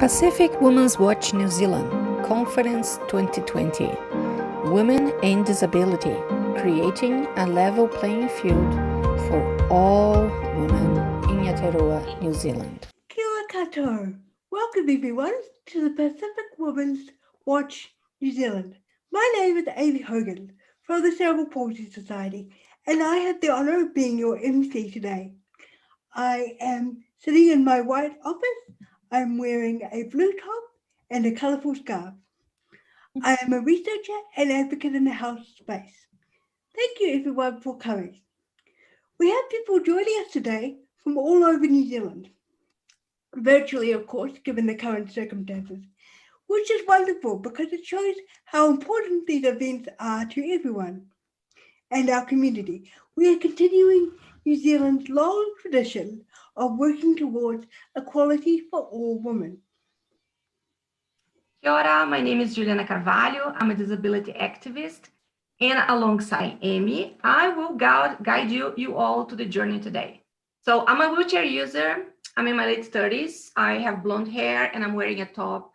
Pacific Women's Watch New Zealand Conference 2020 Women and Disability Creating a Level Playing Field for All Women in Aotearoa, New Zealand. Kia ora koutou. Welcome everyone to the Pacific Women's Watch New Zealand. My name is Amy Hogan from the Cerebral Palsy Society, and I have the honour of being your MC today. I am sitting in my white office. I'm wearing a blue top and a colourful scarf. I am a researcher and advocate in the house space. Thank you everyone for coming. We have people joining us today from all over New Zealand. Virtually, of course, given the current circumstances, which is wonderful because it shows how important these events are to everyone and our community. We are continuing New Zealand's long tradition of working towards equality for all women. Kia ora, my name is Juliana Carvalho. I'm a disability activist, and alongside Amy, I will guide you all to the journey today. So I'm a wheelchair user. I'm in my late 30s. I have blonde hair and I'm wearing a top,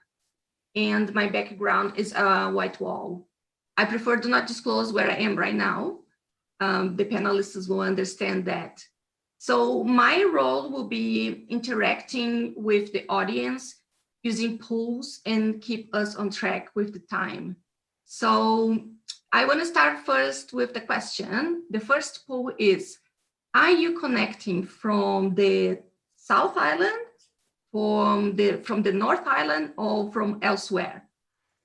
and my background is a white wall. I prefer to not disclose where I am right now. The panelists will understand that. So my role will be interacting with the audience, using polls and keep us on track with the time. So I want to start first with the question. The first poll is, are you connecting from the South Island, from the North Island, or from elsewhere?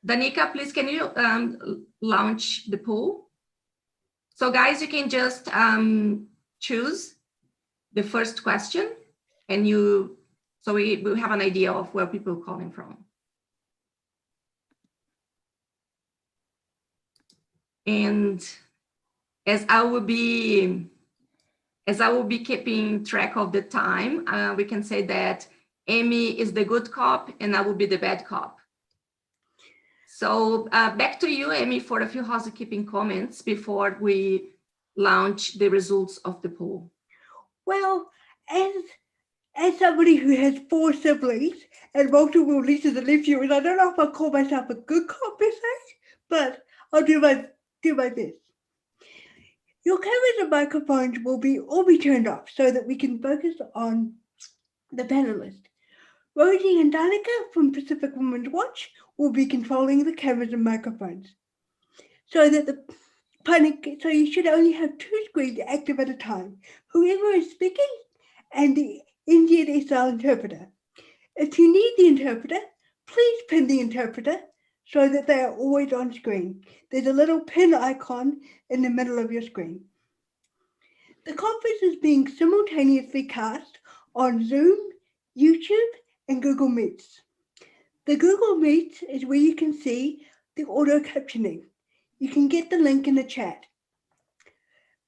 Danica, please, can you launch the poll? So guys, you can just choose the first question, and so we will have an idea of where people are calling from. And as I will be keeping track of the time, we can say that Amy is the good cop and I will be the bad cop. So back to you, Amy, for a few housekeeping comments before we launch the results of the poll. Well, as somebody who has 4 siblings and multiple nieces and nephews, I don't know if I call myself a good cop per se, but I'll do my best. Your cameras and microphones will all be turned off so that we can focus on the panelists. Rosie and Danica from Pacific Women's Watch will be controlling the cameras and microphones. So you should only have 2 screens active at a time, whoever is speaking and the NZSL interpreter. If you need the interpreter, please pin the interpreter so that they are always on screen. There's a little pin icon in the middle of your screen. The conference is being simultaneously cast on Zoom, YouTube, and Google Meets. The Google Meets is where you can see the auto captioning. You can get the link in the chat.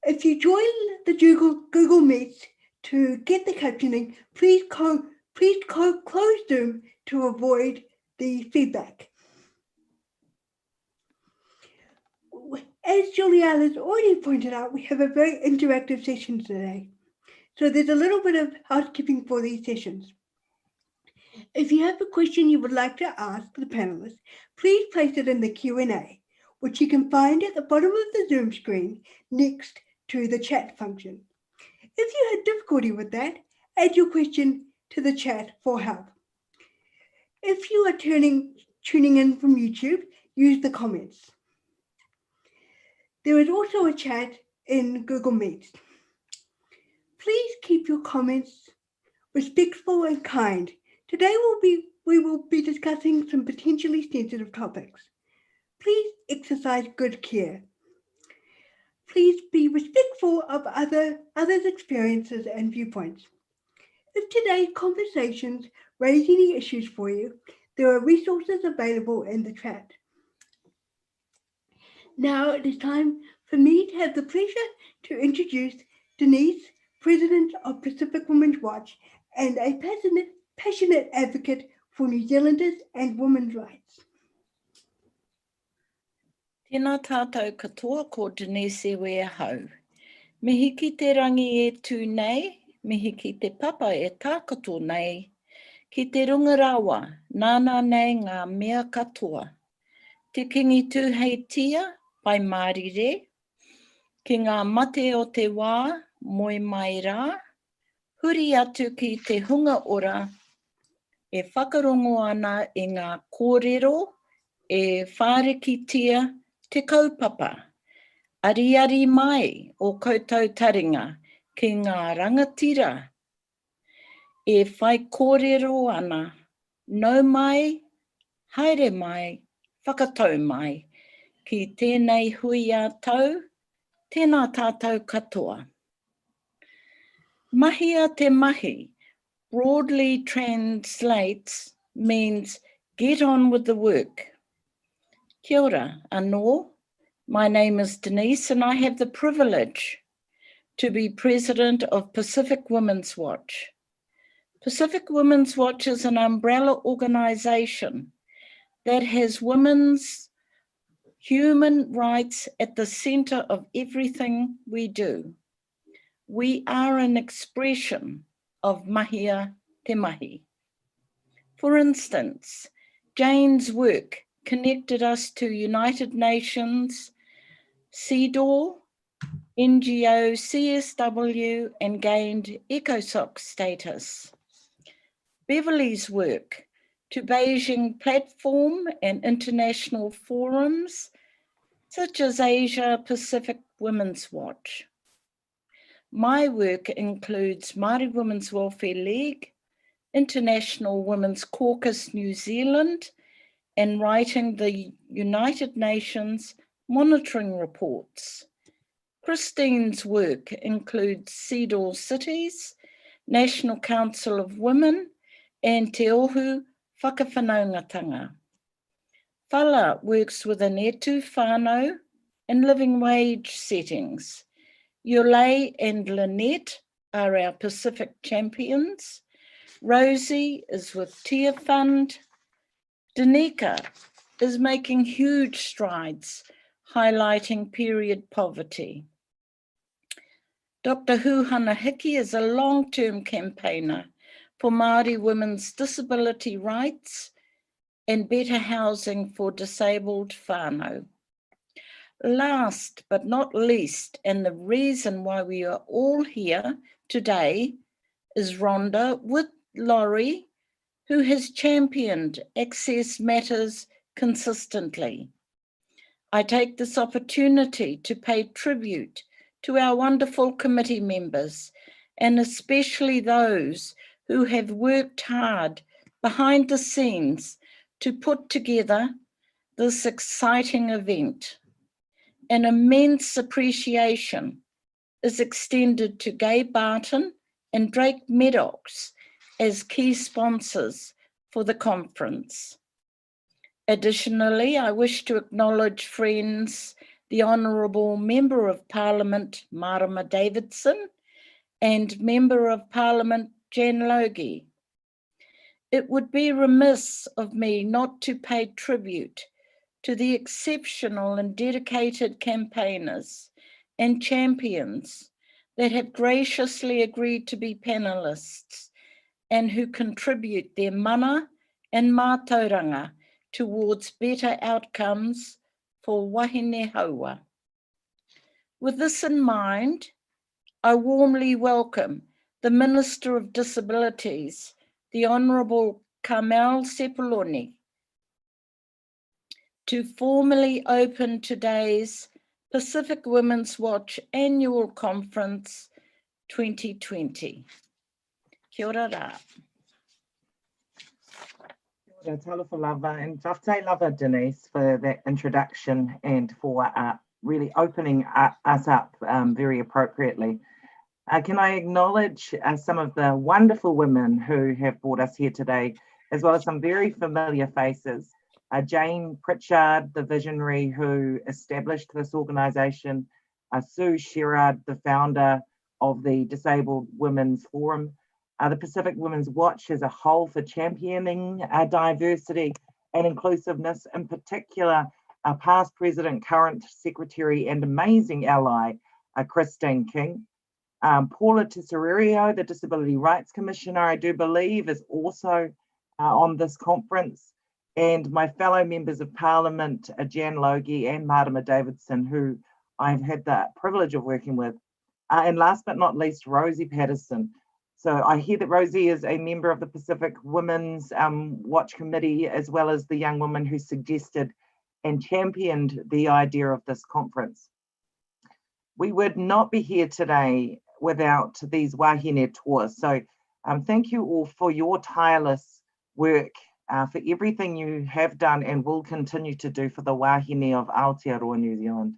If you join the Google Meets to get the captioning, please close Zoom to avoid the feedback. As Juliana's already pointed out, we have a very interactive session today. So there's a little bit of housekeeping for these sessions. If you have a question you would like to ask the panelists, please place it in the Q&A, which you can find at the bottom of the Zoom screen next to the chat function. If you had difficulty with that, add your question to the chat for help. If you are tuning in from YouTube, use the comments. There is also a chat in Google Meet. Please keep your comments respectful and kind. Today we will be discussing some potentially sensitive topics. Please exercise good care. Please be respectful of others' experiences and viewpoints. If today's conversations raise any issues for you, there are resources available in the chat. Now it is time for me to have the pleasure to introduce Denise, President of Pacific Women's Watch and a passionate advocate for New Zealanders and women's rights. Tēnā tātou katoa ko Denise wea hau. Mihi ki te rangi e tū nei, mihi ki te papa e tākato nei, ki te rungarawa, nāna nei ngā mea katoa. Te kingi tūhei tia pai mārire, ki ngā mate o te wā, moi mai rā, huri atu ki te hunga ora, e whakarongo ana i ngā kōrero, e whārekitia te kaupapa, ari mai o koutou taringa ki ngā rangatira, e whai kōrero ana, nau mai, haere mai, whakatau mai, ki tēnei hui a tau, tēnā tātou katoa. Mahia te mahi broadly translates, means get on with the work. Kia ora, anō. My name is Denise and I have the privilege to be president of Pacific Women's Watch. Pacific Women's Watch is an umbrella organisation that has women's human rights at the centre of everything we do. We are an expression of mahia te mahi. For instance, Jane's work connected us to United Nations, CEDAW, NGO, CSW, and gained ECOSOC status. Beverly's work to Beijing platform and international forums such as Asia Pacific Women's Watch. My work includes Māori Women's Welfare League, International Women's Caucus New Zealand, and writing the United Nations monitoring reports. Christine's work includes CEDAW Cities, National Council of Women, and Te Ohu Whakawhanaungatanga. Paula works with an etu whānau and living wage settings. Yolei and Lynette are our Pacific champions. Rosie is with Tia Fund. Danica is making huge strides, highlighting period poverty. Dr. Huhana Hiki is a long-term campaigner for Māori women's disability rights and better housing for disabled whānau. Last but not least, and the reason why we are all here today, is Rhonda with Laurie, who has championed access matters consistently. I take this opportunity to pay tribute to our wonderful committee members, and especially those who have worked hard behind the scenes to put together this exciting event. An immense appreciation is extended to Gay Barton and Drake Maddox as key sponsors for the conference. Additionally, I wish to acknowledge friends, the Honourable Member of Parliament, Marama Davidson, and Member of Parliament, Jan Logie. It would be remiss of me not to pay tribute to the exceptional and dedicated campaigners and champions that have graciously agreed to be panelists and who contribute their mana and mātauranga towards better outcomes for wahine haua. With this in mind, I warmly welcome the Minister of Disabilities, the Honourable Carmel Sepuloni, to formally open today's Pacific Women's Watch Annual Conference 2020. Kia ora rā. Kia ora, talofa lava, and whaftai lava, Denise, for that introduction and for really opening us up very appropriately. Can I acknowledge some of the wonderful women who have brought us here today, as well as some very familiar faces. Jane Pritchard, the visionary who established this organisation, Sue Sherrard, the founder of the Disabled Women's Forum, the Pacific Women's Watch as a whole for championing diversity and inclusiveness, in particular, past president, current secretary and amazing ally, Christine King. Paula Tesserero, the Disability Rights Commissioner, I do believe, is also on this conference, and my fellow members of Parliament, Jan Logie and Martima Davidson, who I've had the privilege of working with. And last but not least, Rosie Patterson. So I hear that Rosie is a member of the Pacific Women's Watch Committee, as well as the young woman who suggested and championed the idea of this conference. We would not be here today without these wahine toa. So thank you all for your tireless work, for everything you have done and will continue to do for the wahine of Aotearoa, New Zealand.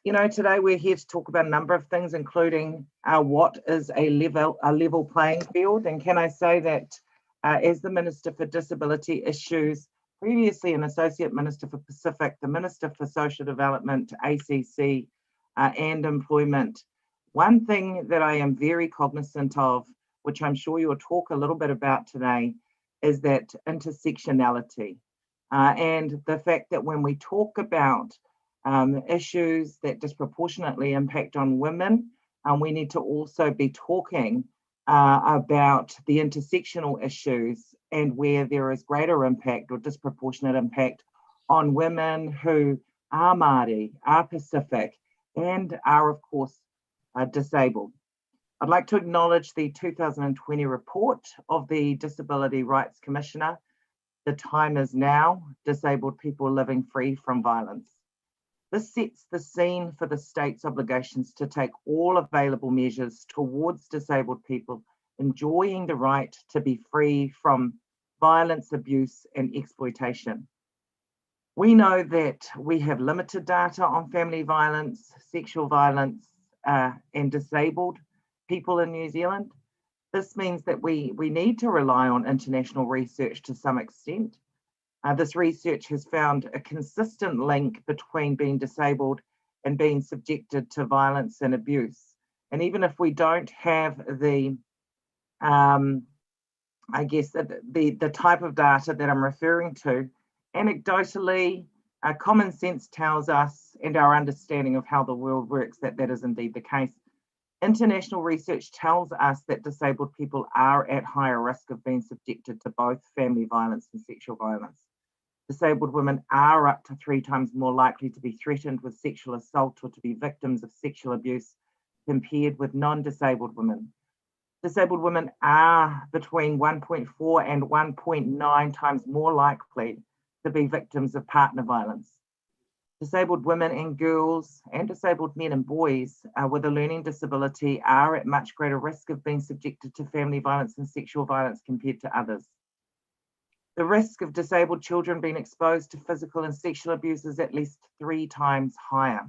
You know, today we're here to talk about a number of things, including what is a level playing field. And can I say that as the Minister for Disability Issues, previously an Associate Minister for Pacific, the Minister for Social Development, ACC, and Employment, one thing that I am very cognizant of, which I'm sure you'll talk a little bit about today, is that intersectionality. And the fact that when we talk about issues that disproportionately impact on women, we need to also be talking about the intersectional issues and where there is greater impact or disproportionate impact on women who are Māori, are Pacific, and are, of course, disabled. I'd like to acknowledge the 2020 report of the Disability Rights Commissioner, The Time Is Now, Disabled People Living Free from Violence. This sets the scene for the state's obligations to take all available measures towards disabled people enjoying the right to be free from violence, abuse, and exploitation. We know that we have limited data on family violence, sexual violence, and disabled people in New Zealand. This means that we need to rely on international research to some extent. This research has found a consistent link between being disabled and being subjected to violence and abuse. And even if we don't have the, I guess, the type of data that I'm referring to, anecdotally, common sense tells us, and our understanding of how the world works, that that is indeed the case. International research tells us that disabled people are at higher risk of being subjected to both family violence and sexual violence. Disabled women are up to 3 times more likely to be threatened with sexual assault or to be victims of sexual abuse compared with non-disabled women. Disabled women are between 1.4 and 1.9 times more likely to be victims of partner violence. Disabled women and girls and disabled men and boys with a learning disability are at much greater risk of being subjected to family violence and sexual violence compared to others. The risk of disabled children being exposed to physical and sexual abuse is at least 3 times higher.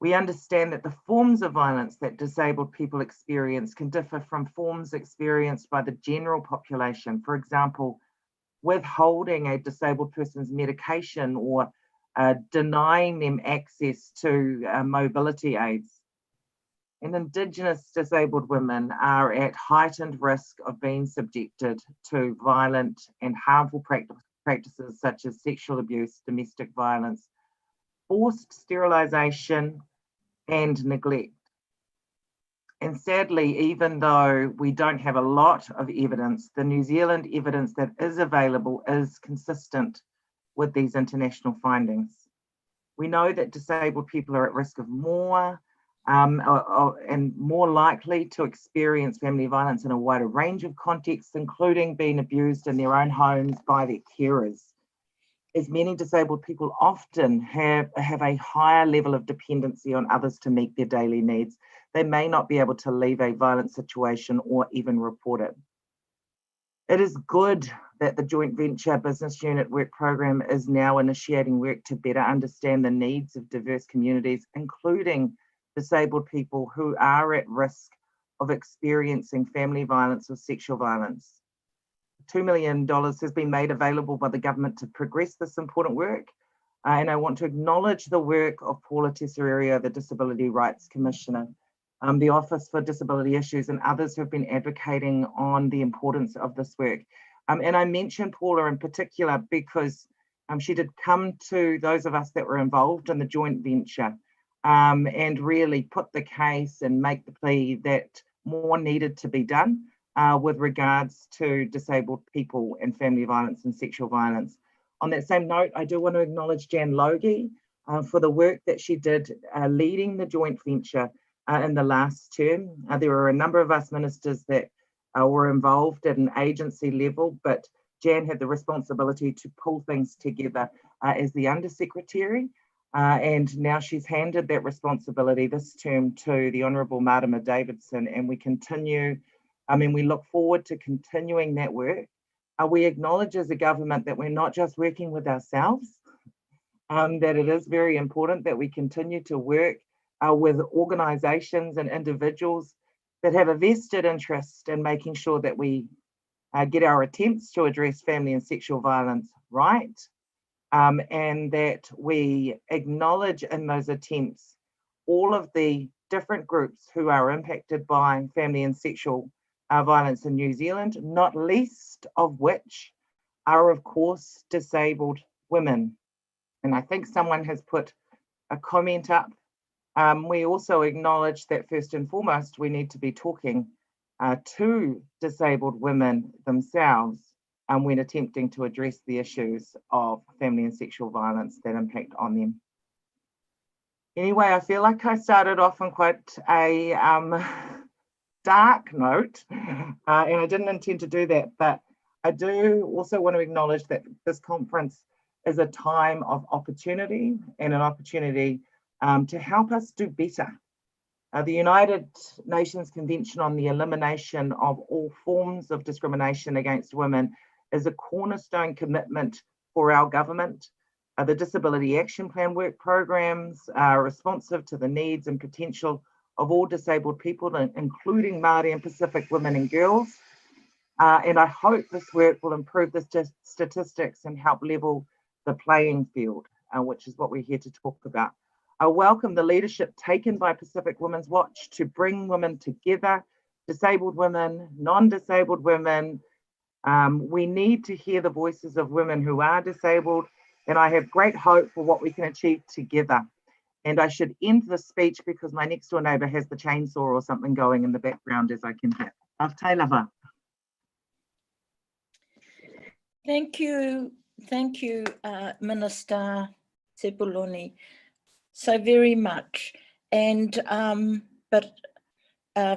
We understand that the forms of violence that disabled people experience can differ from forms experienced by the general population. For example, withholding a disabled person's medication or denying them access to mobility aids. And Indigenous disabled women are at heightened risk of being subjected to violent and harmful practices such as sexual abuse, domestic violence, forced sterilisation, and neglect. And sadly, even though we don't have a lot of evidence, the New Zealand evidence that is available is consistent with these international findings. We know that disabled people are at risk of more and more likely to experience family violence in a wider range of contexts, including being abused in their own homes by their carers. As many disabled people often have a higher level of dependency on others to meet their daily needs, they may not be able to leave a violent situation or even report it. It is good that the Joint Venture Business Unit Work Programme is now initiating work to better understand the needs of diverse communities, including disabled people who are at risk of experiencing family violence or sexual violence. $2 million has been made available by the government to progress this important work. And I want to acknowledge the work of Paula Tesserero, the Disability Rights Commissioner, the Office for Disability Issues, and others who have been advocating on the importance of this work. And I mention Paula in particular because she did come to those of us that were involved in the joint venture and really put the case and make the plea that more needed to be done. with regards to disabled people and family violence and sexual violence. On that same note, I do want to acknowledge Jan Logie for the work that she did leading the joint venture in the last term. There were a number of us ministers that were involved at an agency level, but Jan had the responsibility to pull things together as the Undersecretary, and now she's handed that responsibility this term to the Honourable Marama Davidson, and we look forward to continuing that work. We acknowledge as a government that we're not just working with ourselves, that it is very important that we continue to work with organisations and individuals that have a vested interest in making sure that we get our attempts to address family and sexual violence right, and that we acknowledge in those attempts all of the different groups who are impacted by family and sexual violence in New Zealand, not least of which are, of course, disabled women. And I think someone has put a comment up. We also acknowledge that first and foremost, we need to be talking to disabled women themselves when attempting to address the issues of family and sexual violence that impact on them. Anyway, I feel like I started off on quite a dark note, and I didn't intend to do that, but I do also want to acknowledge that this conference is a time of opportunity and an opportunity to help us do better. The United Nations Convention on the Elimination of All Forms of Discrimination Against Women is a cornerstone commitment for our government. The Disability Action Plan work programs are responsive to the needs and potential of all disabled people, including Māori and Pacific women and girls. And I hope this work will improve the statistics and help level the playing field, which is what we're here to talk about. I welcome the leadership taken by Pacific Women's Watch to bring women together, disabled women, non-disabled women. We need to hear the voices of women who are disabled, and I have great hope for what we can achieve together. And I should end the speech because my next door neighbour has the chainsaw or something going in the background as I can hear. Aotearoa. Thank you, Minister Sepuloni, so very much, and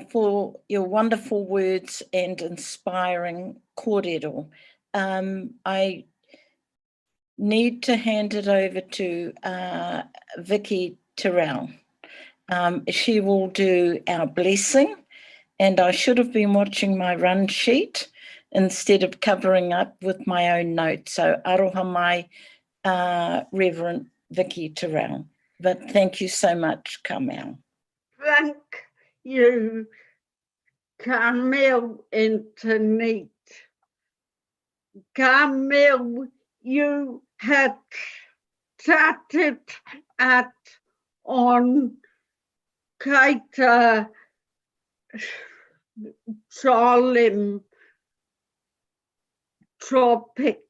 for your wonderful words and inspiring kōrero. I need to hand it over to Vicky Terrell. She will do our blessing, and I should have been watching my run sheet instead of covering up with my own notes. So aroha mai, Reverend Vicky Terrell. But thank you so much, Carmel. Thank you, Carmel and Denise. Carmel, you had started on Kaita solemn topic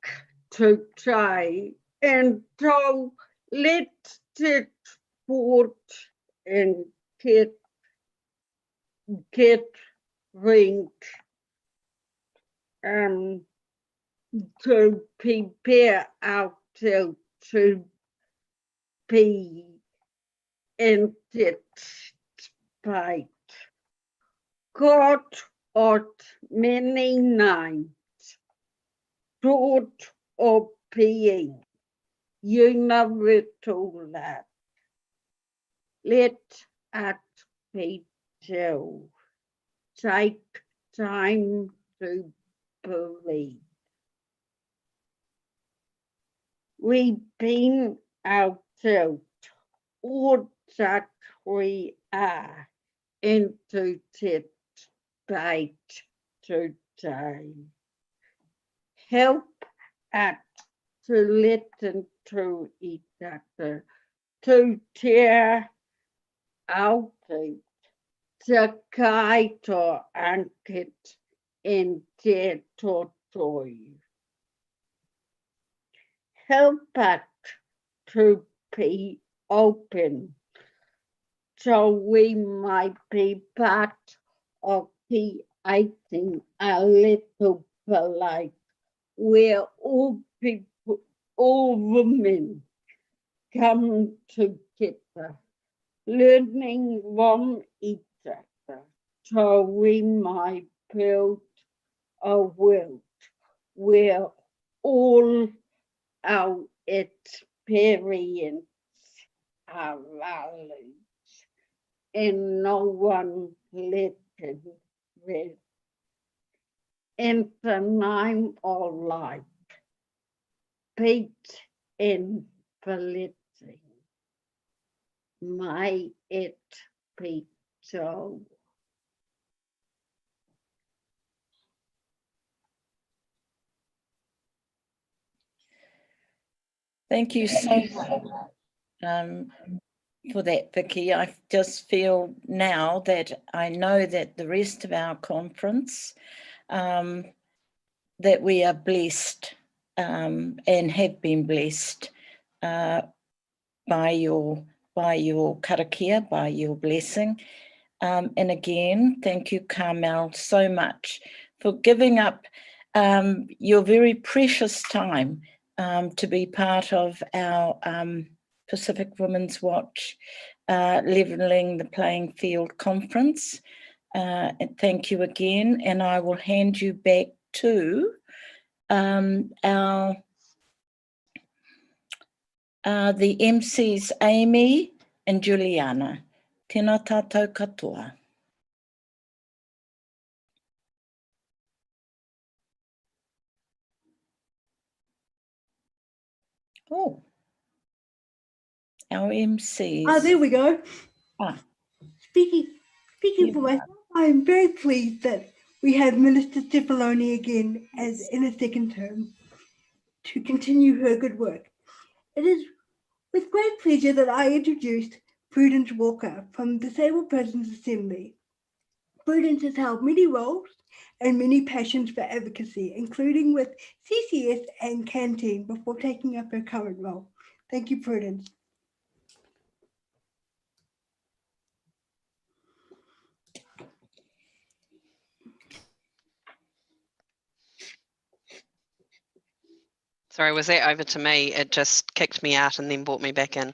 today, and so let's get forward and get linked to prepare ourselves to be in this fight. God of many names, God of being, universal love. Let us be still. Take time to believe. We've been ourselves, all that we are, into this fight today. Help us to listen to each other, to share our faith, to kaito ankit in te totoi. Help us to be open so we might be part of the creating a little polite where all people, all women come together, learning from each other, so we might build a world where all our experience are valued and no one letting rest. In the name of life, peace and felicity, may it be so. Thank you so much for that, Vicky. I just feel now that I know that the rest of our conference, that we are blessed and have been blessed by your karakia, by your blessing. And again, thank you, Carmel, so much for giving up your very precious time to be part of our Pacific Women's Watch Levelling the Playing Field conference. And thank you again, and I will hand you back to the MCs, Amy and Juliana. Tēnā tātou katoa. Oh, our MCs. Oh, there we go. Ah. Speaking for myself, I am very pleased that we have Minister Stefaloni again as in a second term to continue her good work. It is with great pleasure that I introduced Prudence Walker from Disabled Persons Assembly. Prudence has held many roles and many passions for advocacy, including with CCS and Canteen before taking up her current role. Thank you, Prudence. Sorry, was that over to me? It just kicked me out and then brought me back in.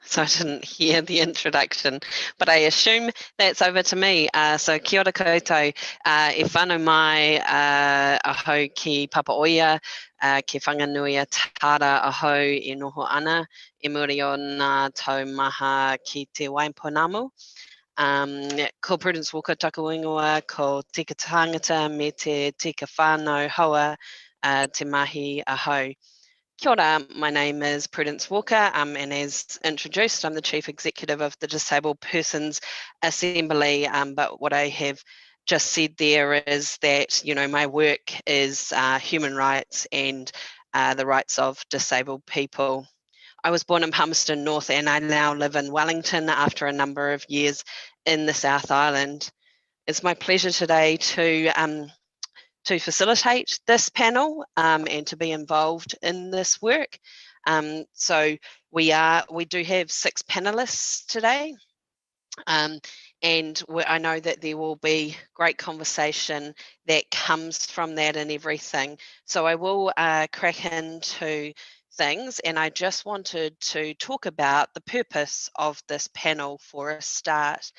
So I didn't hear the introduction, but I assume that's over to me. So kia ora koutou, e whānau mai ahau ki Papaoia, ke whanganuia tāra ahau e noho ana, e muri o ngā taumaha ki te Waimponamu. Ko Prudence Walker taku ingoa, ko tika tangata me te tika whānau hoa, te mahi ahau. Kia ora, my name is Prudence Walker, and as introduced, I'm the Chief Executive of the Disabled Persons Assembly, but what I have just said there is that, you know, my work is human rights and the rights of disabled people. I was born in Palmerston North and I now live in Wellington after a number of years in the South Island. It's my pleasure today to facilitate this panel and to be involved in this work. So we do have 6 panelists today, and I know that there will be great conversation that comes from that and everything. So I will crack into things, and I just wanted to talk about the purpose of this panel for a start.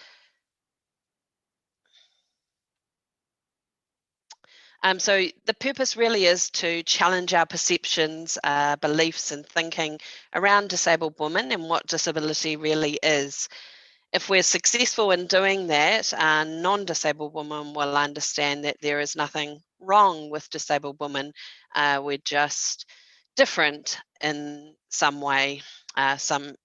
So the purpose really is to challenge our perceptions, beliefs and thinking around disabled women and what disability really is. If we're successful in doing that, non-disabled women will understand that there is nothing wrong with disabled women. We're just different in some way. Some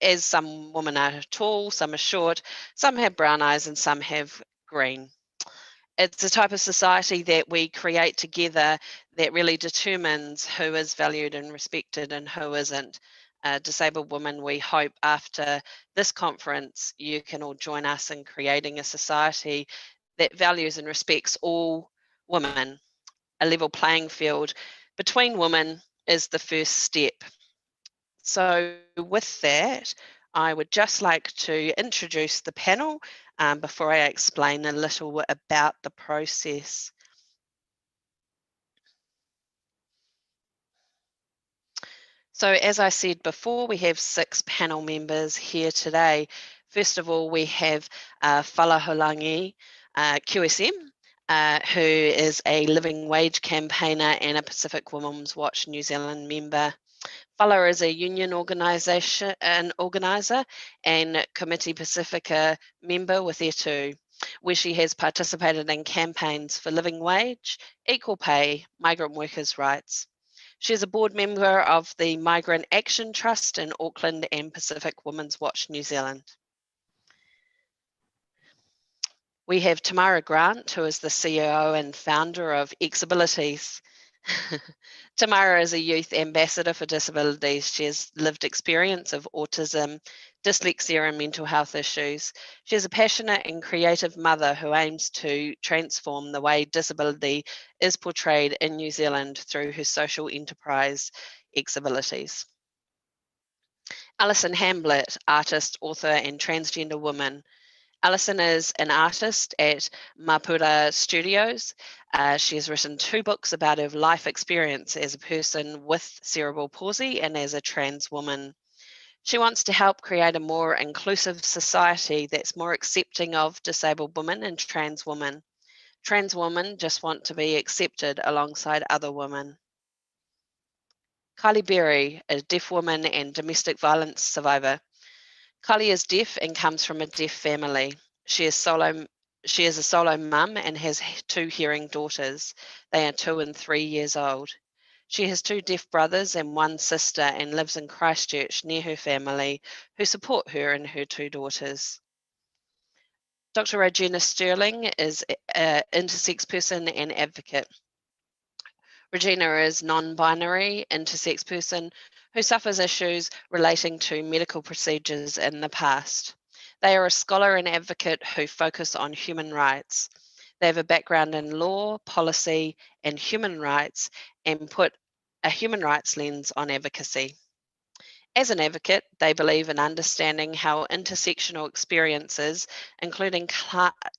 women are tall, some are short, some have brown eyes and some have green. It's a type of society that we create together that really determines who is valued and respected and who isn't. Disabled women, we hope after this conference, you can all join us in creating a society that values and respects all women. A level playing field between women is the first step. So with that, I would just like to introduce the panel. before I explain a little about the process. So as I said before, we have 6 panel members here today. First of all, we have Falaholangi QSM, who is a living wage campaigner and a Pacific Women's Watch New Zealand member. Fala is a union organiser and Committee Pacifica member with Etu, where she has participated in campaigns for living wage, equal pay, migrant workers' rights. She is a board member of the Migrant Action Trust in Auckland and Pacific Women's Watch New Zealand. We have Tamara Grant, who is the CEO and founder of Disabilities. Tamara is a youth ambassador for disabilities. She has lived experience of autism, dyslexia and mental health issues. She is a passionate and creative mother who aims to transform the way disability is portrayed in New Zealand through her social enterprise, Disabilities. Alison Hamblet, artist, author and transgender woman. Alison is an artist at Mapura Studios. She has written 2 books about her life experience as a person with cerebral palsy and as a trans woman. She wants to help create a more inclusive society that's more accepting of disabled women and trans women. Trans women just want to be accepted alongside other women. Kylie Berry, a deaf woman and domestic violence survivor. Kylie is deaf and comes from a deaf family. She is a solo mum and has 2 hearing daughters. They are 2 and 3 years old. She has 2 deaf brothers and 1 sister and lives in Christchurch near her family, who support her and her 2 daughters. Dr. Regina Sterling is an intersex person and advocate. Regina is non-binary, intersex person who suffers issues relating to medical procedures in the past. They are a scholar and advocate who focus on human rights. They have a background in law, policy, and human rights and put a human rights lens on advocacy. As an advocate, they believe in understanding how intersectional experiences, including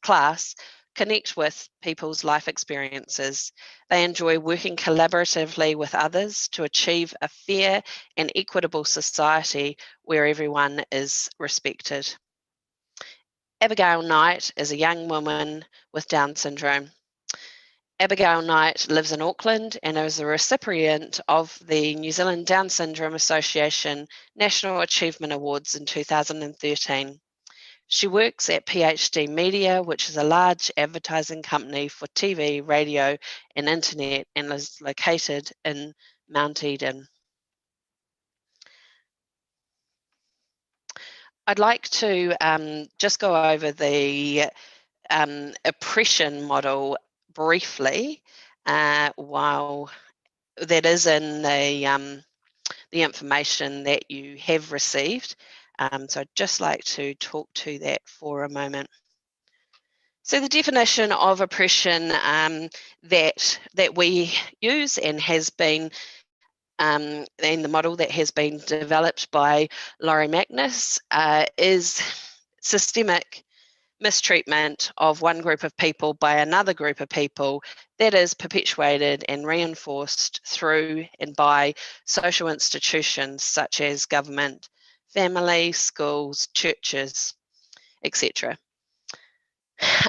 class, connect with people's life experiences. They enjoy working collaboratively with others to achieve a fair and equitable society where everyone is respected. Abigail Knight is a young woman with Down syndrome. Abigail Knight lives in Auckland and is a recipient of the New Zealand Down Syndrome Association National Achievement Awards in 2013. She works at PhD Media, which is a large advertising company for TV, radio, and internet, and is located in Mount Eden. I'd like to just go over the oppression model briefly, while that is in the information that you have received. So I'd just like to talk to that for a moment. So the definition of oppression that we use and has been and the model that has been developed by Laurie Magnus is systemic mistreatment of one group of people by another group of people that is perpetuated and reinforced through and by social institutions such as government, family, schools, churches, etc.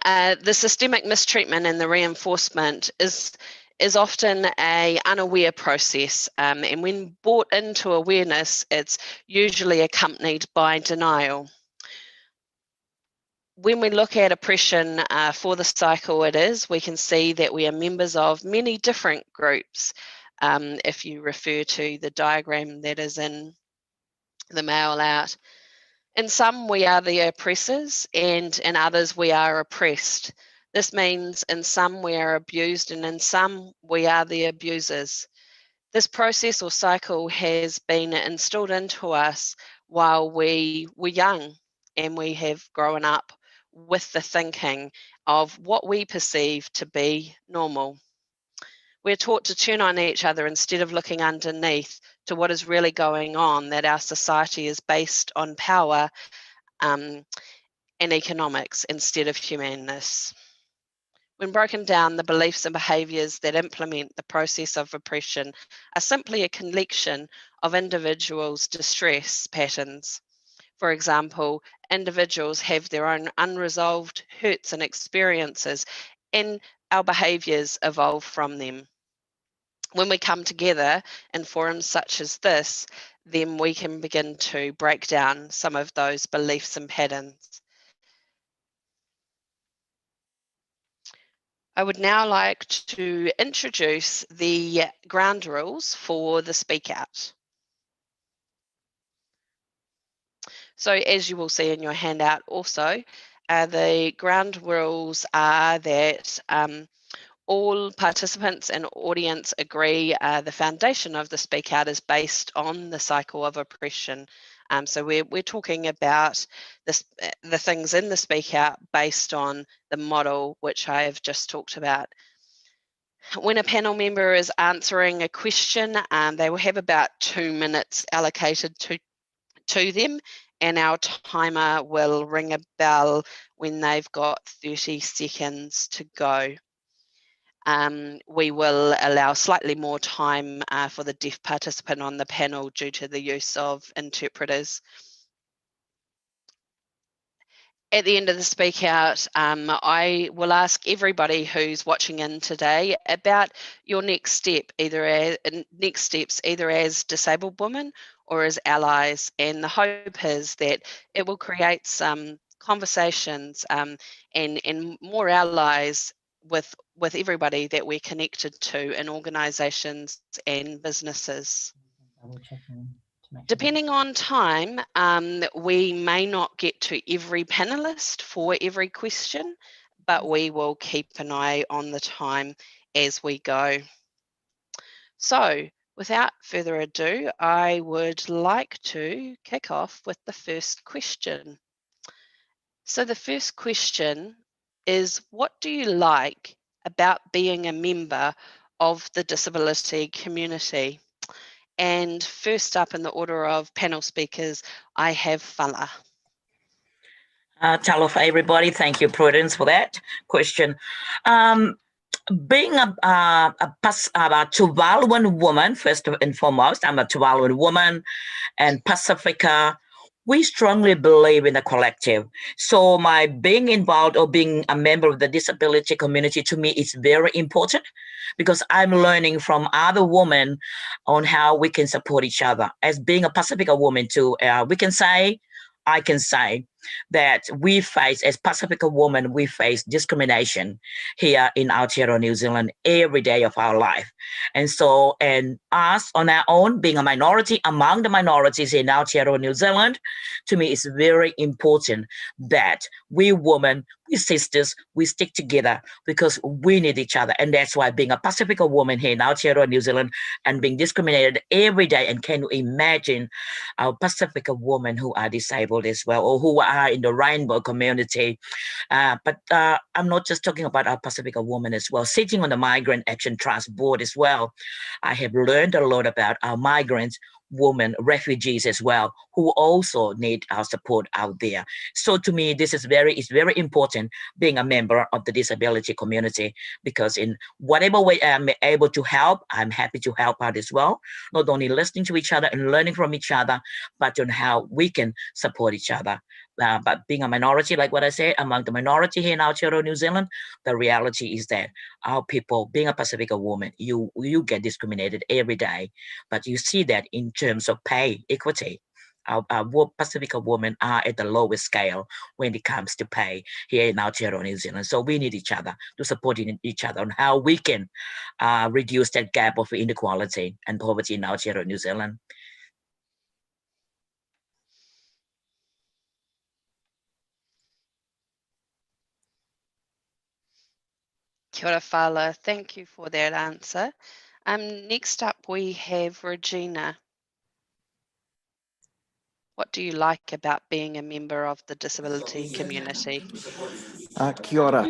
The systemic mistreatment and the reinforcement is often an unaware process, and when brought into awareness, it's usually accompanied by denial. When we look at oppression for the cycle we can see that we are members of many different groups. If you refer to the diagram that is in the mail out. In some, we are the oppressors, and in others, we are oppressed. This means in some, we are abused, and in some, we are the abusers. This process or cycle has been instilled into us while we were young, and we have grown up with the thinking of what we perceive to be normal. We're taught to turn on each other instead of looking underneath to what is really going on, that our society is based on power, and economics instead of humanness. When broken down, the beliefs and behaviours that implement the process of oppression are simply a collection of individuals' distress patterns. For example, individuals have their own unresolved hurts and experiences, and our behaviours evolve from them. When we come together in forums such as this, then we can begin to break down some of those beliefs and patterns. I would now like to introduce the ground rules for the Speak Out. So as you will see in your handout also, the ground rules are that all participants and audience agree the foundation of the Speak Out is based on the cycle of oppression. So we're talking about this, the things in the Speak Out based on the model which I have just talked about. When a panel member is answering a question, they will have about 2 minutes allocated to them, and our timer will ring a bell when they've got 30 seconds to go. We will allow slightly more time for the deaf participant on the panel due to the use of interpreters. At the end of the Speak Out, I will ask everybody who's watching in today about your next step, either as disabled women or as allies. And the hope is that it will create some conversations and more allies with everybody that we're connected to in organisations and businesses. Depending on time, we may not get to every panelist for every question, but we will keep an eye on the time as we go. So without further ado, I would like to kick off with the first question. So the first question is, what do you like about being a member of the disability community? And first up in the order of panel speakers, I have Paula. Talofa, everybody. Thank you, Prudence, for that question. Being a Tuvaluan woman, first and foremost, I'm a Tuvaluan woman, and Pacifica, we strongly believe in the collective. So my being involved or being a member of the disability community to me is very important, because I'm learning from other women on how we can support each other. As being a Pacifica woman too, I can say that we face, as Pacifica women, we face discrimination here in Aotearoa, New Zealand, every day of our life. And so, and us on our own, being a minority among the minorities in Aotearoa, New Zealand, to me, it's very important that we women, we sisters, we stick together, because we need each other. And that's why being a Pacifica woman here in Aotearoa, New Zealand, and being discriminated every day, and can you imagine our Pacifica women who are disabled as well, or who are in the rainbow community. But I'm not just talking about our Pacifica women as well. Sitting on the Migrant Action Trust board as well, I have learned a lot about our migrants, women, refugees as well, who also need our support out there. So to me, this is very important being a member of the disability community, because in whatever way I'm able to help, I'm happy to help out as well. Not only listening to each other and learning from each other, but on how we can support each other. But being a minority, like what I said, among the minority here in Aotearoa, New Zealand, the reality is that our people, being a Pacifica woman, you get discriminated every day, but you see that in terms of pay equity. Our Pacifica women are at the lowest scale when it comes to pay here in Aotearoa, New Zealand. So we need each other to support each other on how we can reduce that gap of inequality and poverty in Aotearoa, New Zealand. Kia ora, Paula. Thank you for that answer. Next up, we have Regina. What do you like about being a member of the disability community? Kia ora.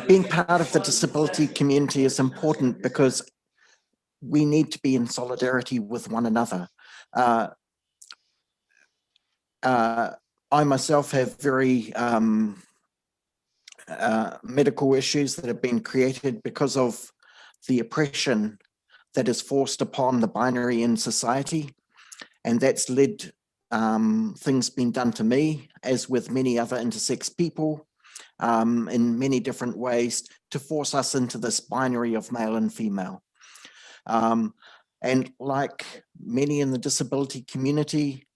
Being part of the disability community is important because we need to be in solidarity with one another. I myself have very medical issues that have been created because of the oppression that is forced upon the binary in society. And that's led things being done to me, as with many other intersex people, in many different ways, to force us into this binary of male and female. And like many in the disability community,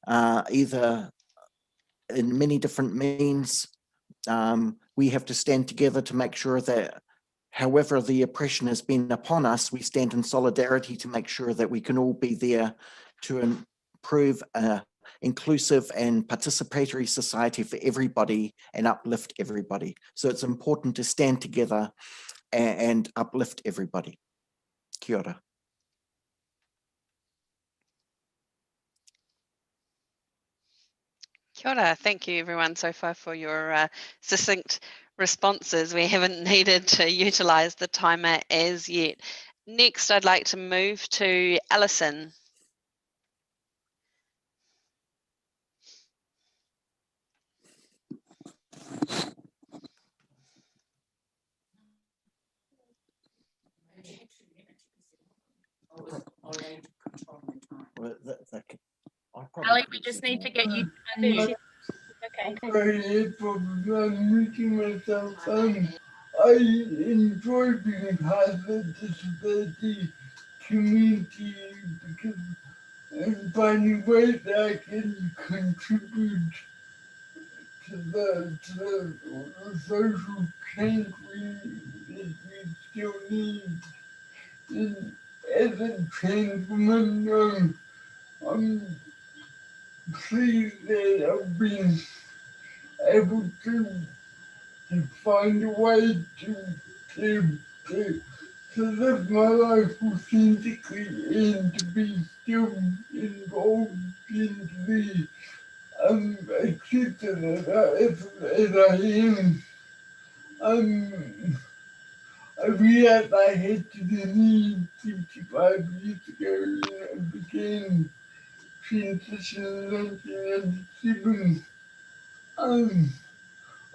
either in many different means, we have to stand together to make sure that however the oppression has been upon us, we stand in solidarity to make sure that we can all be there to improve an inclusive and participatory society for everybody and uplift everybody. So it's important to stand together and uplift everybody. Kia ora. Kia ora. Thank you everyone so far for your succinct responses. We haven't needed to utilise the timer as yet. Next, I'd like to move to Alison. Ali, we just need to get you unmuted. Okay. Sorry for unmuting myself. I enjoy being part of the disability community because I'm finding ways that I can contribute to the social change we still need. And as a trans woman, I'm pleased that I've been able to find a way to live my life authentically and to be still involved and to be accepted as I am. I realized I had to the need 55 years ago and I began transition in 1997.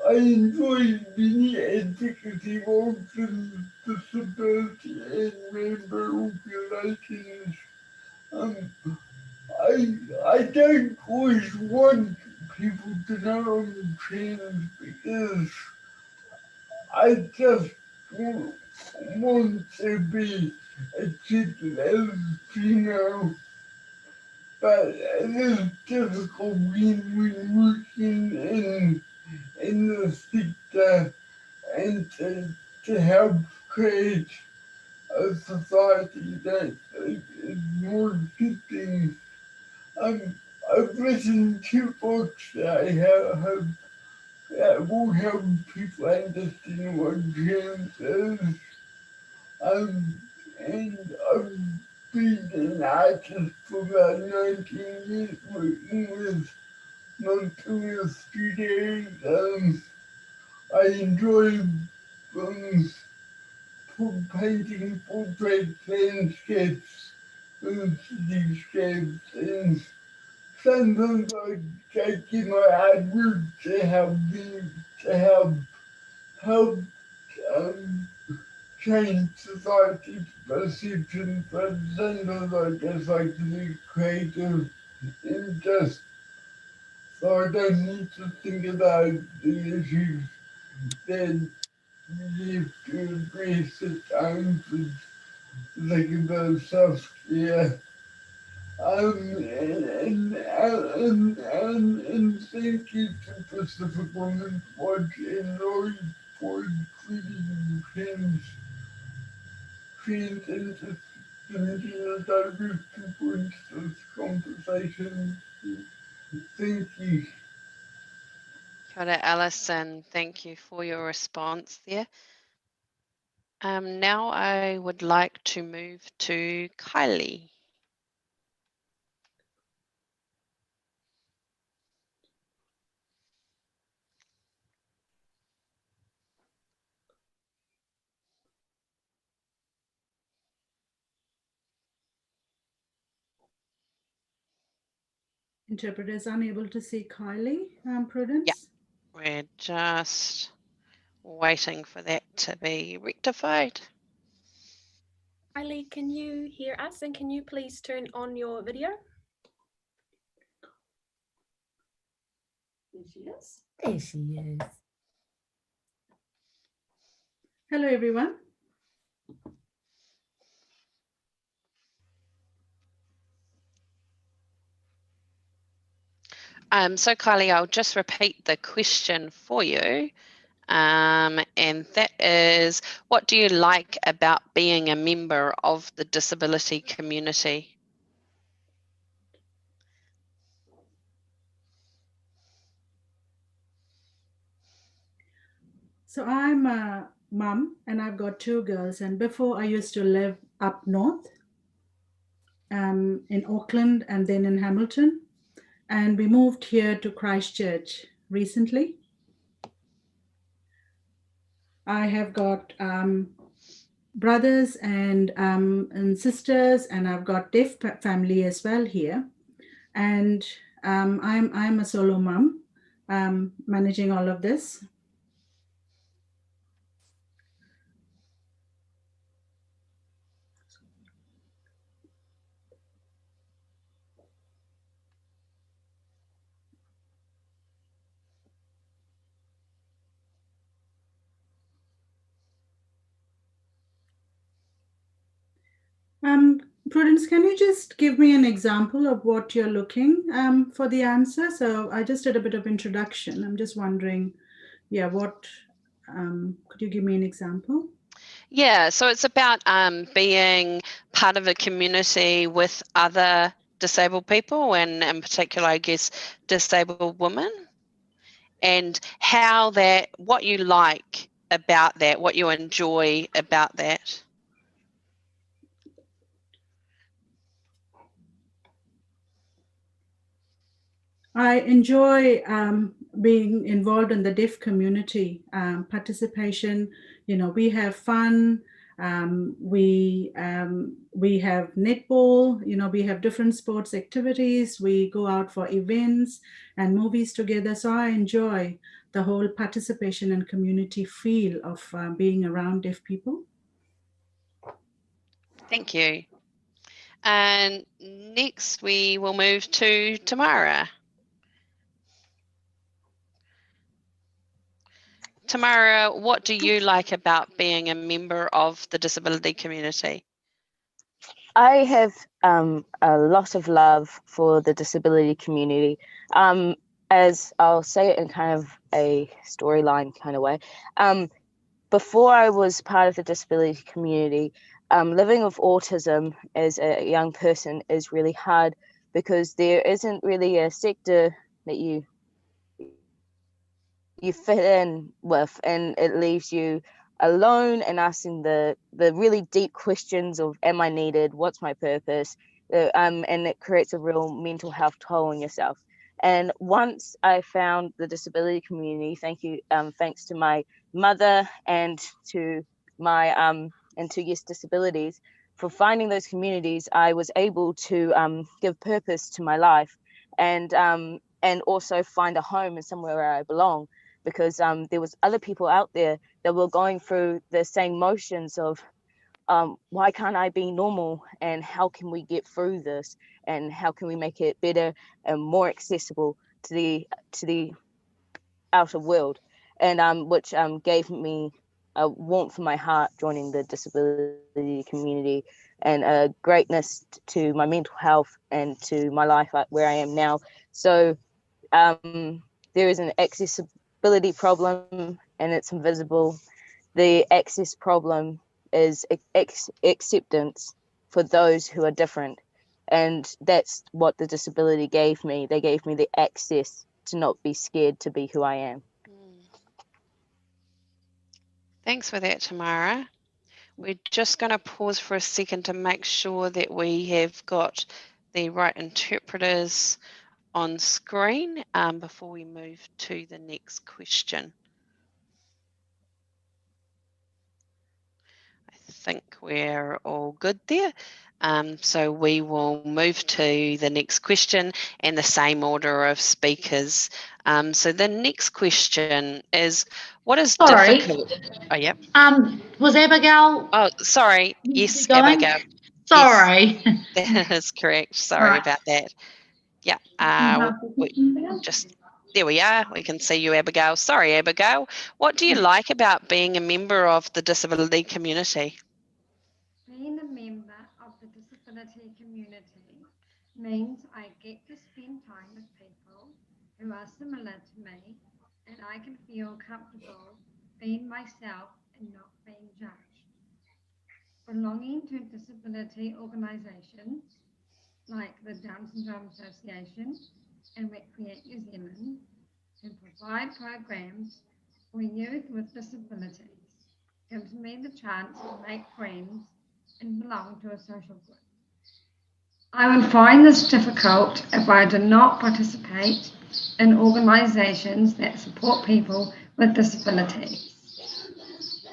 I enjoy many advocacy roles in disability and member organizations. I don't always want people to know I'm trans because I just want to be accepted as female. But it is difficult when we're working in the sector and to help create a society that is more accepting. I've written 2 books that I have that will help people understand what trans is. And I've been an artist for about 19 years working with multiple studios. I enjoy painting portrait landscapes and cityscapes, and sometimes I take in my artwork to help change society's perception, but sometimes I just like to be creative and just so I don't need to think about the issues that we have to address at times with like about self-care. And thank you to Pacific Women's Watch and Rosie for including trans intercommunity diverse people into this conversation. Thank you. Kia ora, Alison. Thank you for your response there. Now I would like to move to Kylie. Interpreters unable to see Kylie, Prudence. We're just waiting for that to be rectified. Kylie, can you hear us, and can you please turn on your video? There she is. There she is. Hello, everyone. So Kylie, I'll just repeat the question for you. And that is, what do you like about being a member of the disability community? So I'm a mum and I've got 2 girls. And before I used to live up north in Auckland and then in Hamilton. And we moved here to Christchurch recently. I have got brothers and sisters, and I've got deaf family as well here. And I'm a solo mom, managing all of this. Prudence, can you just give me an example of what you're looking for the answer? So I just did a bit of introduction. I'm just wondering, what could you give me an example? Yeah, so it's about being part of a community with other disabled people, and in particular, I guess, disabled women, and how that, what you like about that, what you enjoy about that. I enjoy being involved in the deaf community, participation. We have fun. We have netball. We have different sports activities. We go out for events and movies together. So I enjoy the whole participation and community feel of being around deaf people. Thank you. And next we will move to Tamara. Tamara, what do you like about being a member of the disability community? I have a lot of love for the disability community. As I'll say it in kind of a storyline kind of way. Before I was part of the disability community, living with autism as a young person is really hard because there isn't really a sector that you fit in with, and it leaves you alone and asking the really deep questions of, am I needed? What's my purpose? And it creates a real mental health toll on yourself. And once I found the disability community, thanks to my mother and to my and to Yes Disabilities, for finding those communities, I was able to give purpose to my life and also find a home and somewhere where I belong. Because there was other people out there that were going through the same motions of why can't I be normal, and how can we get through this, and how can we make it better and more accessible to the outer world, and which gave me a warmth in my heart joining the disability community, and a greatness to my mental health and to my life where I am now. So there is an accessibility problem and it's invisible. The access problem is acceptance for those who are different. And that's what the disability gave me. They gave me the access to not be scared to be who I am. Thanks for that, Tamara. We're just going to pause for a second to make sure that we have got the right interpreters on screen before we move to the next question. I think we're all good there. So we will move to the next question and the same order of speakers. So the next question is, what is difficult? Oh, yep. Was Abigail? Oh, sorry. Yes, Abigail. Sorry. Yes, that is correct. Sorry about that. Yeah. Just there we are. We can see you, Abigail. Sorry, Abigail. What do you like about being a member of the disability community? Being a member of the disability community means I get to spend time with people who are similar to me, and I can feel comfortable being myself and not being judged. Belonging to disability organisations like the Down Syndrome Association and Recreate New Zealand, who provide programs for youth with disabilities, gives me the chance to make friends and belong to a social group. I would find this difficult if I did not participate in organisations that support people with disabilities.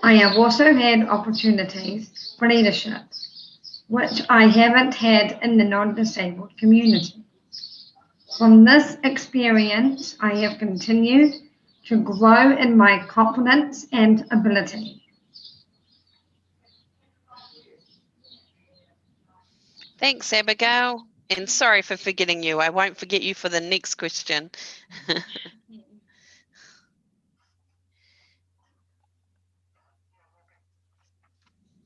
I have also had opportunities for leadership, which I haven't had in the non-disabled community. From this experience, I have continued to grow in my confidence and ability. Thanks, Abigail. And sorry for forgetting you. I won't forget you for the next question.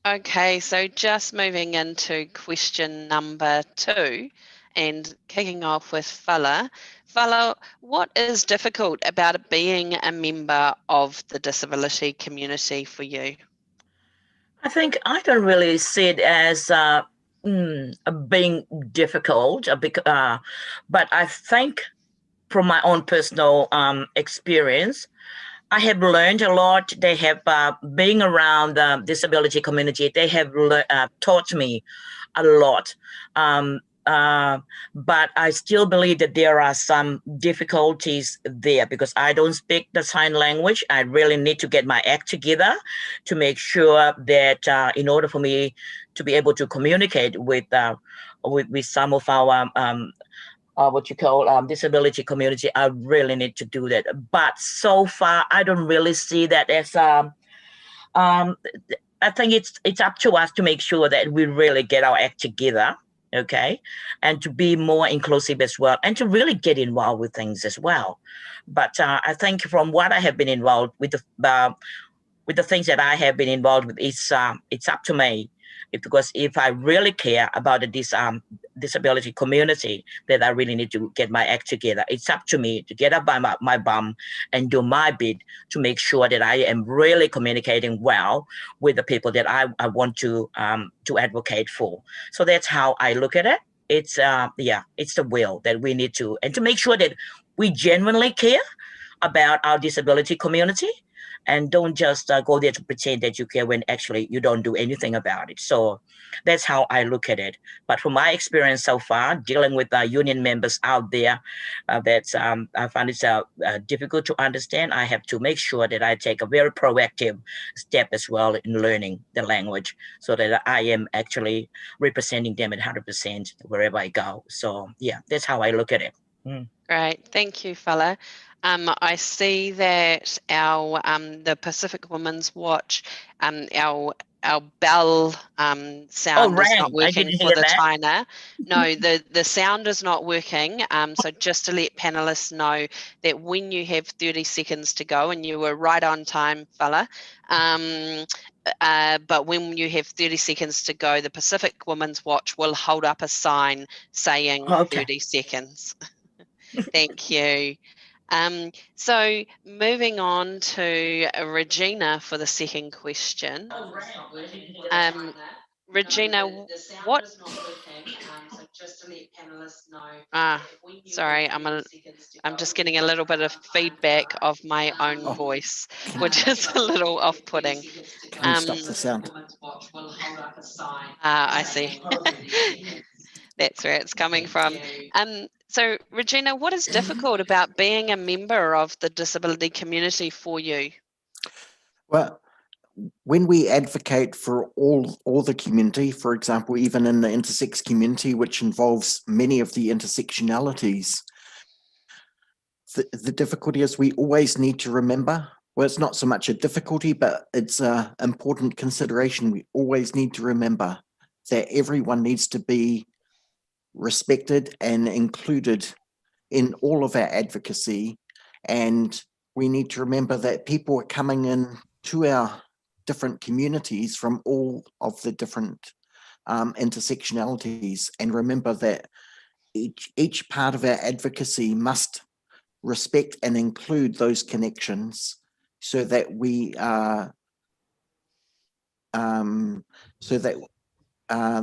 Okay, so just moving into question number 2 and kicking off with Paula. Paula, what is difficult about being a member of the disability community for you? I think I don't really see it as being difficult, but I think from my own personal experience, I have learned a lot. They have being around the disability community. They have taught me a lot. But I still believe that there are some difficulties there because I don't speak the sign language. I really need to get my act together to make sure that in order for me to be able to communicate with some of our what you call disability community, I really need to do that. But so far, I don't really see that as I think it's up to us to make sure that we really get our act together, okay, and to be more inclusive as well, and to really get involved with things as well. But I think from what I have been involved with the things that I have been involved with, it's up to me. Because if I really care about this disability community, that I really need to get my act together. It's up to me to get up by my bum and do my bit to make sure that I am really communicating well with the people that I want to advocate for. So that's how I look at it. It's it's the will that we need to, and to make sure that we genuinely care about our disability community, and don't just go there to pretend that you care when actually you don't do anything about it. So that's how I look at it. But from my experience so far, dealing with union members out there, I find it's difficult to understand. I have to make sure that I take a very proactive step as well in learning the language so that I am actually representing them at 100% wherever I go. So yeah, that's how I look at it. Great, thank you, Paula. I see that our the Pacific Women's Watch, our bell sound is not working for the timer. No, the sound is not working. So just to let panelists know that when you have 30 seconds to go, and you were right on time, Paula, but when you have 30 seconds to go, the Pacific Women's Watch will hold up a sign saying 30 seconds. Thank you. So moving on to Regina for the second question. Regina, what? So just to let panelists know. Sorry, I'm just getting a little bit of feedback of my own voice, which is a little off-putting. Can you stop the sound? I see. That's where it's coming from. So, Regina, what is difficult about being a member of the disability community for you? Well, when we advocate for all the community, for example, even in the intersex community, which involves many of the intersectionalities, the difficulty is we always need to remember, well, it's not so much a difficulty, but it's an important consideration. We always need to remember that everyone needs to be respected and included in all of our advocacy. And we need to remember that people are coming in to our different communities from all of the different intersectionalities, and remember that each part of our advocacy must respect and include those connections so that we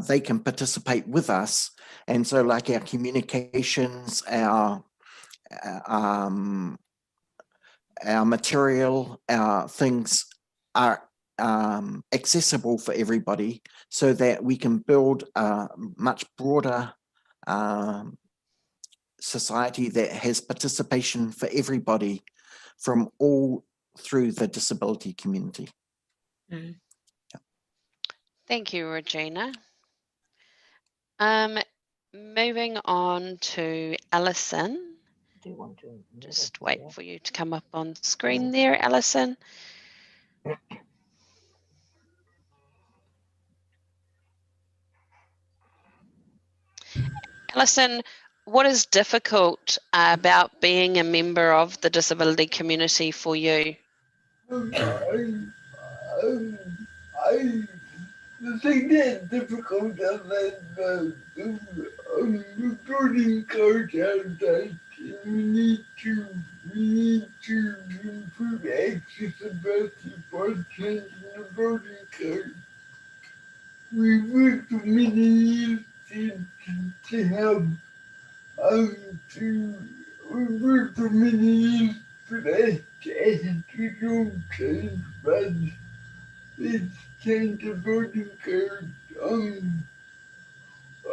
they can participate with us. And so like our communications, our material, our things are accessible for everybody so that we can build a much broader society that has participation for everybody from all through the disability community. Mm. Yeah. Thank you, Regina. Moving on to Alison. Do you want to just wait for you to come up on screen there, Alison? Alison, what is difficult about being a member of the disability community for you? The thing that's difficult about the voting card is that we need to improve accessibility for changing the voting card. We've worked for many years to help we've worked for many years for that attitudinal change, but it's changed the voting card.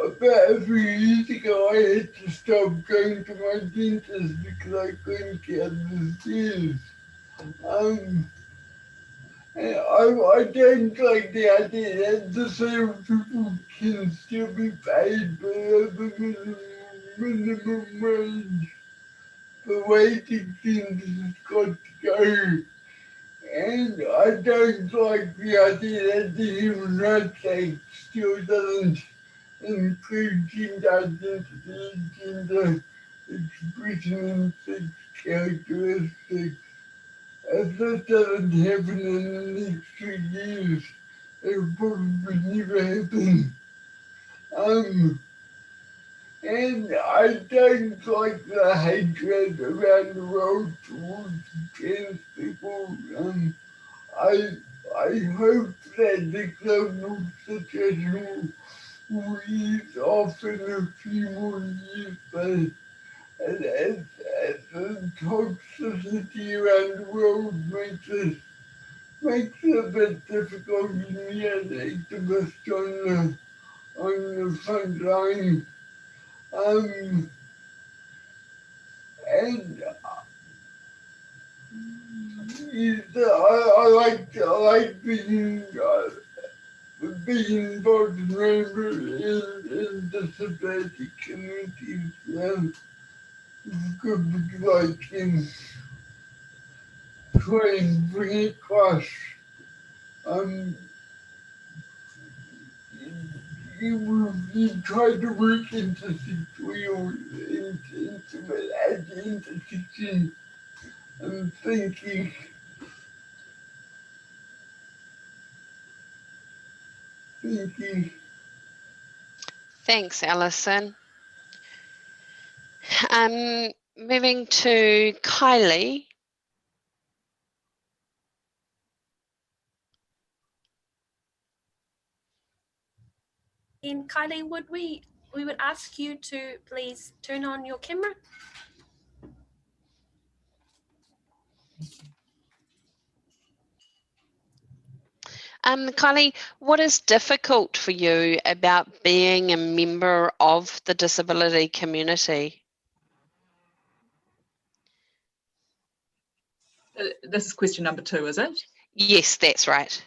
About a few years ago, I had to stop going to my dentist because I couldn't get the stairs. I don't like the idea that disabled people can still be paid below the minimum wage. The waiting things has got to go. And I don't like the idea that the Human Rights Act still doesn't include gender identity, gender expression and sex characteristics. If that doesn't happen in the next 3 years, it'll probably never happen. And I don't like the hatred around the world towards trans people. I hope that the global situation will ease off in a few more years, but as the toxicity around the world makes it a bit difficult in the activists on the front line. And I like being involved in disability communities. It's good because I can try and bring across you try to work into at the intersection and thinking. Thanks, Alison. Moving to Kylie. And Kylie, we would ask you to please turn on your camera. Kylie, what is difficult for you about being a member of the disability community? This is question number 2, is it? Yes, that's right.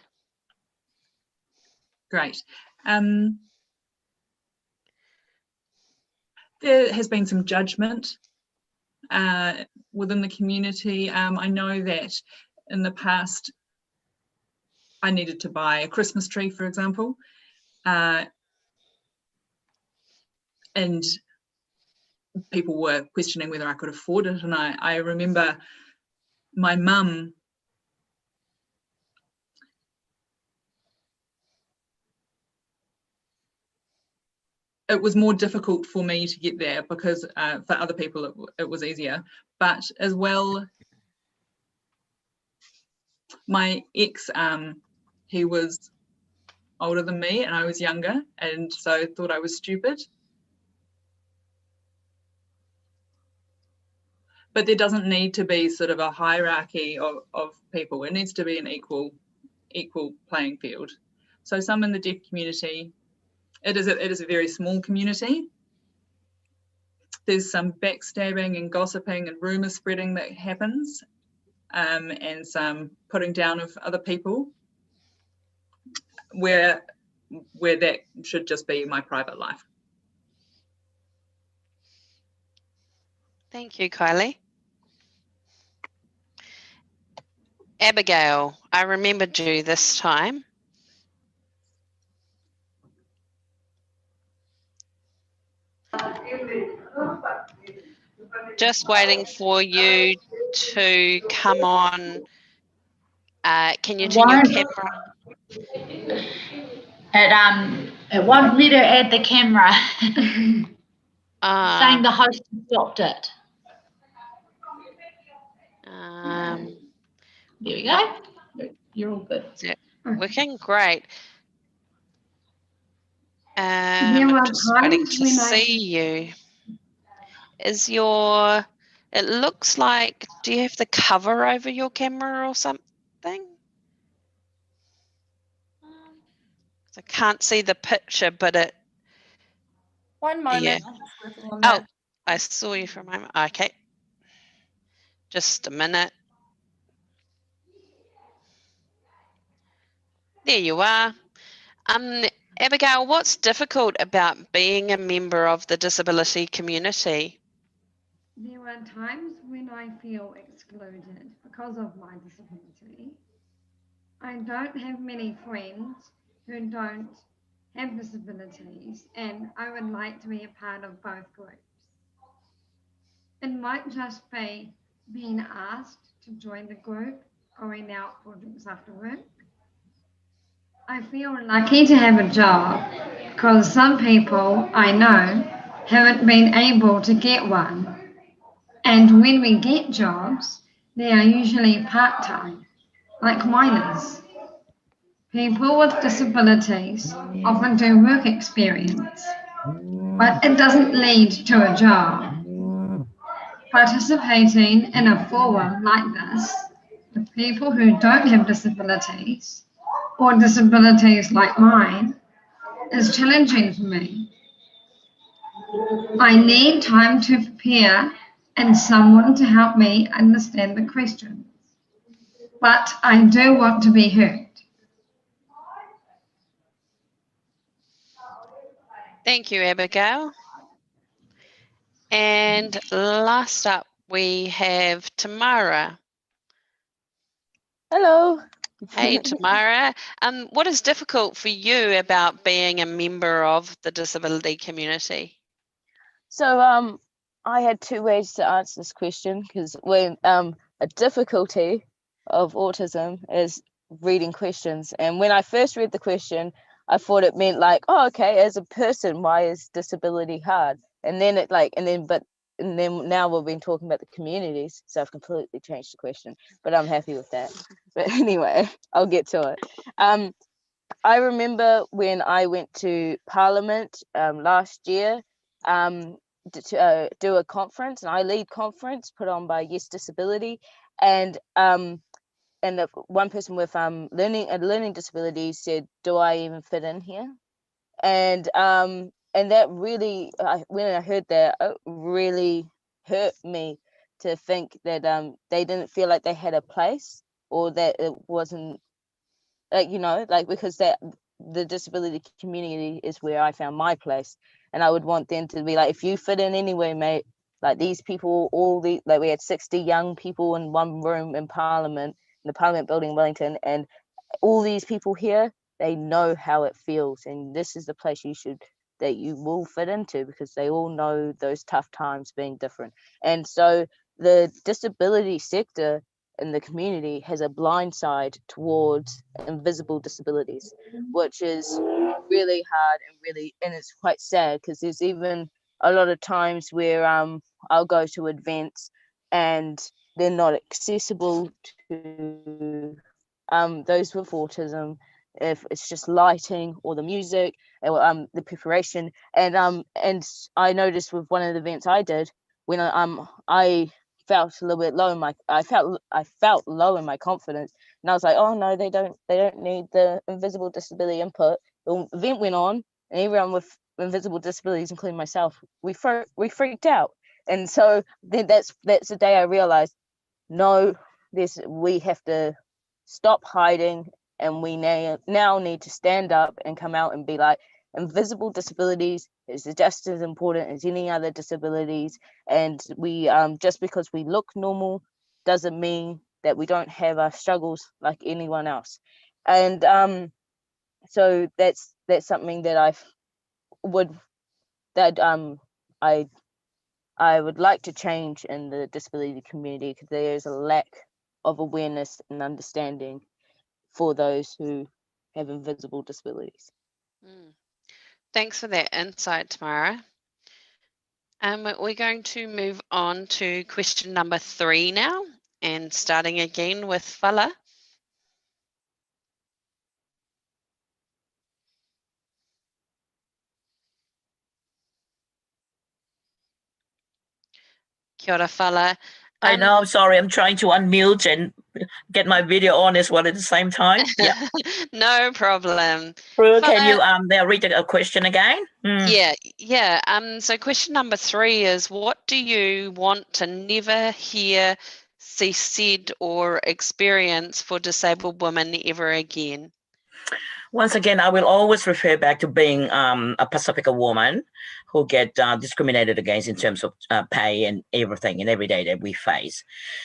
Great. There has been some judgment within the community. I know that in the past, I needed to buy a Christmas tree, for example, and people were questioning whether I could afford it. And I remember my mum it was more difficult for me to get there because for other people it was easier. But as well, my ex, he was older than me and I was younger, and so thought I was stupid. But there doesn't need to be sort of a hierarchy of people. It needs to be an equal playing field. So some in the deaf community, it is a very small community. There's some backstabbing and gossiping and rumour spreading that happens, and some putting down of other people, where that should just be my private life. Thank you, Kylie. Abigail, I remembered you this time. Just waiting for you to come on. Can you turn your camera on? It won't let her add the camera. Saying the host stopped it. There we go. You're all good. Working great. There I'm are just waiting times to when see you. Is your, it looks like, do you have the cover over your camera or something? I can't see the picture, but it. One moment. Yeah. Oh, I saw you for a moment. Okay. Just a minute. There you are. Abigail, what's difficult about being a member of the disability community? There are times when I feel excluded because of my disability. I don't have many friends who don't have disabilities, and I would like to be a part of both groups. It might just be being asked to join the group, going out for drinks after work. I feel lucky to have a job because some people I know haven't been able to get one. And when we get jobs, they are usually part-time, like minors. People with disabilities often do work experience, but it doesn't lead to a job. Participating in a forum like this with people who don't have disabilities or disabilities like mine is challenging for me. I need time to prepare and someone to help me understand the questions. But I do want to be heard. Thank you, Abigail. And last up, we have Tamara. Hello. Hey, Tamara. What is difficult for you about being a member of the disability community? So I had two ways to answer this question, because when a difficulty of autism is reading questions, and when I first read the question, I thought it meant like, oh, okay, as a person, why is disability hard? And then now we've been talking about the communities, so I've completely changed the question, but I'm happy with that. But anyway, I'll get to it. I remember when I went to Parliament last year to do a conference, an I Lead conference put on by Yes Disability, and one person with learning disability said, "Do I even fit in here?" And that really, when I heard that, it really hurt me to think that they didn't feel like they had a place. or that it wasn't, like, you know, like, because that the disability community is where I found my place, and I would want them to be like, if you fit in anyway, mate, like these people, like we had 60 young people in one room in Parliament, in the Parliament building in Wellington, and all these people here, they know how it feels, and this is the place that you will fit into, because they all know those tough times being different. And so the disability sector in the community has a blind side towards invisible disabilities, which is really hard and it's quite sad, because there's even a lot of times where I'll go to events and they're not accessible to those with autism, if it's just lighting or the music or the preparation. And I noticed with one of the events I did, when I felt a little bit low in I felt low in my confidence, and I was like, oh no, they don't need the invisible disability input. The event went on, and everyone with invisible disabilities, including myself, we freaked out. And so then that's the day I realized, no, we have to stop hiding, and we now need to stand up and come out and be like, invisible disabilities is just as important as any other disabilities, and we just because we look normal doesn't mean that we don't have our struggles like anyone else. And so that's something that I would like to change in the disability community, because there is a lack of awareness and understanding for those who have invisible disabilities. Thanks for that insight, Tamara. We're going to move on to question number 3 now, and starting again with Paula. Kia ora, Paula. I know, I'm sorry, I'm trying to unmute and get my video on as well at the same time. Yeah. No problem. Prue, can you now read a question again? Yeah. So question number 3 is, what do you want to never hear, see said, or experience for disabled women ever again? Once again, I will always refer back to being a Pacifica woman who get discriminated against in terms of pay and everything and every day that we face.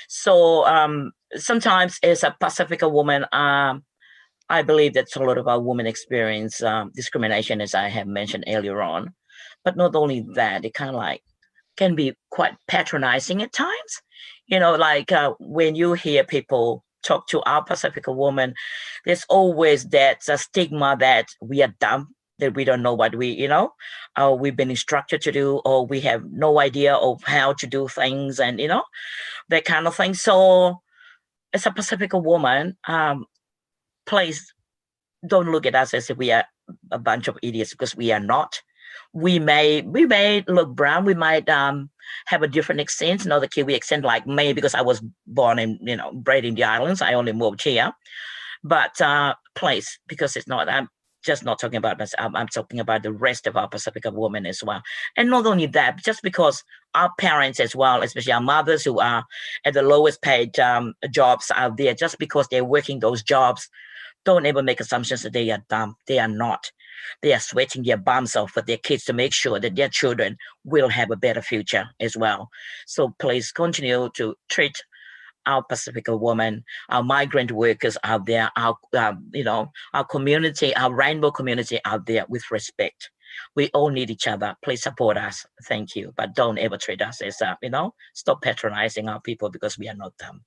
So sometimes as a Pacifica woman, I believe that a lot of our women experience discrimination, as I have mentioned earlier on. But not only that, it kind of like can be quite patronizing at times. You know, like when you hear people talk to our Pacifica woman, there's always that stigma that we are dumb, that we don't know what we've been instructed to do, or we have no idea of how to do things, and that kind of thing. So as a Pacifica woman, please don't look at us as if we are a bunch of idiots, because we are not. We may look brown, we might have a different accent, not the Kiwi accent like me, because I was born and bred in the islands. I only moved here. But please, because it's not, I'm just not talking about myself, I'm talking about the rest of our Pacifica women as well. And not only that, just because our parents as well, especially our mothers who are at the lowest paid jobs out there, just because they're working those jobs, don't ever make assumptions that they are dumb. They are not. They are sweating their bums off for their kids to make sure that their children will have a better future as well. So please continue to treat our Pacifica women, our migrant workers out there, our our community, our rainbow community out there with respect. We all need each other. Please support us. Thank you. But don't ever treat us as stop patronizing our people, because we are not dumb.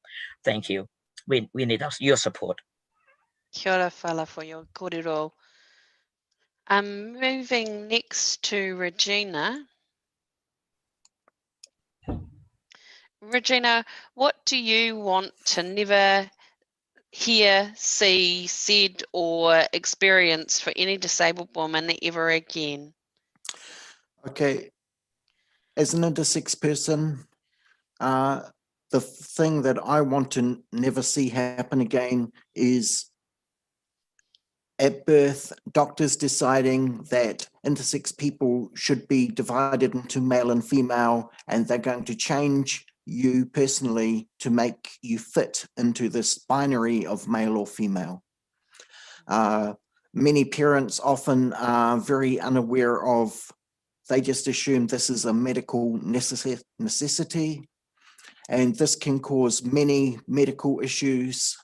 Thank you. We need your support. Kia ora, Paula, for your kōrero. Moving next to Regina. Regina, what do you want to never hear, see, said, or experience for any disabled woman ever again? Okay, as an intersex person, the thing that I want to never see happen again is at birth, doctors deciding that intersex people should be divided into male and female, and they're going to change you personally to make you fit into this binary of male or female. Many parents often are very unaware of, they just assume this is a medical necessity, and this can cause many medical issues,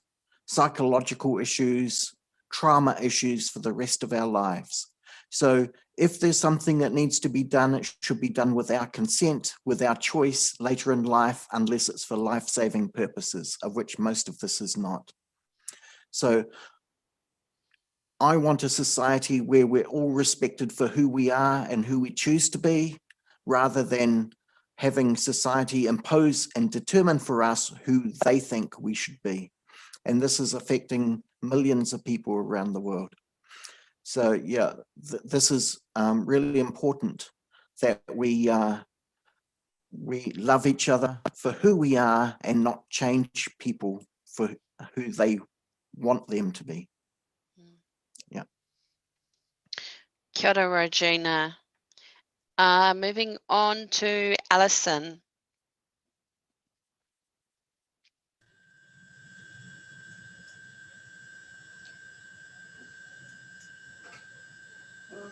psychological issues, trauma issues for the rest of our lives. So if there's something that needs to be done, it should be done with our consent, with our choice later in life, unless it's for life-saving purposes, of which most of this is not. So I want a society where we're all respected for who we are and who we choose to be, rather than having society impose and determine for us who they think we should be. And this is affecting millions of people around the world. So yeah, this is really important that we love each other for who we are and not change people for who they want them to be. Yeah. Kia ora, Regina. Moving on to Alison.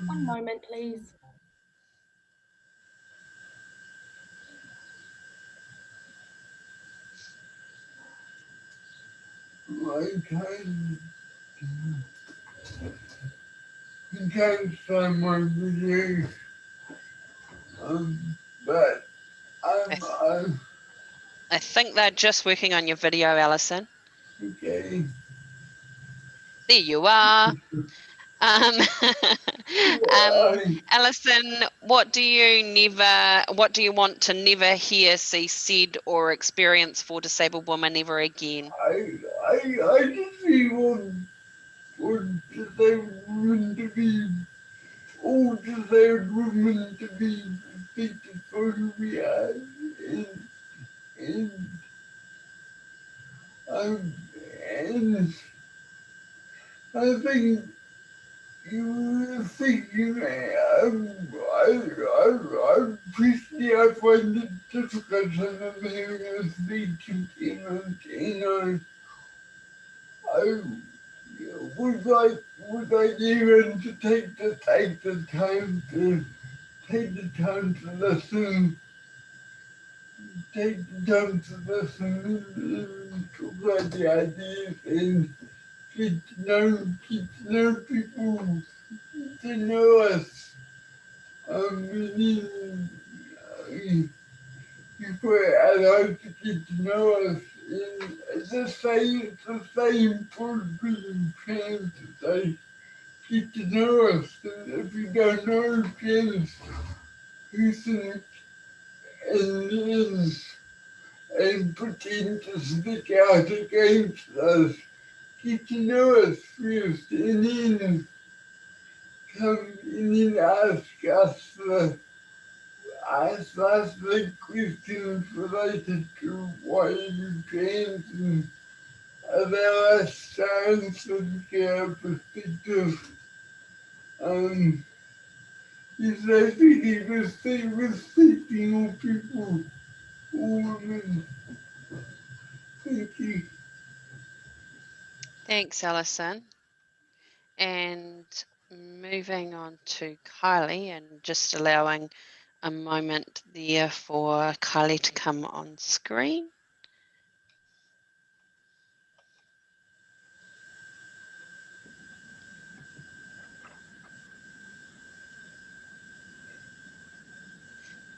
One moment, please. But I think they're just working on your video, Alison. Okay. There you are. Alison, what do you want to never hear, see, said, or experience for disabled women ever again? I just want disabled women to be, all disabled women to be respected for who we are, and I think you think I personally I find it difficult sometimes having a speech and I would like even to take the time to listen, and talk about the ideas and get to know people, to know us. People are allowed to get to know us. And it's the same for being trans. They get to know us. And if you don't know trans person and pretend to speak out against us, get to know us first, and then come and then ask us the questions related to why you trans and allow us to answer their perspective. It's actually respecting all people, all women. Thank you. Thanks, Alison. And moving on to Kylie, and just allowing a moment there for Kylie to come on screen.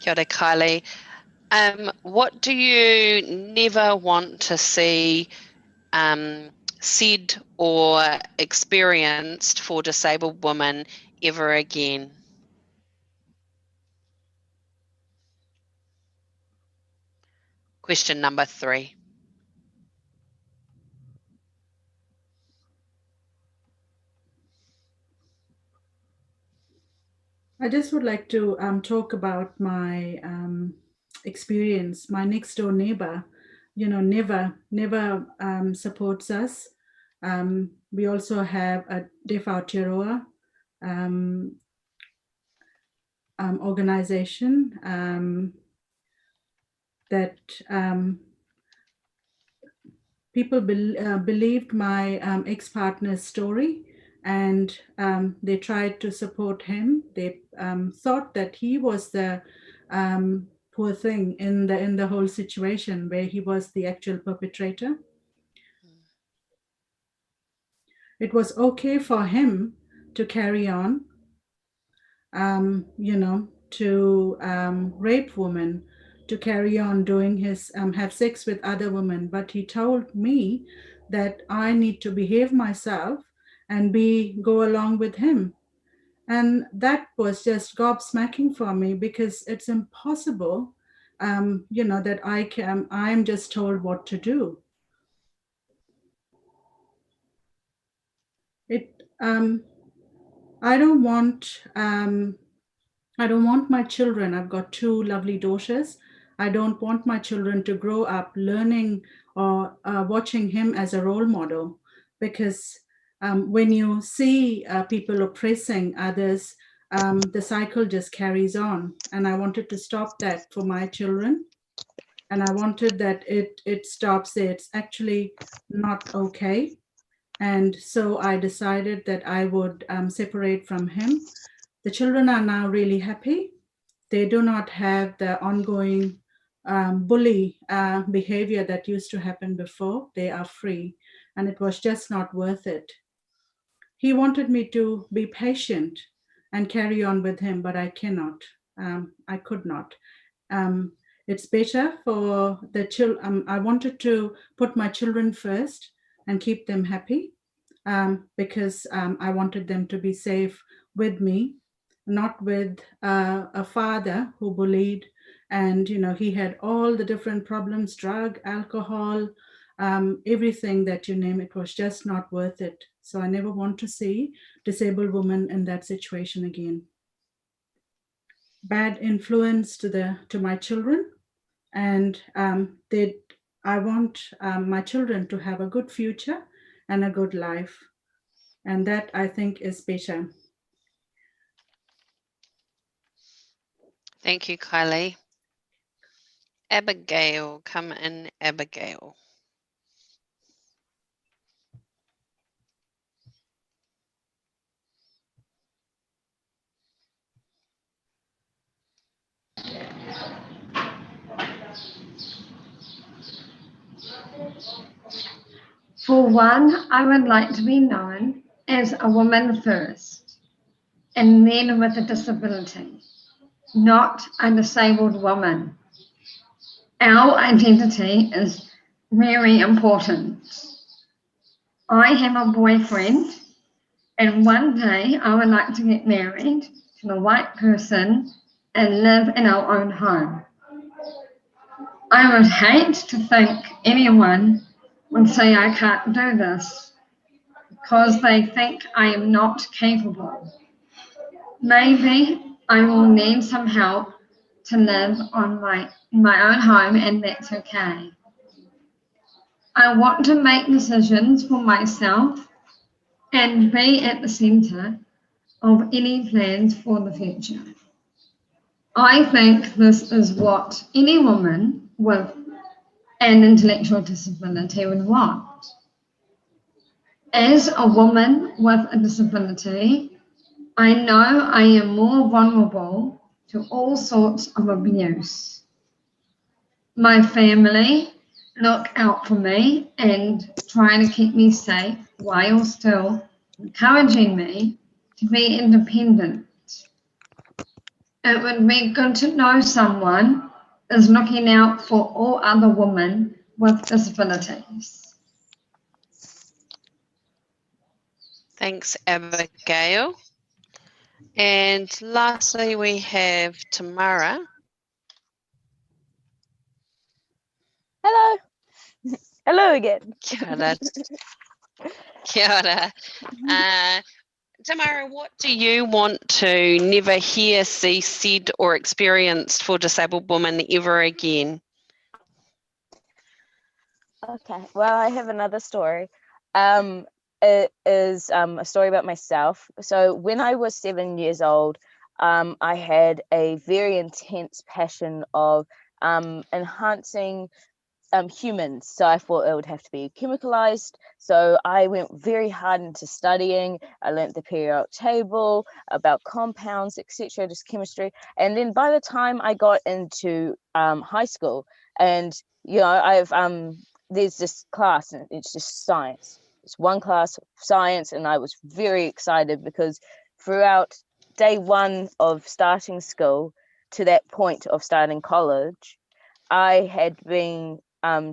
Kia ora, Kylie. What do you never want to see said or experienced for disabled women ever again? Question number 3. I just would like to talk about my experience. My next door neighbor, never supports us. We also have a Deaf Aotearoa organization. that people believed my ex-partner's story, and they tried to support him. They thought that he was the poor thing in the whole situation, where he was the actual perpetrator. It was okay for him to carry on, to rape women, to carry on doing his, have sex with other women. But he told me that I need to behave myself and go along with him. And that was just gobsmacking for me, because it's impossible, that I'm just told what to do. I don't want my children. I've got 2 lovely daughters. I don't want my children to grow up learning or watching him as a role model, because when you see people oppressing others, the cycle just carries on. And I wanted to stop that for my children. And I wanted that it stops there. It's actually not okay. And so I decided that I would separate from him. The children are now really happy. They do not have the ongoing bully behavior that used to happen before. They are free, and it was just not worth it. He wanted me to be patient and carry on with him, but I cannot. I could not. It's better for the children. I wanted to put my children first and keep them happy, because I wanted them to be safe with me, not with a father who bullied. And, he had all the different problems, drug, alcohol, everything that you name. It was just not worth it. So I never want to see disabled women in that situation again. Bad influence to my children. And I want my children to have a good future and a good life. And that, I think, is better. Thank you, Kylie. Abigail, come in, Abigail. For one, I would like to be known as a woman first, and then with a disability, not a disabled woman. Our identity is very important. I have a boyfriend, and one day I would like to get married to the right person and live in our own home. I would hate to think anyone would say I can't do this because they think I am not capable. Maybe I will need some help to live on my own home, and that's okay. I want to make decisions for myself and be at the centre of any plans for the future. I think this is what any woman with an intellectual disability would want. As a woman with a disability, I know I am more vulnerable to all sorts of abuse. My family look out for me and try to keep me safe while still encouraging me to be independent. It would be good to know someone is looking out for all other women with disabilities. Thanks, Abigail. And lastly, we have Tamara. Hello. Hello again. Kia ora. Kia ora. Tamara, what do you want to never hear, see, said or experienced for disabled women ever again? Okay, well, I have another story. It is a story about myself. So when I was 7 years old, I had a very intense passion of enhancing humans. So I thought it would have to be chemicalized. So I went very hard into studying. I learned the periodic table, about compounds, etc., just chemistry. And then by the time I got into high school, and there's this class, and it's just science. It's one class of science, and I was very excited because throughout day one of starting school to that point of starting college, I had been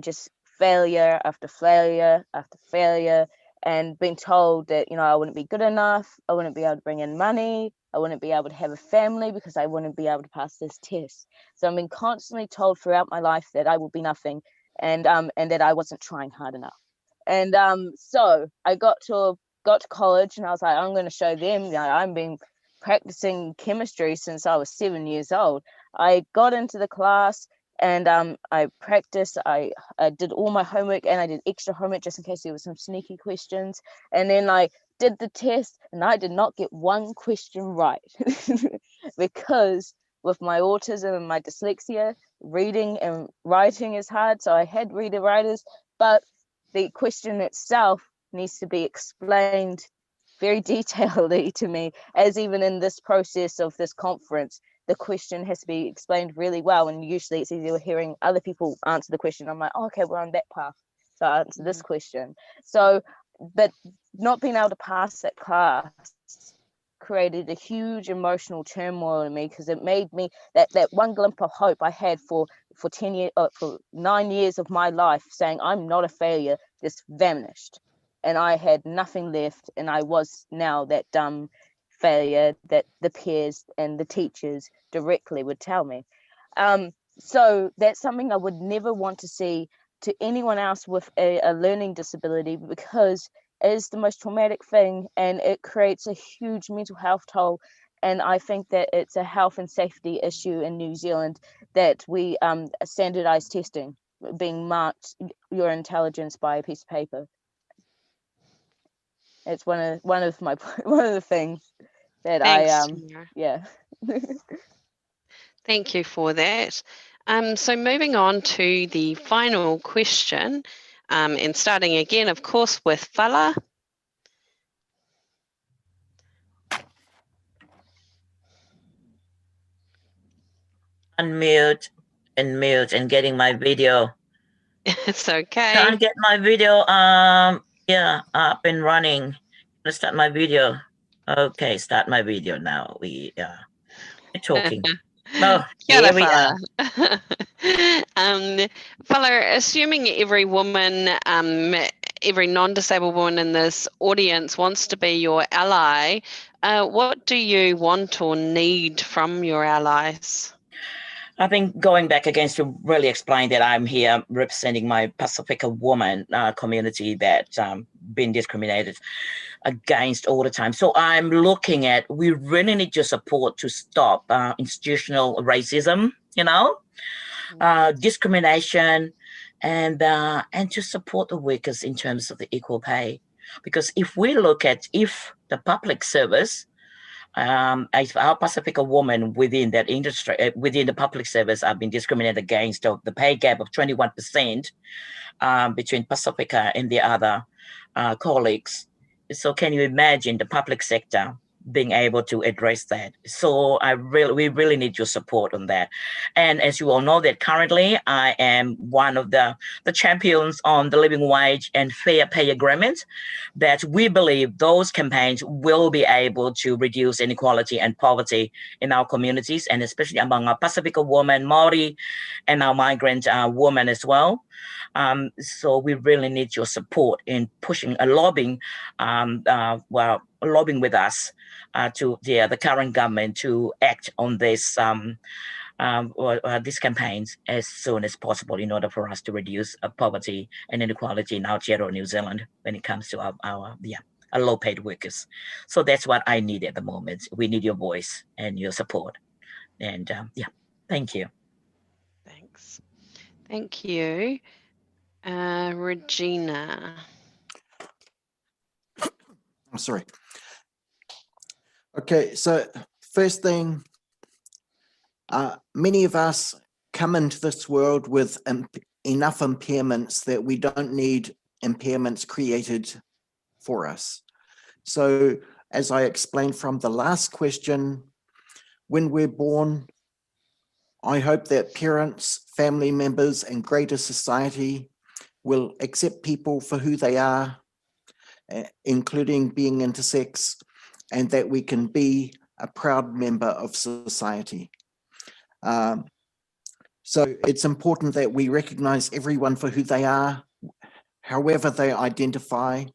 just failure after failure after failure, and been told that, I wouldn't be good enough, I wouldn't be able to bring in money, I wouldn't be able to have a family because I wouldn't be able to pass this test. So I've been constantly told throughout my life that I would be nothing, and that I wasn't trying hard enough. And so I got to college, and I was like, I'm going to show them. I've been practicing chemistry since I was 7 years old. I got into the class, and I practiced. I did all my homework, and I did extra homework just in case there were some sneaky questions. And then I did the test, and I did not get one question right because with my autism and my dyslexia, reading and writing is hard. So I had reader writers, but the question itself needs to be explained very detailedly to me, as even in this process of this conference, the question has to be explained really well. And usually it's easier hearing other people answer the question. I'm like, oh, okay, we're on that path, so I answer this question. So, but not being able to pass that class created a huge emotional turmoil in me, because it made me that one glimpse of hope I had for 10 years, for 9 years of my life, saying I'm not a failure, just vanished, and I had nothing left, and I was now that dumb failure that the peers and the teachers directly would tell me. So that's something I would never want to see to anyone else with a learning disability, because it is the most traumatic thing, and it creates a huge mental health toll. And I think that it's a health and safety issue in New Zealand that we standardize testing, being marked your intelligence by a piece of paper. It's one of the things that Thanks, I Tamara. yeah. Thank you for that. So moving on to the final question, and starting again, of course, with Paula. Unmute and mute and getting my video. It's okay. Can't get my video up and running. Let's start my video. Okay, start my video now. We're talking. Oh, here we are. Paula, assuming every woman, every non-disabled woman in this audience wants to be your ally, what do you want or need from your allies? I think going back again to really explain that I'm here representing my Pacifica woman community that's been discriminated against all the time. So I'm looking at, we really need your support to stop institutional racism, discrimination, and to support the workers in terms of the equal pay. Because if we look at the public service, as our Pacifica woman within that industry, within the public service, have been discriminated against. The pay gap of 21% between Pacifica and the other colleagues. So can you imagine the public sector being able to address that? So we really need your support on that. And as you all know, that currently I am one of the champions on the living wage and fair pay agreement, that we believe those campaigns will be able to reduce inequality and poverty in our communities, and especially among our Pacifica women, Maori, and our migrant women as well. So we really need your support in pushing a lobbying with us to the current government to act on this these campaigns as soon as possible in order for us to reduce poverty and inequality in Aotearoa, New Zealand, when it comes to our low-paid workers. So that's what I need at the moment. We need your voice and your support. And thank you. Thanks. Thank you. Regina. I'm sorry. Okay, so first thing, many of us come into this world with enough impairments that we don't need impairments created for us. So as I explained from the last question, when we're born, I hope that parents, family members, and greater society will accept people for who they are, including being intersex, and that we can be a proud member of society. So it's important that we recognize everyone for who they are, however they identify.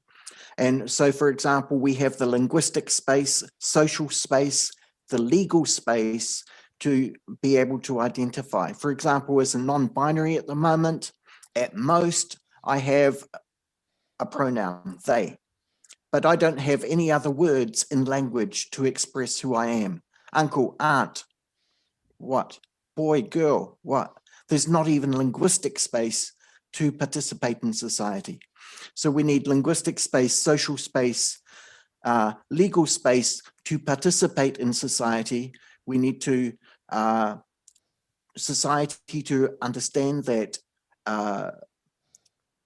And so, for example, we have the linguistic space, social space, the legal space to be able to identify. For example, as a non-binary at the moment, at most, I have a pronoun, they, but I don't have any other words in language to express who I am. Uncle, aunt, what? Boy, girl, what? There's not even linguistic space to participate in society. So we need linguistic space, social space, legal space to participate in society. We need to society to understand that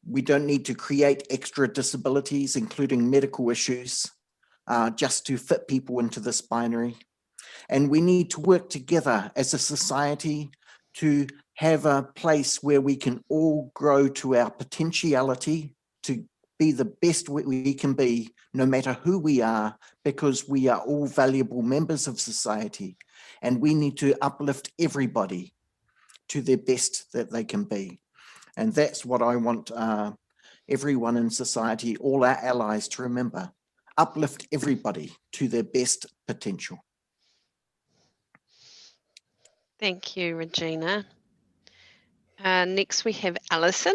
we don't need to create extra disabilities, including medical issues, just to fit people into this binary. And we need to work together as a society to have a place where we can all grow to our potentiality to be the best we can be, no matter who we are, because we are all valuable members of society. And we need to uplift everybody to their best that they can be. And that's what I want everyone in society, all our allies, to remember. Uplift everybody to their best potential. Thank you, Regina. Next we have Alison.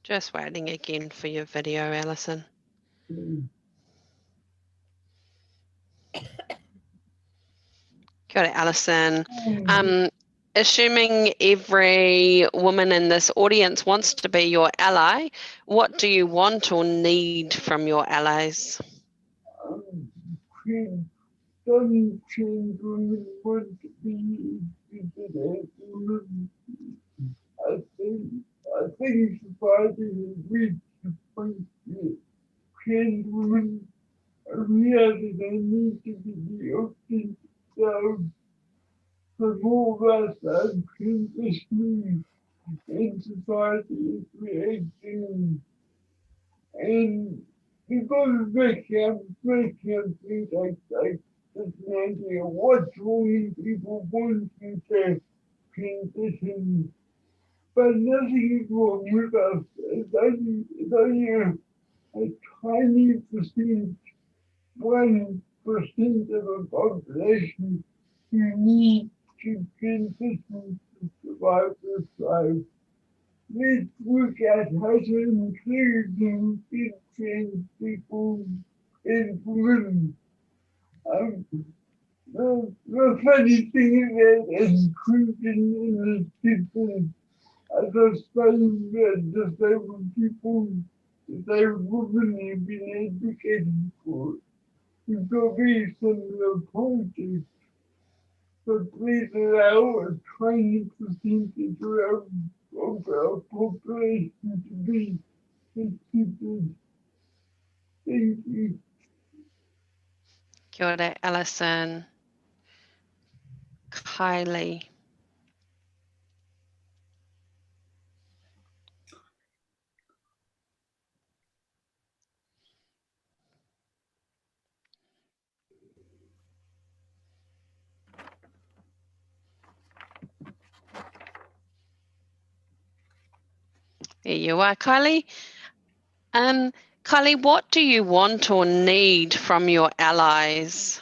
Just waiting again for your video, Alison. Kia ora, Alison. Assuming every woman in this audience wants to be your ally, what do you want or need from your allies? Some children want to be women. I think society has reached the point where trans women realize they need to be the option themselves. For more of us are transitioning in society is creating, and because of things like this idea, what's wrong people wanting to transition, but nothing is wrong with us. It's only a tiny percent, 1% of a population who need to transition to survive this life. Let's look at how to include and get trans people in women. The funny thing is that inclusion in the system as a same that disabled people, disabled women have been educated for. We've got very similar approaches. But please allow a tiny percentage of our population to be considered. Thank you. Kia ora, Alison. Kylie. There you are, Kylie. Kylie, what do you want or need from your allies?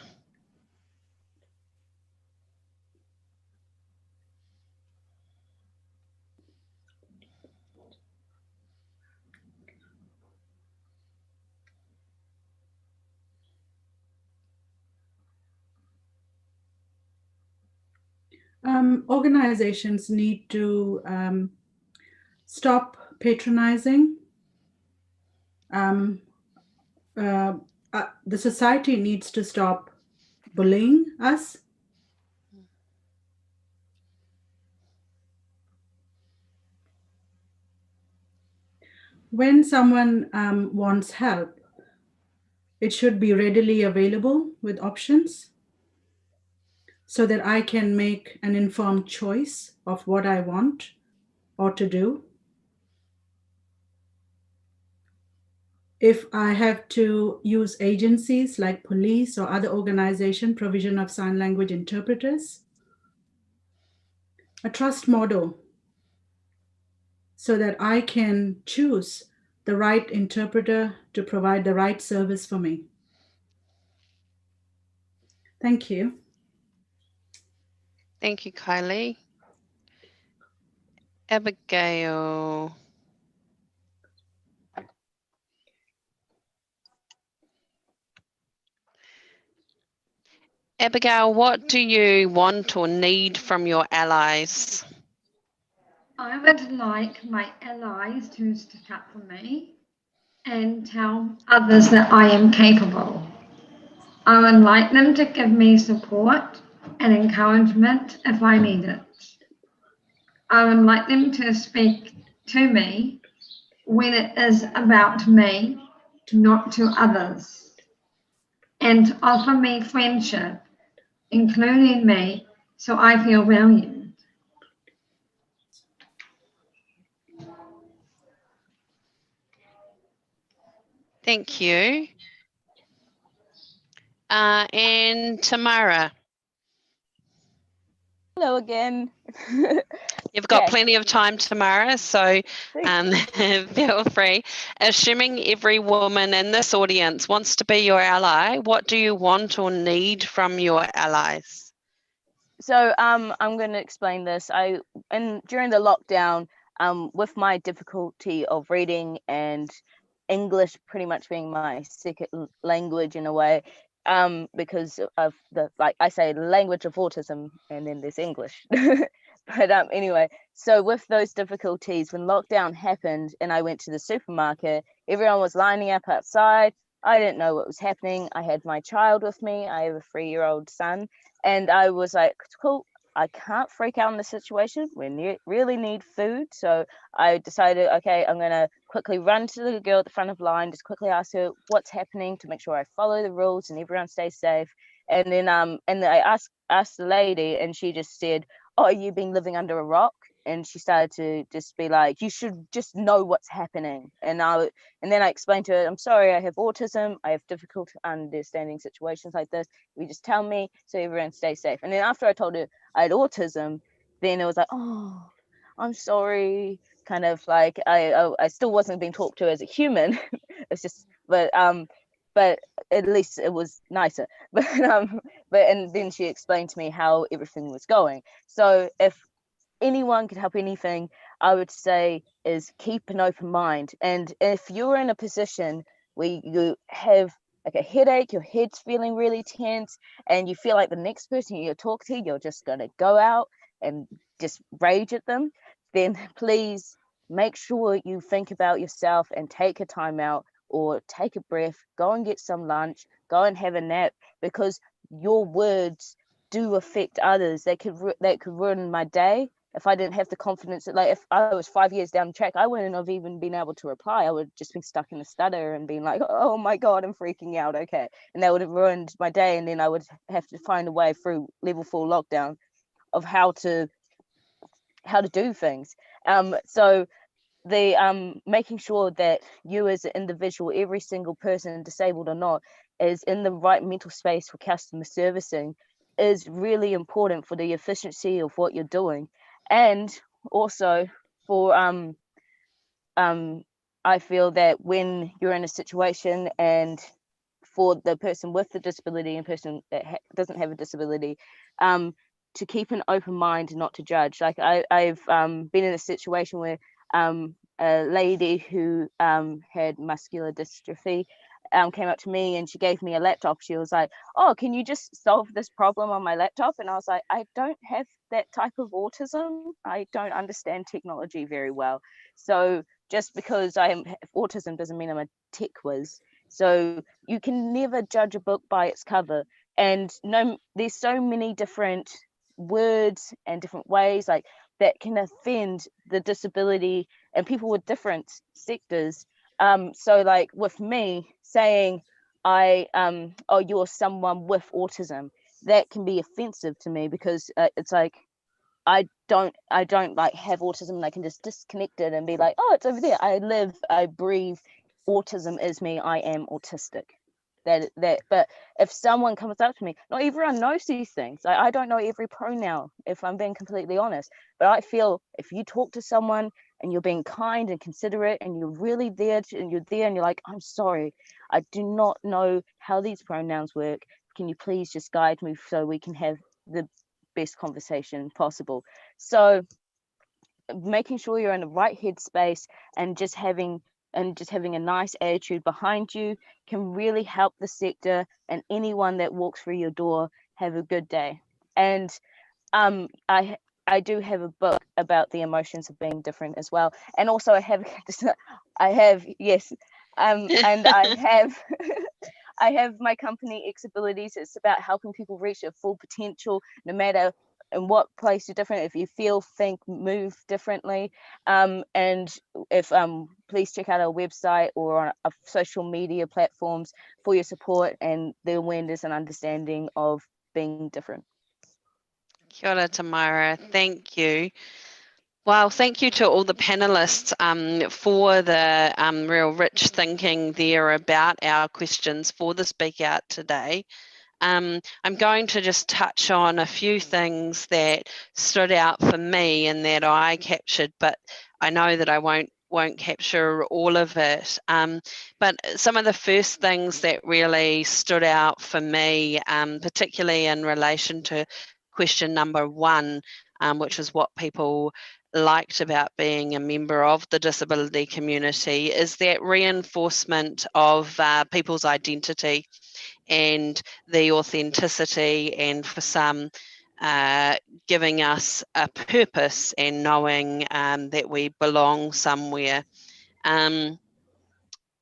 Organizations need to stop patronizing. The society needs to stop bullying us. When someone wants help, it should be readily available with options so that I can make an informed choice of what I want or to do. If I have to use agencies like police or other organization, provision of sign language interpreters, a trust model so that I can choose the right interpreter to provide the right service for me. Thank you. Thank you, Kylie. Abigail. Abigail, what do you want or need from your allies? I would like my allies to stick up for me and tell others that I am capable. I would like them to give me support and encouragement if I need it. I would like them to speak to me when it is about me, not to others, and to offer me friendship, including me, so I feel valued. Thank you. And Tamara. Hello again. You've got Yeah. plenty of time, Tamara, so feel free. Assuming every woman in this audience wants to be your ally, what do you want or need from your allies? So I'm going to explain this. During the lockdown, with my difficulty of reading and English pretty much being my second language in a way, because of the, like I say, language of autism, and then there's English. But anyway, so with those difficulties, when lockdown happened and I went to the supermarket, everyone was lining up outside. I didn't know what was happening. I had my child with me. I have a 3-year-old son. And I was like, cool, I can't freak out in the situation. We really need food. So I decided, okay, I'm going to quickly run to the girl at the front of the line, just quickly ask her what's happening to make sure I follow the rules and everyone stays safe. And then I asked the lady, and she just said, oh, you've been living under a rock? And she started to just be like, you should just know what's happening. And then I explained to her, I'm sorry, I have autism. I have difficulty understanding situations like this. You just tell me so everyone stays safe. And then after I told her I had autism, then it was like, oh, I'm sorry. Kind of like I still wasn't being talked to as a human. It's just, but at least it was nicer. And then she explained to me how everything was going. So if anyone could help anything, I would say is keep an open mind. And if you're in a position where you have like a headache, your head's feeling really tense, and you feel like the next person you talk to, you're just going to go out and just rage at them, then please make sure you think about yourself and take a time out, or take a breath, go and get some lunch, go and have a nap, because your words do affect others. They could ruin my day. If I didn't have the confidence that, like, if I was 5 years down the track, I wouldn't have even been able to reply. I would have just been stuck in a stutter and been like, oh my God, I'm freaking out. Okay. And that would have ruined my day. And then I would have to find a way through level 4 lockdown of how to do things. So the making sure that you as an individual, every single person, disabled or not, is in the right mental space for customer servicing is really important for the efficiency of what you're doing. And also for I feel that when you're in a situation, and for the person with the disability and person that doesn't have a disability, to keep an open mind and not to judge. Like I've been in a situation where a lady who had muscular dystrophy came up to me and she gave me a laptop. She was like, oh, can you just solve this problem on my laptop? And I was like, I don't have that type of autism. I don't understand technology very well. So just because I have autism doesn't mean I'm a tech whiz. So you can never judge a book by its cover. And there's so many different words and different ways like that can offend the disability and people with different sectors. So like with me saying oh, you're someone with autism, that can be offensive to me because it's like I don't like have autism and I can just disconnect it and be like, oh, it's over there. I breathe. Autism is me. I am autistic. But if someone comes up to me, not everyone knows these things. I don't know every pronoun, if I'm being completely honest. But I feel if you talk to someone and you're being kind and considerate and you're really there and you're like, I'm sorry, I do not know how these pronouns work. Can you please just guide me so we can have the best conversation possible? So making sure you're in the right headspace and just having a nice attitude behind you can really help the sector and anyone that walks through your door have a good day. And I do have a book about the emotions of being different as well. And also I have yes, and I have my company Disabilities. It's about helping people reach their full potential, no matter in what place you're different. If you feel, think, move differently, and if please check out our website or on our social media platforms for your support and the awareness and understanding of being different. Kia ora, Tamara. Thank you. Well, thank you to all the panelists for the real rich thinking there about our questions for the Speak Out today. I'm going to just touch on a few things that stood out for me and that I captured, but I know that I won't capture all of it. But some of the first things that really stood out for me, particularly in relation to question number 1, which was what people liked about being a member of the disability community, is that reinforcement of people's identity and the authenticity, and for some giving us a purpose and knowing that we belong somewhere.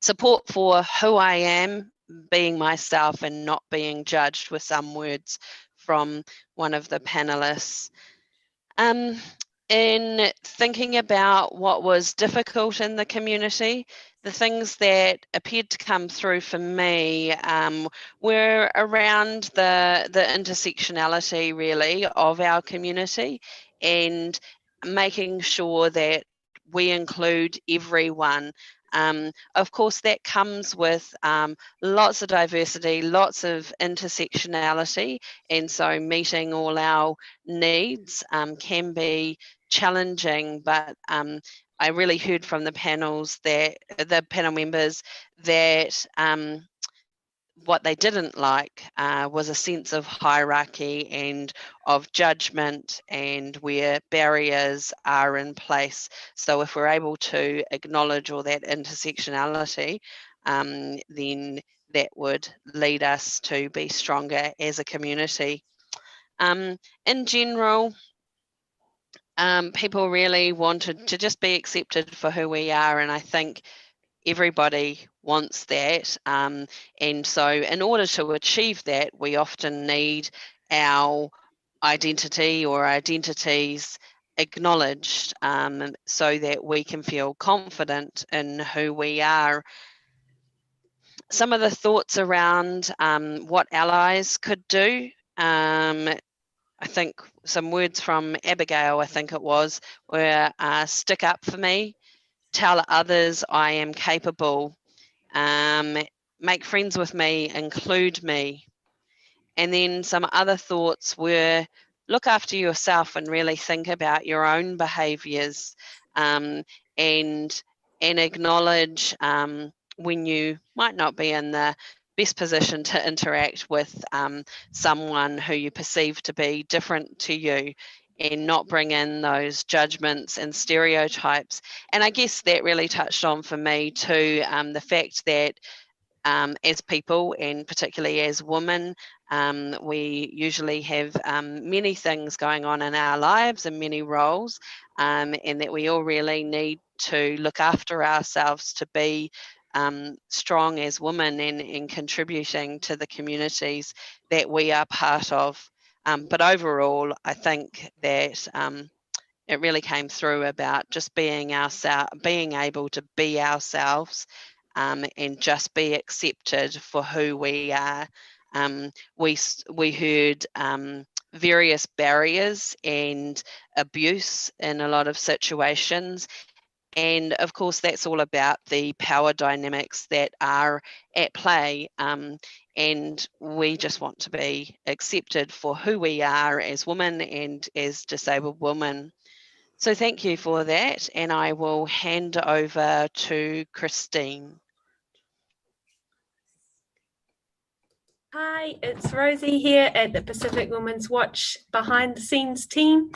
Support for who I am, being myself and not being judged, with some words from one of the panelists. In thinking about what was difficult in the community, the things that appeared to come through for me were around the intersectionality, really, of our community, and making sure that we include everyone. Of course, that comes with lots of diversity, lots of intersectionality, and so meeting all our needs can be challenging, but I really heard from the panels, that the panel members, that what they didn't like was a sense of hierarchy and of judgment, and where barriers are in place. So if we're able to acknowledge all that intersectionality, then that would lead us to be stronger as a community. In general, people really wanted to just be accepted for who we are, and I think everybody wants that, and so in order to achieve that, we often need our identity or identities acknowledged, so that we can feel confident in who we are. Some of the thoughts around what allies could do, I think some words from Abigail, I think it was, were stick up for me, tell others I am capable, make friends with me, include me. And then some other thoughts were look after yourself and really think about your own behaviours, and acknowledge when you might not be in the best position to interact with someone who you perceive to be different to you, and not bring in those judgments and stereotypes. And I guess that really touched on for me too, the fact that as people, and particularly as women, We usually have many things going on in our lives and many roles, and that we all really need to look after ourselves to be strong as women and contributing to the communities that we are part of. But overall, I think that it really came through about just being able to be ourselves, and just be accepted for who we are. We heard various barriers and abuse in a lot of situations. And of course, that's all about the power dynamics that are at play. And we just want to be accepted for who we are as women and as disabled women. So thank you for that. And I will hand over to Christine. Hi, it's Rosie here at the Pacific Women's Watch behind the scenes team.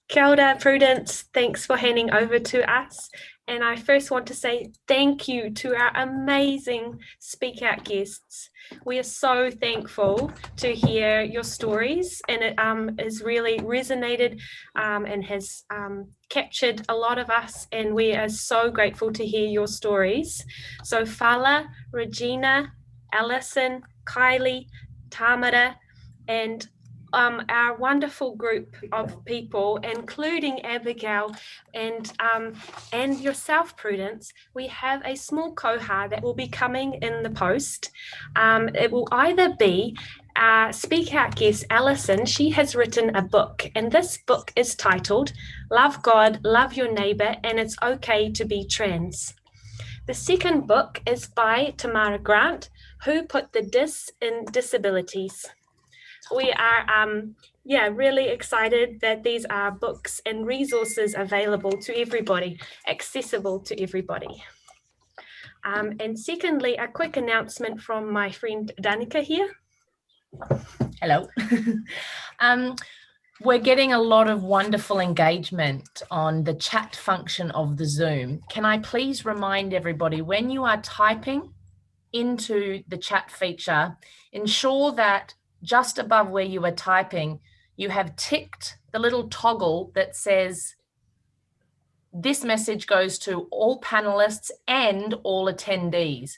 Kia ora, Prudence, thanks for handing over to us. And I first want to say thank you to our amazing Speak Out guests. We are so thankful to hear your stories, and it has really resonated and has captured a lot of us, and we are so grateful to hear your stories. So Paula, Regina, Alison, Kylie, Tamara, and our wonderful group of people, including Abigail and yourself, Prudence. We have a small koha that will be coming in the post. It will either be Speak Out guest Alison. She has written a book, and this book is titled Love God, Love Your Neighbor, and It's Okay to Be Trans. The second book is by Tamara Grant, who put the dis in disabilities. We are really excited that these are books and resources available to everybody, accessible to everybody. And secondly, a quick announcement from my friend Danica here. Hello. We're getting a lot of wonderful engagement on the chat function of the Zoom. Can I please remind everybody, when you are typing into the chat feature, ensure that just above where you are typing, you have ticked the little toggle that says, this message goes to all panelists and all attendees.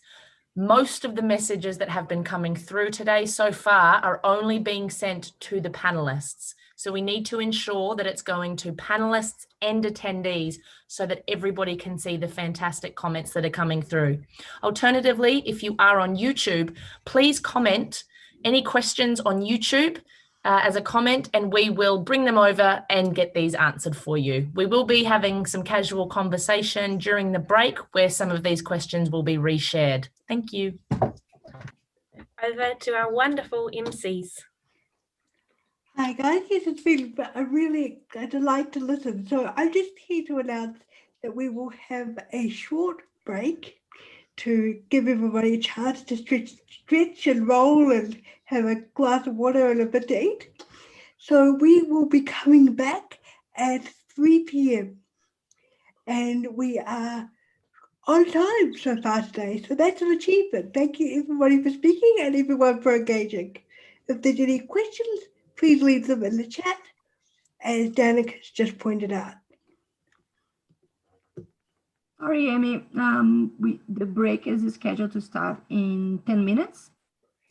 Most of the messages that have been coming through today so far are only being sent to the panelists. So we need to ensure that it's going to panelists and attendees so that everybody can see the fantastic comments that are coming through. Alternatively, if you are on YouTube, please comment any questions on YouTube as a comment, and we will bring them over and get these answered for you. We will be having some casual conversation during the break where some of these questions will be reshared. Thank you. Over to our wonderful MCs. Hi guys, yes, it's been a delight to listen. So I'm just here to announce that we will have a short break to give everybody a chance to stretch and roll and have a glass of water and a bit to eat. So we will be coming back at 3 p.m. and we are on time so far today. So that's an achievement. Thank you everybody for speaking and everyone for engaging. If there's any questions, please leave them in the chat, as Danica's just pointed out. Sorry, Amy, the break is scheduled to start in 10 minutes.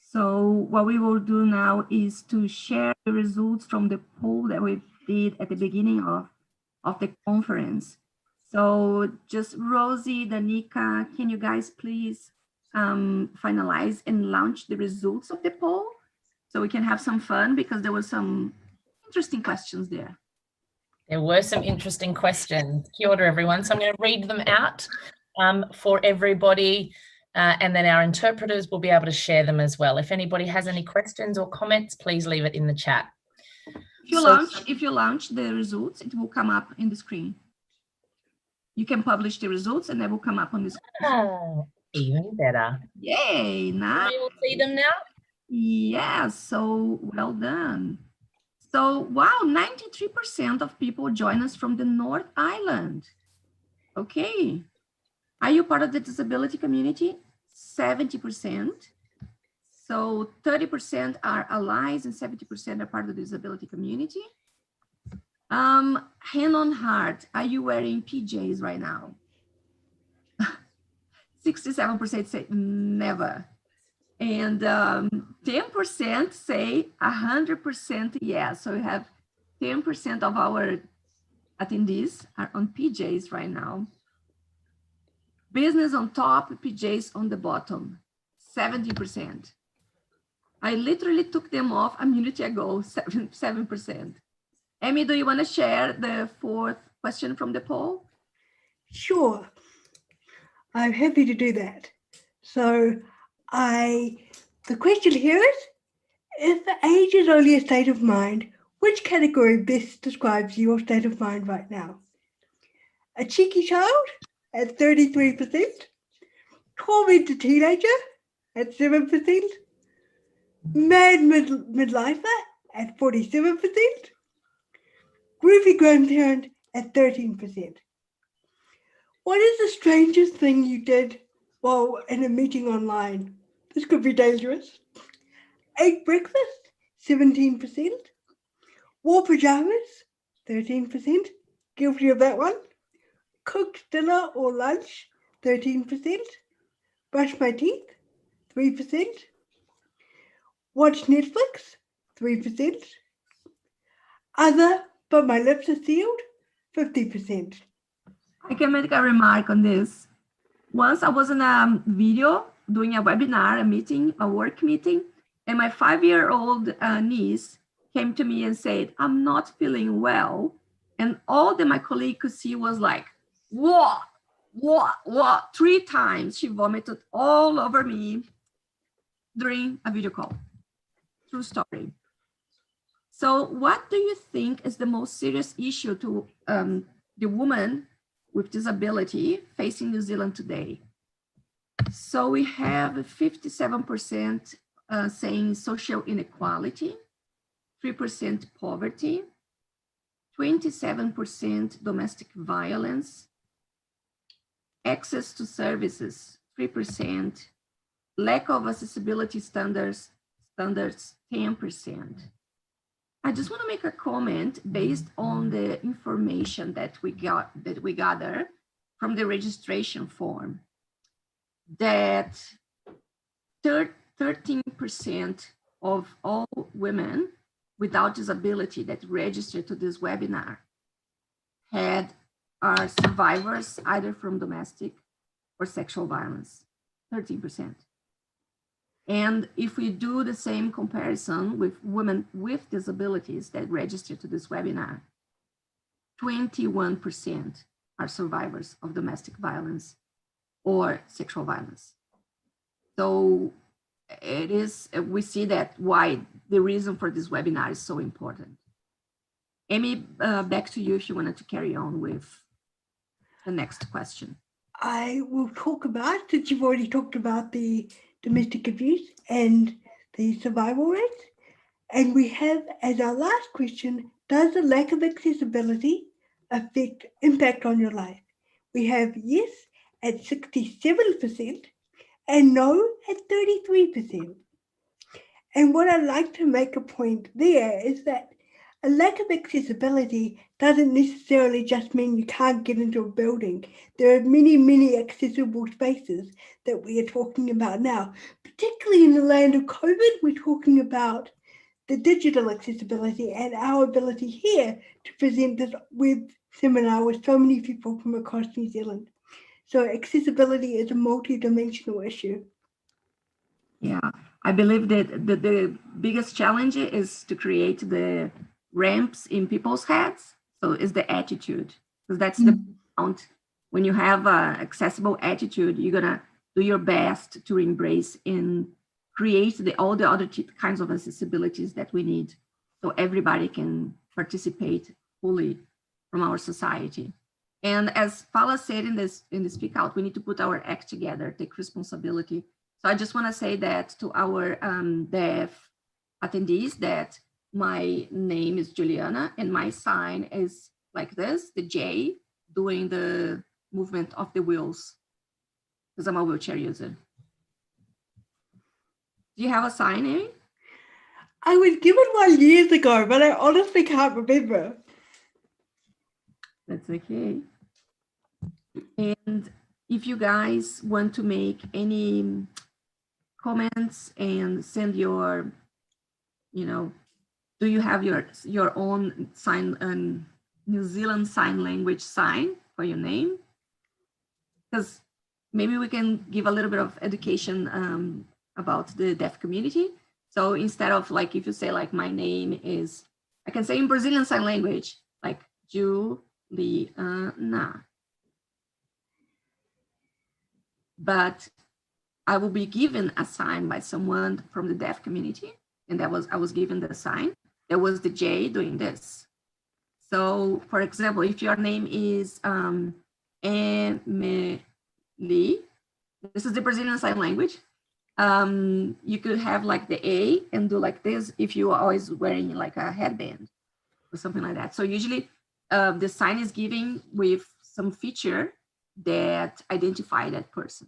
So what we will do now is to share the results from the poll that we did at the beginning of the conference. So just Rosie, Danica, can you guys please finalize and launch the results of the poll so we can have some fun, because there were some interesting questions there. There were some interesting questions. Kia ora, everyone. So I'm going to read them out for everybody, and then our interpreters will be able to share them as well. If anybody has any questions or comments, please leave it in the chat. If you launch the results, it will come up in the screen. You can publish the results and they will come up on the screen. Oh, even better. Yay, nice. We will see them now. Yeah, so well done. So, wow, 93% of people join us from the North Island. Okay. Are you part of the disability community? 70%. So 30% are allies and 70% are part of the disability community. Hand on heart, are you wearing PJs right now? 67% say never. And 10% say 100% yes. So we have 10% of our attendees are on PJs right now. Business on top, PJs on the bottom, 70%. I literally took them off a minute ago, 7%. Amy, do you want to share the fourth question from the poll? Sure, I'm happy to do that. So the question here is, if age is only a state of mind, which category best describes your state of mind right now? A cheeky child at 33%, tormented teenager at 7%, mad midlifer at 47%, groovy grandparent at 13%. What is the strangest thing you did while in a meeting online? This could be dangerous. Ate breakfast, 17%. Wore pajamas, 13%. Guilty of that one. Cooked dinner or lunch, 13%. Brushed my teeth, 3%. Watched Netflix, 3%. Other, but my lips are sealed, 50%. I can make a remark on this. Once I was in a video doing a webinar, a meeting, a work meeting, and my 5-year-old niece came to me and said, I'm not feeling well. And all that my colleague could see was like, what? 3 times she vomited all over me during a video call. True story. So what do you think is the most serious issue to the woman with disability facing New Zealand today? So we have 57% saying social inequality, 3% poverty, 27% domestic violence, access to services, 3%, lack of accessibility standards, 10%. I just want to make a comment based on the information that we gather from the registration form, that 13% of all women without disability that registered to this webinar are survivors either from domestic or sexual violence, 13%. And if we do the same comparison with women with disabilities that register to this webinar, 21% are survivors of domestic violence or sexual violence. So it is, we see that why the reason for this webinar is so important. Amy, back to you if you wanted to carry on with the next question. I will talk about, since you've already talked about the domestic abuse and the survival rates. And we have as our last question, does the lack of accessibility impact on your life? We have yes at 67% and no at 33%. And what I'd like to make a point there is that a lack of accessibility doesn't necessarily just mean you can't get into a building. There are many, many accessible spaces that we are talking about now, particularly in the land of COVID. We're talking about the digital accessibility and our ability here to present this web seminar with so many people from across New Zealand. So accessibility is a multi-dimensional issue. Yeah, I believe that the biggest challenge is to create the ramps in people's heads. So it's the attitude, because that's the point. When you have an accessible attitude, you're gonna do your best to embrace and create all the other kinds of accessibilities that we need, so everybody can participate fully from our society. And as Paula said in the speak out, we need to put our act together, take responsibility. So I just want to say that to our deaf attendees that my name is Juliana and my sign is like this, the J, doing the movement of the wheels, because I'm a wheelchair user. Do you have a sign, Amy? I was given one years ago, but I honestly can't remember. That's okay. And if you guys want to make any comments and send your, do you have your own sign, New Zealand Sign Language sign for your name? Because maybe we can give a little bit of education about the deaf community. So instead of like, if you say like, my name is, I can say in Brazilian Sign Language, like Juliana. But I will be given a sign by someone from the deaf community. And I was given the sign. There was the J doing this. So for example, if your name is Emily, this is the Brazilian Sign Language. You could have like the A and do like this if you are always wearing like a headband or something like that. So usually the sign is given with some feature that identify that person.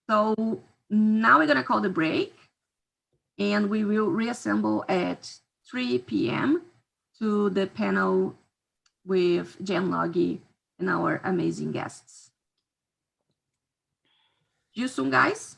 So now we're gonna call the break and we will reassemble at 3 p.m. to the panel with Jen Logie and our amazing guests. See you soon, guys.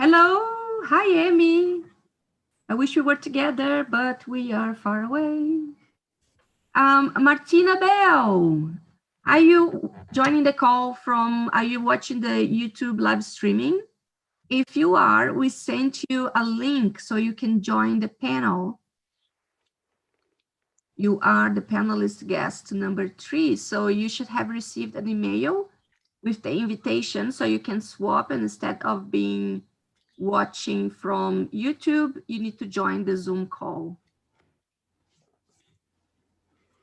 Hello. Hi, Amy. I wish we were together, but we are far away. Martina Bell, are you joining the call from, are you watching the YouTube live streaming? If you are, we sent you a link so you can join the panel. You are the panelist guest number 3, so you should have received an email with the invitation so you can swap, and instead of being watching from YouTube, you need to join the Zoom call.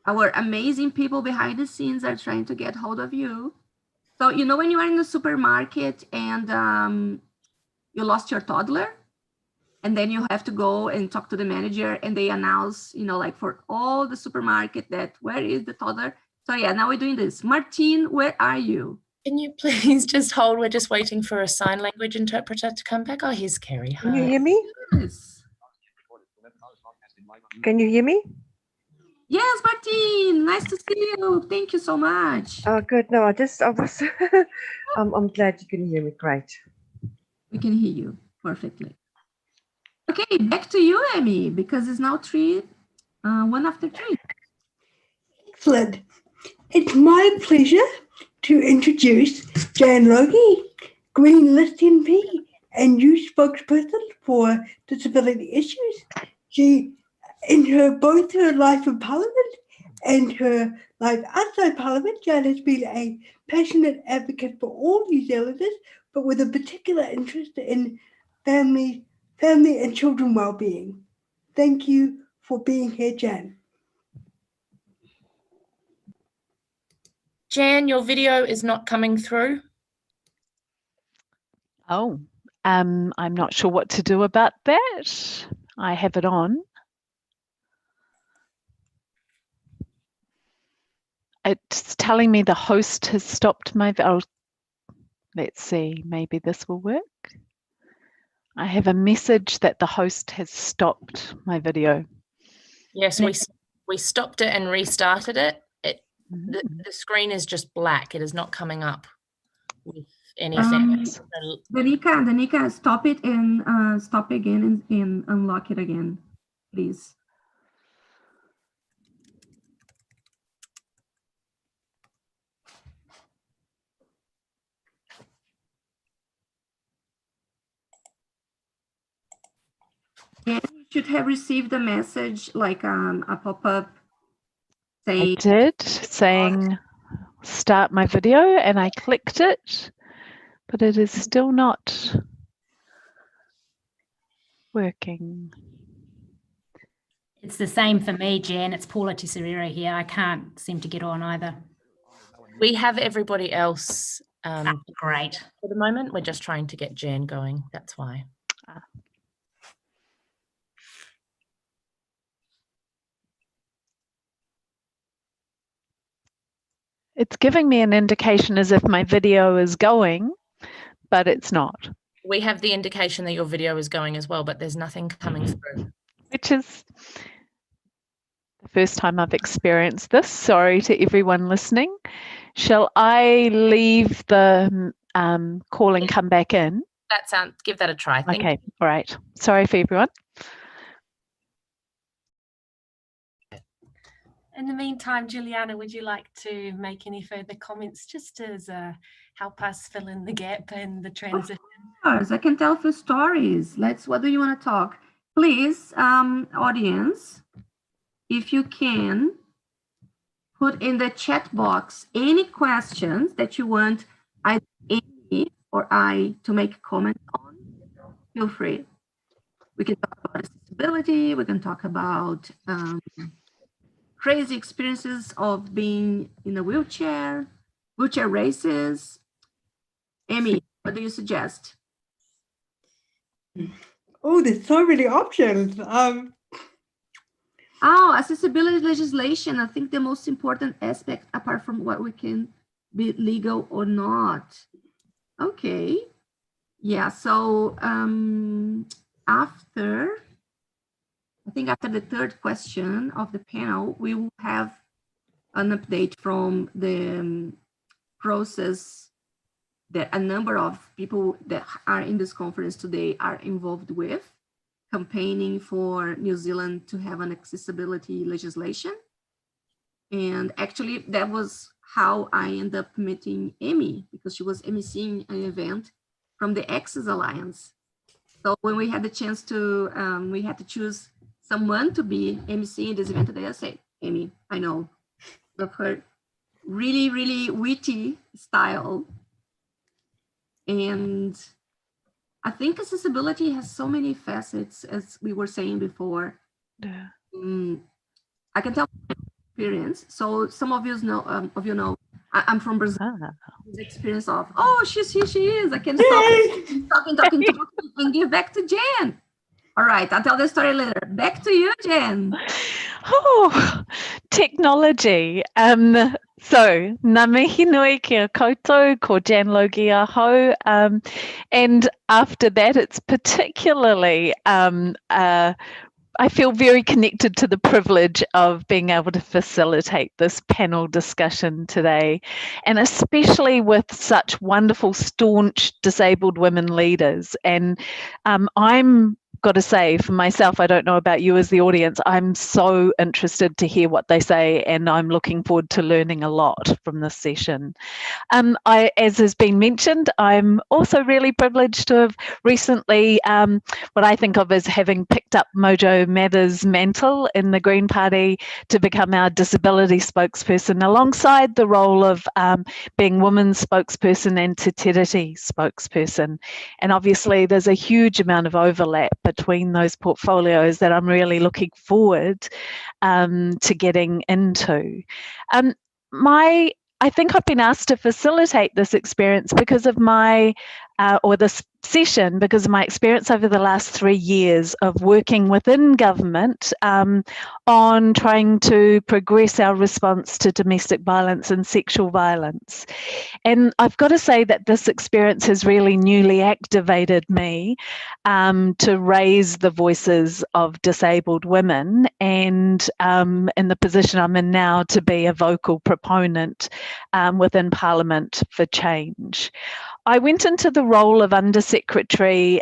Our amazing people behind the scenes are trying to get hold of you. So, you know, when you are in the supermarket and you lost your toddler, and then you have to go and talk to the manager, and they announce, you know, like for all the supermarket that where is the toddler? So yeah, now we're doing this. Martine, where are you? Can you please just hold? We're just waiting for a sign language interpreter to come back. Oh, here's Kerry. Hi. Can you hear me? Yes. Can you hear me? Yes, Martine, nice to see you. Thank you so much. Oh, good. No, I was, I'm glad you can hear me. Great. We can hear you perfectly. Okay, back to you, Amy, because it's now 1 after 3. Excellent. It's my pleasure to introduce Jan Logie, Green List MP and youth spokesperson for disability issues. She, in both her life in Parliament and her life outside Parliament, Jan has been a passionate advocate for all New Zealanders, but with a particular interest in family and children well-being. Thank you for being here, Jan. Jan, your video is not coming through. Oh, I'm not sure what to do about that. I have it on. It's telling me the host has stopped my video. Let's see, maybe this will work. I have a message that the host has stopped my video. Yes, we stopped it and restarted it. The screen is just black. It is not coming up with anything. Danica, stop it and stop again and unlock it again, please. And you should have received a message like a pop-up saying. I did, saying start my video, and I clicked it, but it is still not working. It's the same for me, Jan. It's Paula Tesserero here. I can't seem to get on either. We have everybody else. Great. For the moment, we're just trying to get Jan going. That's why. It's giving me an indication as if my video is going, but it's not. We have the indication that your video is going as well, but there's nothing coming through. Which is the first time I've experienced this. Sorry to everyone listening. Shall I leave the call and come back in? Give that a try. Okay, all right. Sorry for everyone. In the meantime, Juliana, would you like to make any further comments just as help us fill in the gap and the transition? Of course, I can tell a few stories. What do you want to talk? Please, audience, if you can, put in the chat box any questions that you want either Amy or I to make a comment on. Feel free. We can talk about accessibility. We can talk about crazy experiences of being in a wheelchair races. Amy, what do you suggest? Oh, there's so many options. Accessibility legislation. I think the most important aspect, apart from what we can be legal or not. Okay. Yeah, so after the third question of the panel, we will have an update from the process that a number of people that are in this conference today are involved with, campaigning for New Zealand to have an accessibility legislation. And actually that was how I ended up meeting Amy, because she was emceeing an event from the Access Alliance. So when we had the chance to, we had to choose someone to be emceeing this event today, I said, Amy, I know, of her really, really witty style. And I think accessibility has so many facets, as we were saying before. Yeah. I can tell experience. So some of you know, I'm from Brazil. This experience of, oh, she's here, she is. I can stop talking, and give back to Jen. All right, I'll tell the story later. Back to you, Jen. Oh, technology. So, ngā mihi nui kia koutou, ko Jan Logie aho. And after that, it's particularly I feel very connected to the privilege of being able to facilitate this panel discussion today, and especially with such wonderful, staunch disabled women leaders. And I'm got to say, for myself, I don't know about you as the audience, I'm so interested to hear what they say, and I'm looking forward to learning a lot from this session. As has been mentioned, I'm also really privileged to have recently, what I think of as having picked up Mojo Mather's mantle in the Green Party to become our disability spokesperson, alongside the role of being women's spokesperson and Te Tiriti spokesperson. And obviously there's a huge amount of overlap between those portfolios that I'm really looking forward to getting into. I think I've been asked to facilitate this experience because of my, or this session, because of my experience over the last 3 years of working within government on trying to progress our response to domestic violence and sexual violence. And I've got to say that this experience has really newly activated me to raise the voices of disabled women, and in the position I'm in now, to be a vocal proponent within Parliament for change. I went into the role of Undersecretary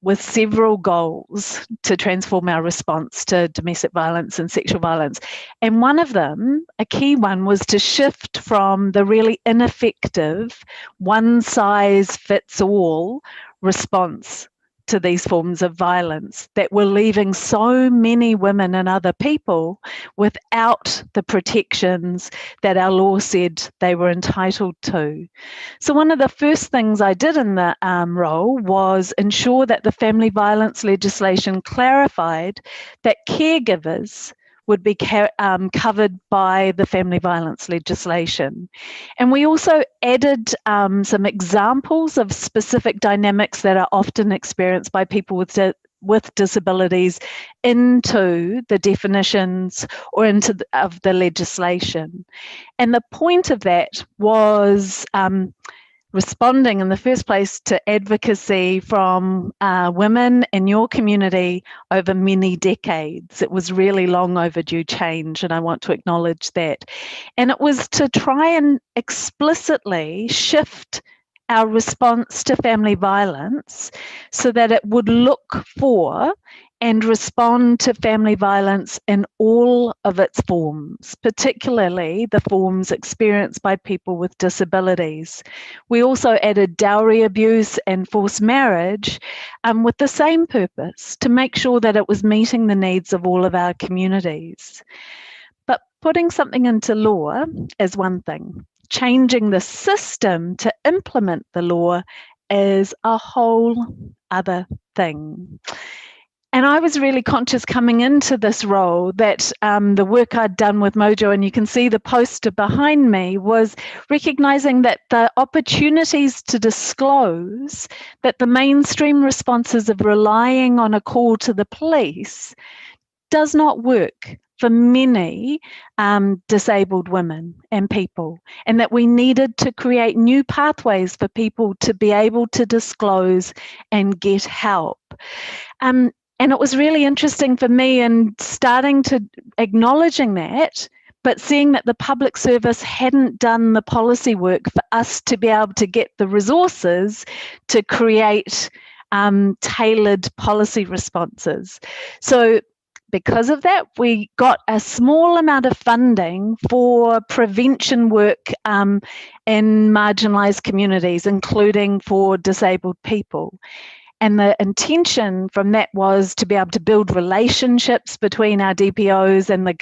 with several goals to transform our response to domestic violence and sexual violence. And one of them, a key one, was to shift from the really ineffective one-size-fits-all response to these forms of violence that were leaving so many women and other people without the protections that our law said they were entitled to. So one of the first things I did in the role was ensure that the family violence legislation clarified that caregivers would be covered by the family violence legislation. And we also added some examples of specific dynamics that are often experienced by people with disabilities into the definitions or into of the legislation. And the point of that was responding in the first place to advocacy from women in your community over many decades. It was really long overdue change, and I want to acknowledge that. And it was to try and explicitly shift our response to family violence so that it would look for and respond to family violence in all of its forms, particularly the forms experienced by people with disabilities. We also added dowry abuse and forced marriage with the same purpose, to make sure that it was meeting the needs of all of our communities. But putting something into law is one thing. Changing the system to implement the law is a whole other thing. And I was really conscious coming into this role that the work I'd done with Mojo, and you can see the poster behind me, was recognising that the opportunities to disclose that the mainstream responses of relying on a call to the police does not work for many disabled women and people, and that we needed to create new pathways for people to be able to disclose and get help. And it was really interesting for me in starting to acknowledging that, but seeing that the public service hadn't done the policy work for us to be able to get the resources to create tailored policy responses. So because of that, we got a small amount of funding for prevention work in marginalised communities, including for disabled people. And the intention from that was to be able to build relationships between our DPOs and the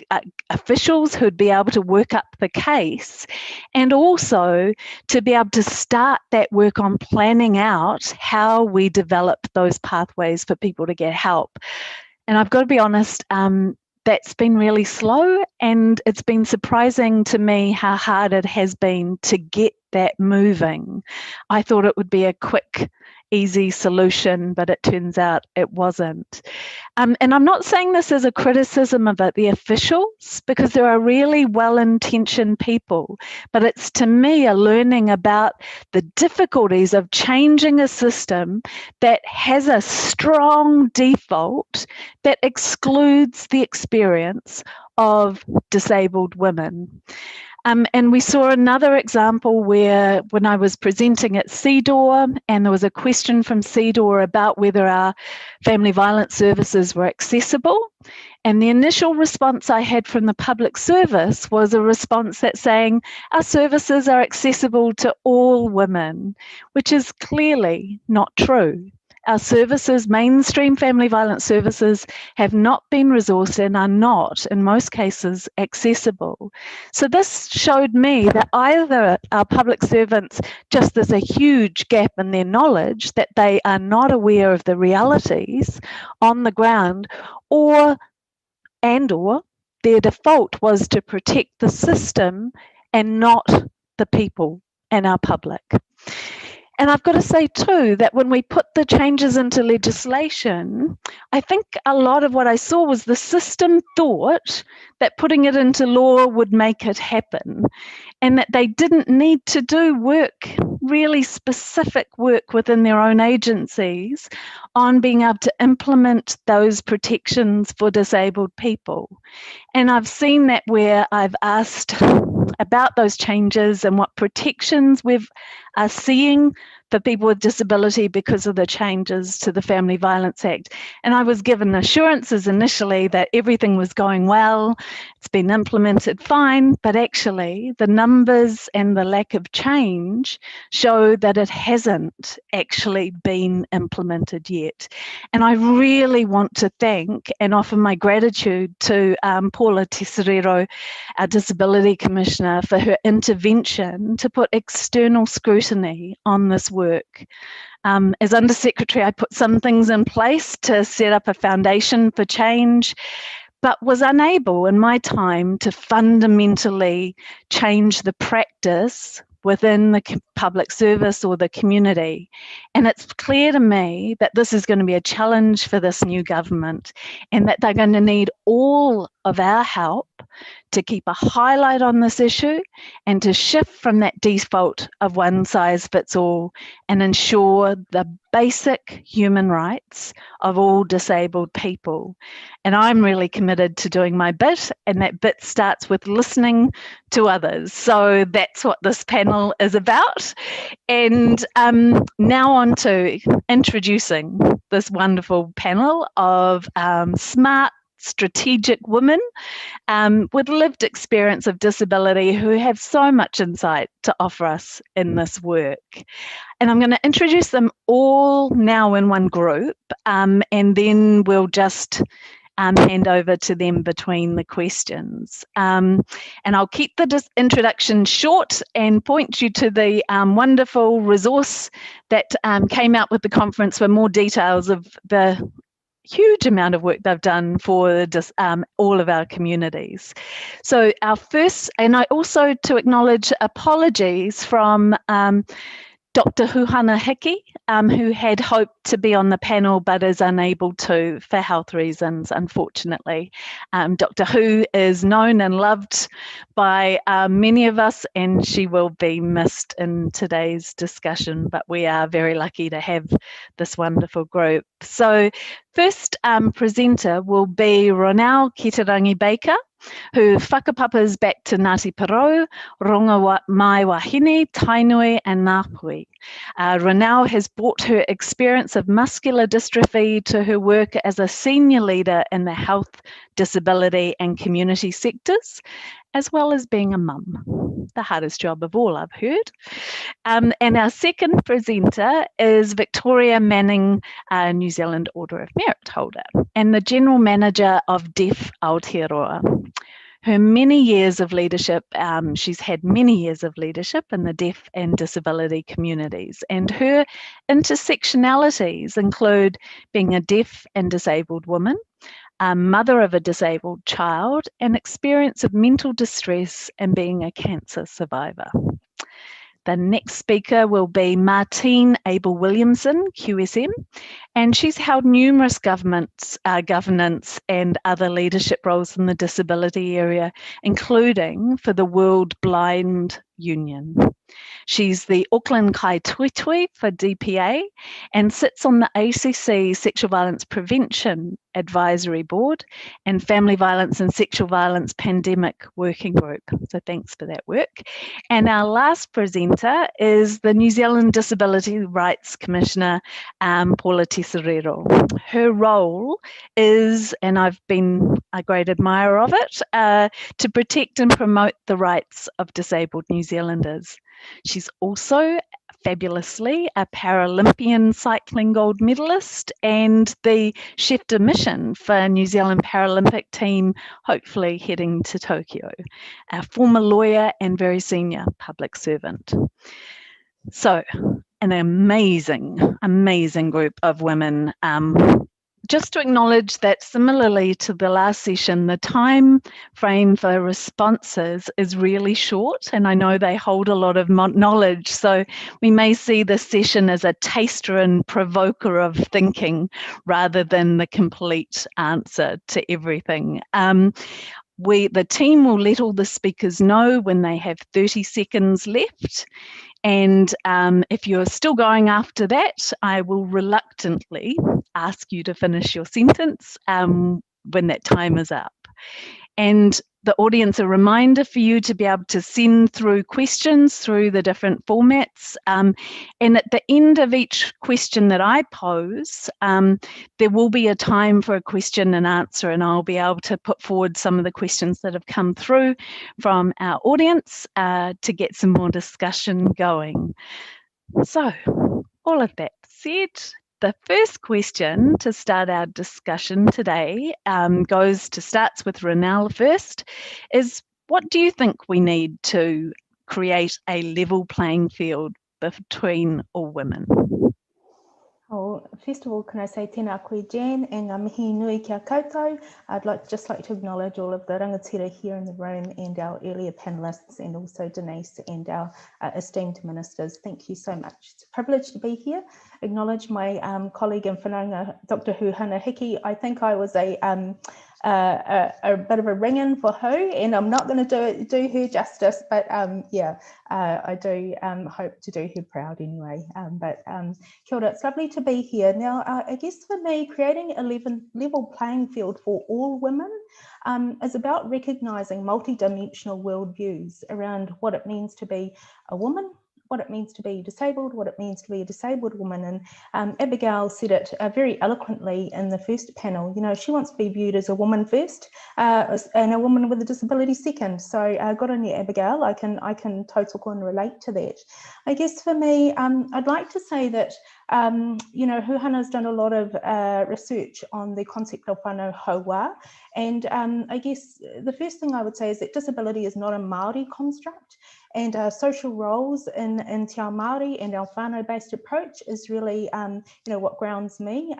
officials who'd be able to work up the case, and also to be able to start that work on planning out how we develop those pathways for people to get help. And I've got to be honest, that's been really slow, and it's been surprising to me how hard it has been to get that moving. I thought it would be a quick, easy solution, but it turns out it wasn't. And I'm not saying this as a criticism of the officials, because there are really well-intentioned people, but it's to me a learning about the difficulties of changing a system that has a strong default that excludes the experience of disabled women. And we saw another example where, when I was presenting at CDOR, and there was a question from CDOR about whether our family violence services were accessible. And the initial response I had from the public service was a response that's saying our services are accessible to all women, which is clearly not true. Our services, mainstream family violence services, have not been resourced and are not, in most cases, accessible. So this showed me that either our public servants, just there's a huge gap in their knowledge that they are not aware of the realities on the ground, or their default was to protect the system and not the people and our public. And I've got to say too, that when we put the changes into legislation, I think a lot of what I saw was the system thought that putting it into law would make it happen, and that they didn't need to do work, really specific work within their own agencies on being able to implement those protections for disabled people. And I've seen that where I've asked about those changes and what protections we are seeing for people with disability because of the changes to the Family Violence Act. And I was given assurances initially that everything was going well, it's been implemented fine, but actually the numbers and the lack of change show that it hasn't actually been implemented yet. And I really want to thank and offer my gratitude to Paula Tesserero, our Disability Commissioner, for her intervention to put external scrutiny on this work. As Undersecretary, I put some things in place to set up a foundation for change, but was unable in my time to fundamentally change the practice within the public service or the community. And it's clear to me that this is going to be a challenge for this new government, and that they're going to need all of our help to keep a highlight on this issue and to shift from that default of one size fits all and ensure the basic human rights of all disabled people. And I'm really committed to doing my bit, and that bit starts with listening to others. So that's what this panel is about. And now on to introducing this wonderful panel of smart, strategic women with lived experience of disability who have so much insight to offer us in this work. And I'm going to introduce them all now in one group, and then we'll just hand over to them between the questions. And I'll keep the introduction short and point you to the wonderful resource that came out with the conference for more details of the huge amount of work they've done for all of our communities. So our first, and I also to acknowledge apologies from Dr. Huhana Hiki, who had hoped to be on the panel but is unable to for health reasons, unfortunately. Dr. Hu is known and loved by many of us, and she will be missed in today's discussion, but we are very lucky to have this wonderful group. So first presenter will be Ronald Kitarangi Baker, who whakapapas back to Ngāti Porou, Ronga Mai Wahine, Tainui and Ngāpui. Ronald has brought her experience of muscular dystrophy to her work as a senior leader in the health, disability and community sectors, as well as being a mum, the hardest job of all, I've heard. And our second presenter is Victoria Manning, New Zealand Order of Merit holder, and the General Manager of Deaf Aotearoa. Her many years of leadership, she's had many years of leadership in the deaf and disability communities, and her intersectionalities include being a deaf and disabled woman, a mother of a disabled child, and experience of mental distress and being a cancer survivor. The next speaker will be Martine Abel-Williamson, QSM, and she's held numerous governance and other leadership roles in the disability area, including for the World Blind Union. She's the Auckland Kaituitui for DPA and sits on the ACC Sexual Violence Prevention Advisory Board and Family Violence and Sexual Violence Pandemic Working Group. So thanks for that work. And our last presenter is the New Zealand Disability Rights Commissioner, Paula Tesserero. Her role is, and I've been a great admirer of it, to protect and promote the rights of disabled New Zealanders. She's also fabulously a Paralympian cycling gold medalist and the chef de mission for New Zealand Paralympic team, hopefully heading to Tokyo, a former lawyer and very senior public servant. So an amazing, amazing group of women. Just to acknowledge that similarly to the last session, the time frame for responses is really short, and I know they hold a lot of knowledge, so we may see this session as a taster and provoker of thinking rather than the complete answer to everything. The team will let all the speakers know when they have 30 seconds left. And if you're still going after that, I will reluctantly ask you to finish your sentence when that time is up. And the audience, a reminder for you to be able to send through questions through the different formats. And at the end of each question that I pose, there will be a time for a question and answer, and I'll be able to put forward some of the questions that have come through from our audience to get some more discussion going. So, all of that said, the first question to start our discussion today starts with Ronald first, is what do you think we need to create a level playing field between all women? Oh, first of all, can I say tēnā koe Jan and ngā mihi nui kia koutou. I'd just like to acknowledge all of the rangatira here in the room and our earlier panellists, and also Denise and our esteemed ministers. Thank you so much. It's a privilege to be here. Acknowledge my colleague and whanaunga, Dr. Huhana Hiki. I think I was a bit of a ring-in for her, and I'm not going to do her justice, but yeah, I do hope to do her proud anyway. Kia ora, it's lovely to be here. Now, I guess for me, creating a level playing field for all women is about recognising multidimensional worldviews around what it means to be a woman, what it means to be disabled, what it means to be a disabled woman. And Abigail said it very eloquently in the first panel. You know, she wants to be viewed as a woman first and a woman with a disability second. So good on you, Abigail. I can tautoko and relate to that. I guess for me, I'd like to say that you know, Huhana's done a lot of research on the concept of whānau haua, and I guess the first thing I would say is that disability is not a Māori construct, and social roles in Te Ao Māori and our whānau-based approach is really, you know, what grounds me.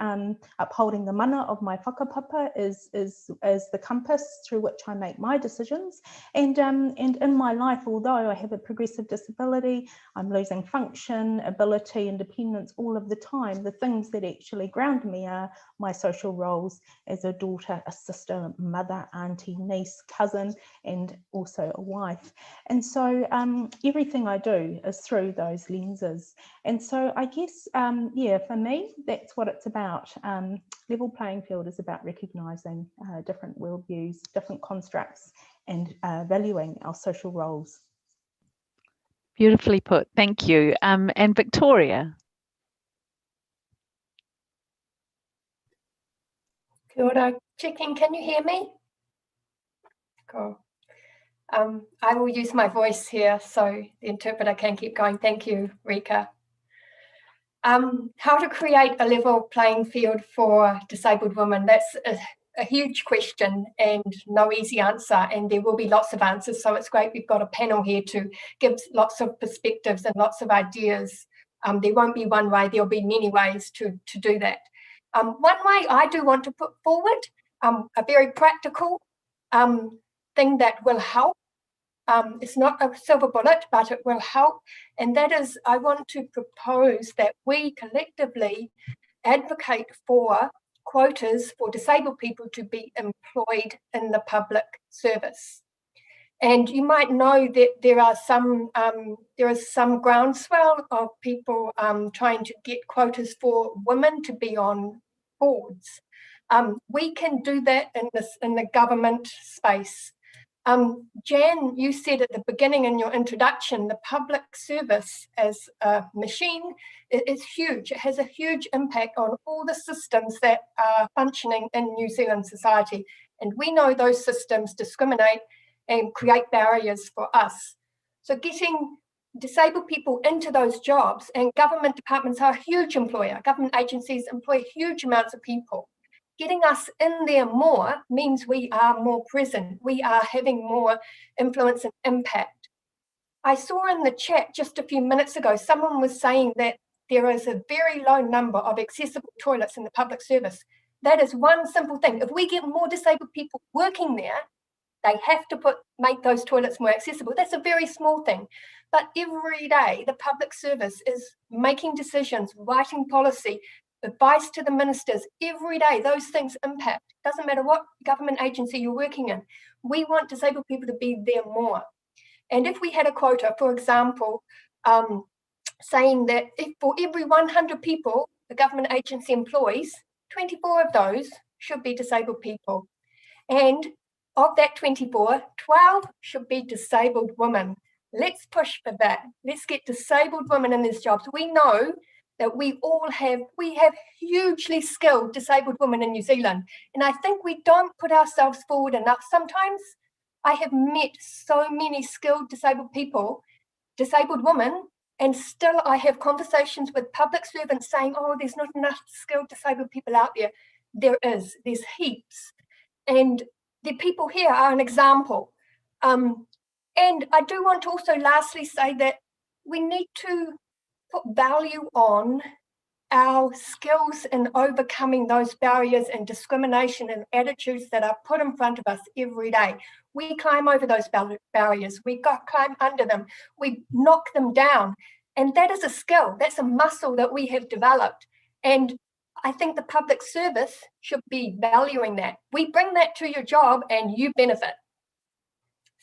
Upholding the mana of my whakapapa is the compass through which I make my decisions, and in my life, although I have a progressive disability, I'm losing function, ability, independence all of the time. The things that actually ground me are my social roles as a daughter, a sister, mother, auntie, niece, cousin, and also a wife. And so everything I do is through those lenses. And so I guess, yeah, for me, that's what it's about. Level playing field is about recognising different worldviews, different constructs, and valuing our social roles. Beautifully put. Thank you. And Victoria. Kia ora. Checking, can you hear me? Cool. I will use my voice here so the interpreter can keep going. Thank you, Rika. How to create a level playing field for disabled women? That's a huge question and no easy answer, and there will be lots of answers. So it's great we've got a panel here to give lots of perspectives and lots of ideas. There won't be one way, there'll be many ways to do that. One way I do want to put forward, a very practical thing that will help. It's not a silver bullet, but it will help. And that is, I want to propose that we collectively advocate for quotas for disabled people to be employed in the public service. And you might know that there is some groundswell of people trying to get quotas for women to be on boards. We can do that in the government space. Jan, you said at the beginning in your introduction, the public service as a machine is huge. It has a huge impact on all the systems that are functioning in New Zealand society. And we know those systems discriminate and create barriers for us. So getting disabled people into those jobs, and government departments are a huge employer. Government agencies employ huge amounts of people. Getting us in there more means we are more present. We are having more influence and impact. I saw in the chat just a few minutes ago, someone was saying that there is a very low number of accessible toilets in the public service. That is one simple thing. If we get more disabled people working there, they have to make those toilets more accessible. That's a very small thing. But every day, the public service is making decisions, writing policy, advice to the ministers. Every day, those things impact. Doesn't matter what government agency you're working in. We want disabled people to be there more. And if we had a quota, for example, saying that if for every 100 people the government agency employs, 24 of those should be disabled people. And of that 24, 12 should be disabled women. Let's push for that. Let's get disabled women in these jobs. We know that we have hugely skilled disabled women in New Zealand. And I think we don't put ourselves forward enough. Sometimes I have met so many skilled disabled people, disabled women, and still I have conversations with public servants saying, oh, there's not enough skilled disabled people out there. There's heaps. And the people here are an example. And I do want to also lastly say that we need to put value on our skills in overcoming those barriers and discrimination and attitudes that are put in front of us every day. We climb over those barriers, we climb under them, we knock them down. And that is a skill, that's a muscle that we have developed. And I think the public service should be valuing that. We bring that to your job and you benefit.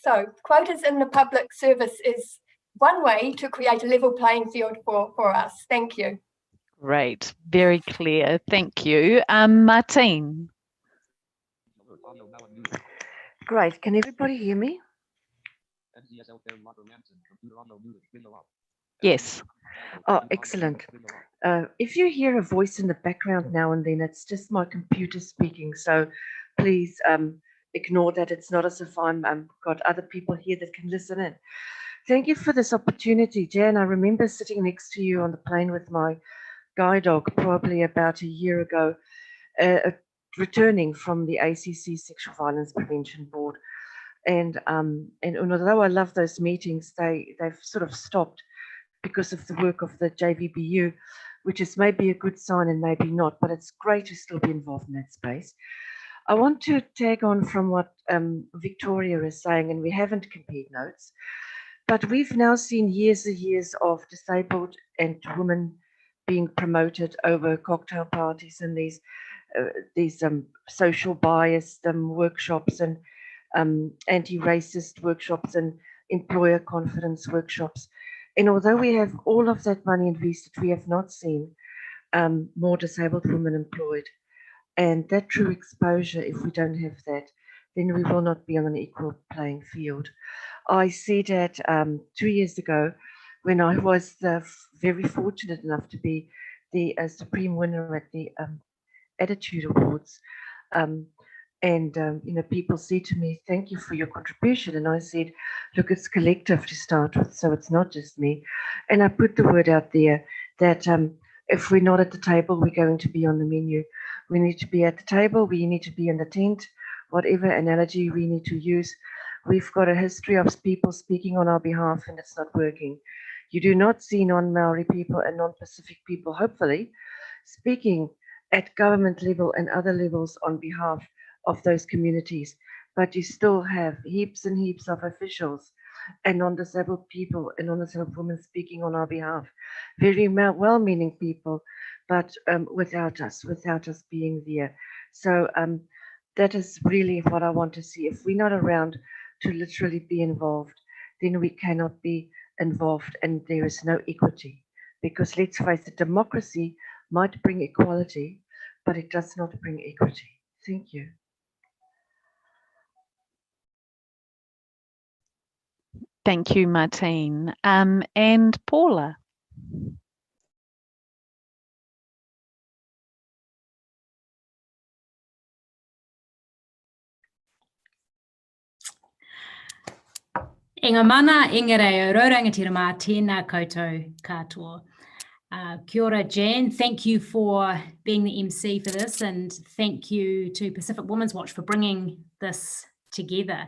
So quotas in the public service is one way to create a level playing field for us. Thank you. Great, very clear. Thank you. Martine. Great. Can everybody hear me? Yes. Oh, excellent. If you hear a voice in the background now and then, it's just my computer speaking. So please ignore that. It's not as if I've got other people here that can listen in. Thank you for this opportunity, Jan. I remember sitting next to you on the plane with my guide dog probably about a year ago, returning from the ACC Sexual Violence Prevention Board. And although I love those meetings, they've sort of stopped because of the work of the JVBU, which is maybe a good sign and maybe not, but it's great to still be involved in that space. I want to tag on from what Victoria is saying, and we haven't compared notes, but we've now seen years and years of disabled and women being promoted over cocktail parties and these social bias workshops and anti-racist workshops and employer confidence workshops. And although we have all of that money invested, we have not seen more disabled women employed. And that true exposure, if we don't have that, then we will not be on an equal playing field. I see that 2 years ago, when I was very fortunate enough to be the supreme winner at the Attitude Awards. People said to me, thank you for your contribution. And I said, look, it's collective to start with, so it's not just me. And I put the word out there that if we're not at the table, we're going to be on the menu. We need to be at the table, we need to be in the tent, whatever analogy we need to use. We've got a history of people speaking on our behalf, and it's not working. You do not see non-Maori people and non-Pacific people, hopefully, speaking at government level and other levels on behalf of those communities, but you still have heaps and heaps of officials and non-disabled people and non-disabled women speaking on our behalf. Very well-meaning people, but without us being there. So that is really what I want to see. If we're not around to literally be involved, then we cannot be involved and there is no equity. Because let's face it, democracy might bring equality, but it does not bring equity. Thank you. Thank you, Martine. And Paula. Inga mana, inga reo, raurangatira mā, tēnā koutou katoa. Kia ora, Jan. Thank you for being the MC for this, and thank you to Pacific Women's Watch for bringing this together.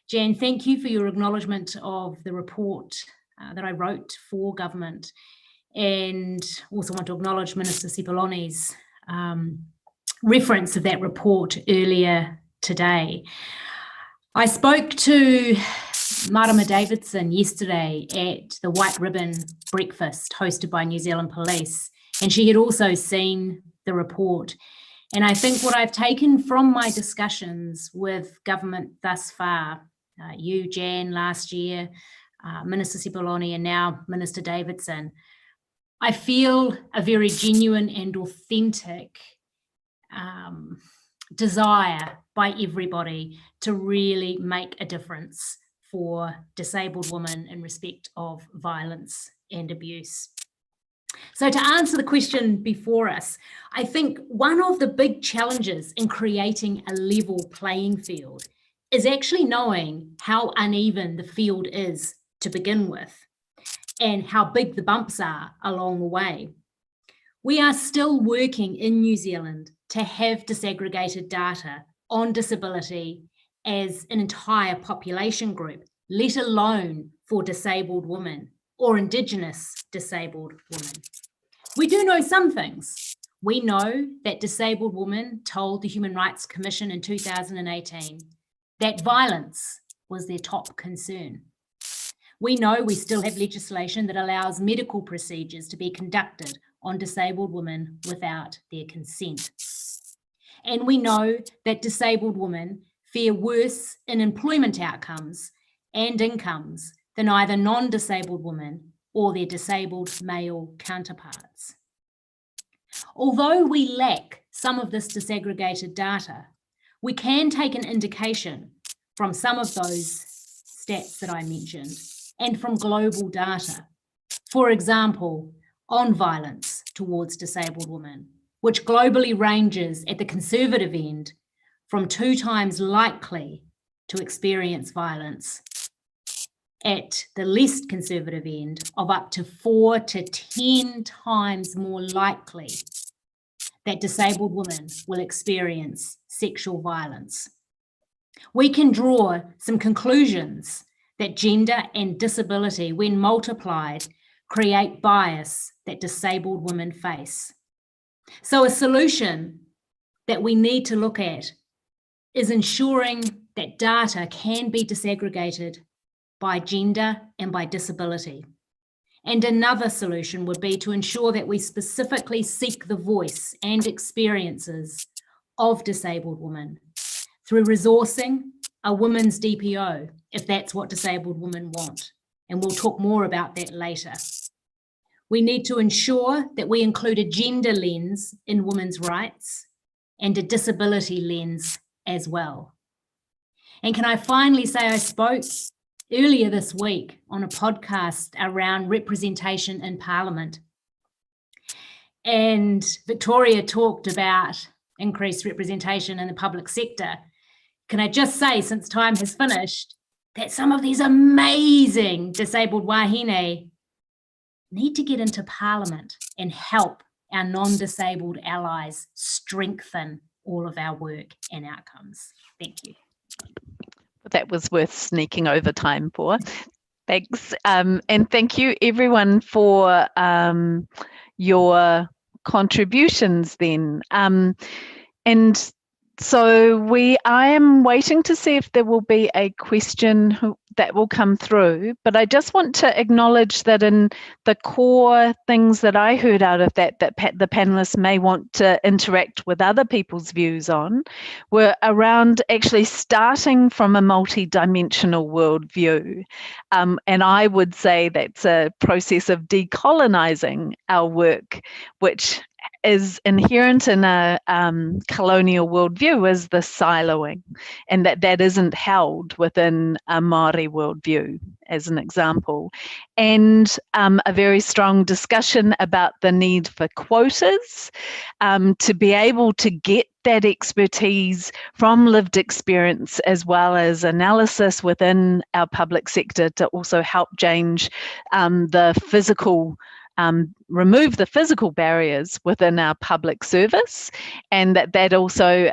Jan, thank you for your acknowledgement of the report that I wrote for government, and also want to acknowledge Minister Cipolloni's reference of that report earlier today. I spoke to Marama Davidson yesterday at the White Ribbon breakfast hosted by New Zealand Police, and she had also seen the report. And I think what I've taken from my discussions with government thus far, you, Jan, last year, Minister Cipolloni, and now Minister Davidson, I feel a very genuine and authentic desire by everybody to really make a difference for disabled women in respect of violence and abuse. So to answer the question before us, I think one of the big challenges in creating a level playing field is actually knowing how uneven the field is to begin with and how big the bumps are along the way. We are still working in New Zealand to have disaggregated data on disability as an entire population group, let alone for disabled women or Indigenous disabled women. We do know some things. We know that disabled women told the Human Rights Commission in 2018 that violence was their top concern. We know we still have legislation that allows medical procedures to be conducted on disabled women without their consent. And we know that disabled women fare worse in employment outcomes and incomes than either non-disabled women or their disabled male counterparts. Although we lack some of this disaggregated data, we can take an indication from some of those stats that I mentioned and from global data. For example, on violence towards disabled women, which globally ranges at the conservative end from 2 times likely to experience violence, at the less conservative end of up to 4 to 10 times more likely that disabled women will experience sexual violence. We can draw some conclusions that gender and disability, when multiplied, create bias that disabled women face. So a solution that we need to look at is ensuring that data can be disaggregated by gender and by disability. And another solution would be to ensure that we specifically seek the voice and experiences of disabled women through resourcing a women's DPO if that's what disabled women want. And we'll talk more about that later. We need to ensure that we include a gender lens in women's rights and a disability lens as well. And can I finally say, I spoke earlier this week on a podcast around representation in Parliament. And Victoria talked about increased representation in the public sector. Can I just say, since time has finished, that some of these amazing disabled wahine need to get into Parliament and help our non-disabled allies strengthen all of our work and outcomes. Thank you. That was worth sneaking over time for. Thanks. And thank you everyone for your contributions then. And so I am waiting to see if there will be a question that will come through, but I just want to acknowledge that in the core things that I heard out of that the panelists may want to interact with other people's views on were around actually starting from a multi-dimensional worldview. And I would say that's a process of decolonizing our work, which is inherent in a colonial worldview is the siloing, and that isn't held within a Māori worldview, as an example. And a very strong discussion about the need for quotas to be able to get that expertise from lived experience as well as analysis within our public sector to also help change the physical remove the physical barriers within our public service, and that also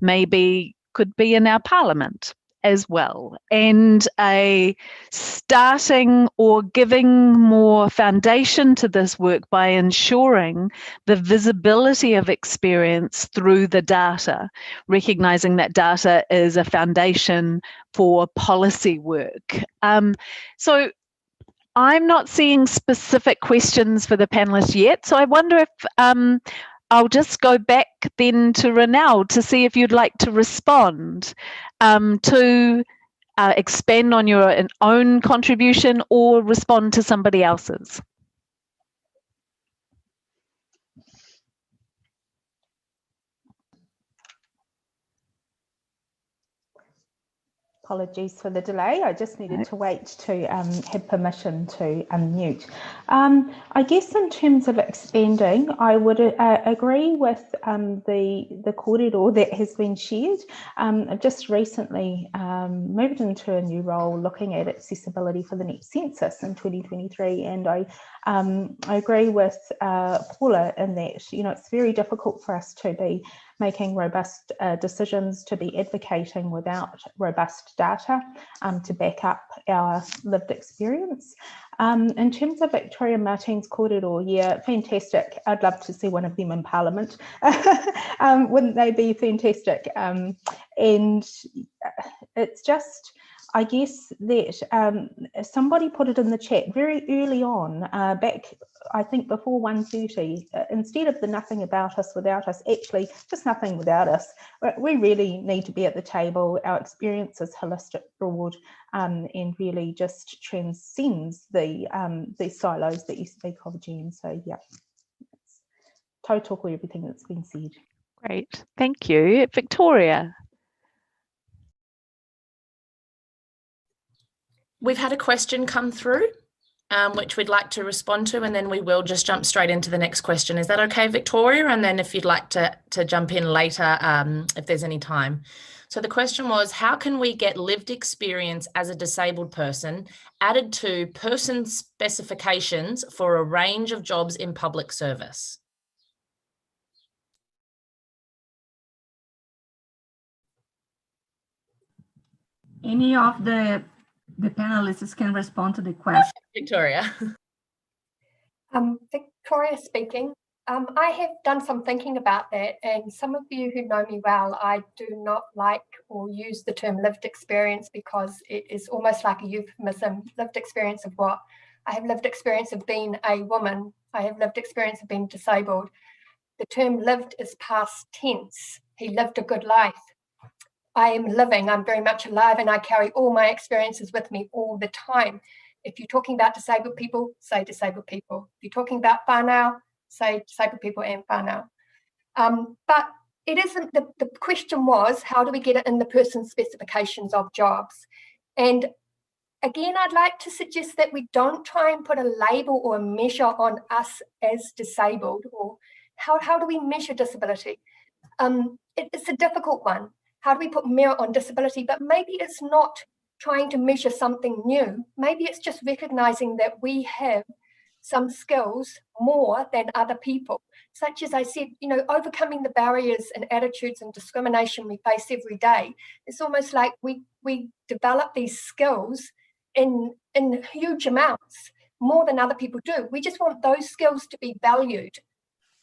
maybe could be in our parliament as well. And a starting or giving more foundation to this work by ensuring the visibility of experience through the data, recognising that data is a foundation for policy work. So I'm not seeing specific questions for the panelists yet, so I wonder if I'll just go back then to Ronald to see if you'd like to respond to expand on your own contribution or respond to somebody else's. Apologies for the delay. I just needed to wait to have permission to unmute. I guess in terms of expanding, I would agree with the kōrero that has been shared. I've just recently moved into a new role looking at accessibility for the next census in 2023, and I agree with Paula in that, you know, it's very difficult for us to be making robust decisions, to be advocating without robust data to back up our lived experience. In terms of Victoria Martin's kōrero, yeah, fantastic. I'd love to see one of them in Parliament. Wouldn't they be fantastic? And it's just, I guess that somebody put it in the chat very early on, back, I think before 1:30, instead of the nothing about us without us, actually just nothing without us. We really need to be at the table. Our experience is holistic, broad, and really just transcends the silos that you speak of, Jen. So yeah, it's tautoko everything that's been said. Great, thank you. Victoria. We've had a question come through, which we'd like to respond to, and then we will just jump straight into the next question. Is that okay, Victoria? And then if you'd like to jump in later, if there's any time. So the question was, how can we get lived experience as a disabled person added to person specifications for a range of jobs in public service? Any of the panelists can respond to the question. Victoria. Victoria speaking. I have done some thinking about that, and some of you who know me well, I do not like or use the term lived experience because it is almost like a euphemism. Lived experience of what? I have lived experience of being a woman. I have lived experience of being disabled. The term lived is past tense. He lived a good life. I am living, I'm very much alive, and I carry all my experiences with me all the time. If you're talking about disabled people, say disabled people. If you're talking about whānau, say disabled people and whānau. But it isn't, the question was, how do we get it in the person's specifications of jobs? And again, I'd like to suggest that we don't try and put a label or a measure on us as disabled, or how do we measure disability? It's a difficult one. How do we put merit on disability? But maybe it's not trying to measure something new. Maybe it's just recognizing that we have some skills more than other people, such as I said, overcoming the barriers and attitudes and discrimination we face every day. It's almost like we develop these skills in huge amounts, more than other people do. We just want those skills to be valued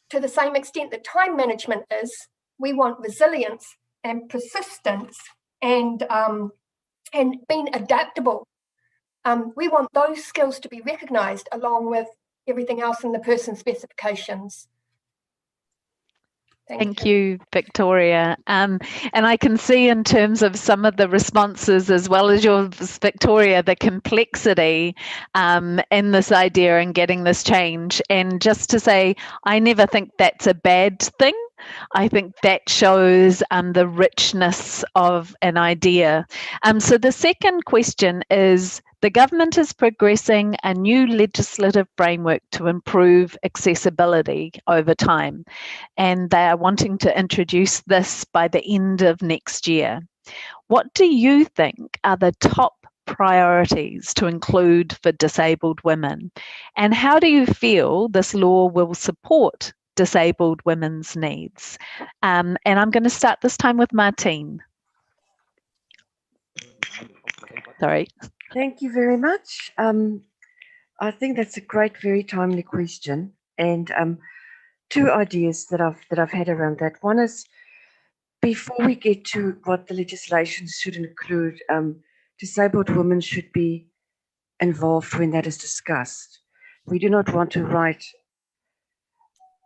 to the same extent that time management is. We want resilience and persistence and being adaptable. We want those skills to be recognised along with everything else in the person's specifications. Thank you, Victoria. And I can see in terms of some of the responses, as well as yours, Victoria, the complexity in this idea and getting this change. And just to say, I never think that's a bad thing. I think that shows the richness of an idea. So the second question is, the government is progressing a new legislative framework to improve accessibility over time, and they are wanting to introduce this by the end of next year. What do you think are the top priorities to include for disabled women? And how do you feel this law will support disabled women's needs? And I'm going to start this time with Martine. Sorry. Thank you very much. I think that's a great, very timely question, and two ideas that I've had around that. One is, before we get to what the legislation should include, disabled women should be involved when that is discussed. We do not want to write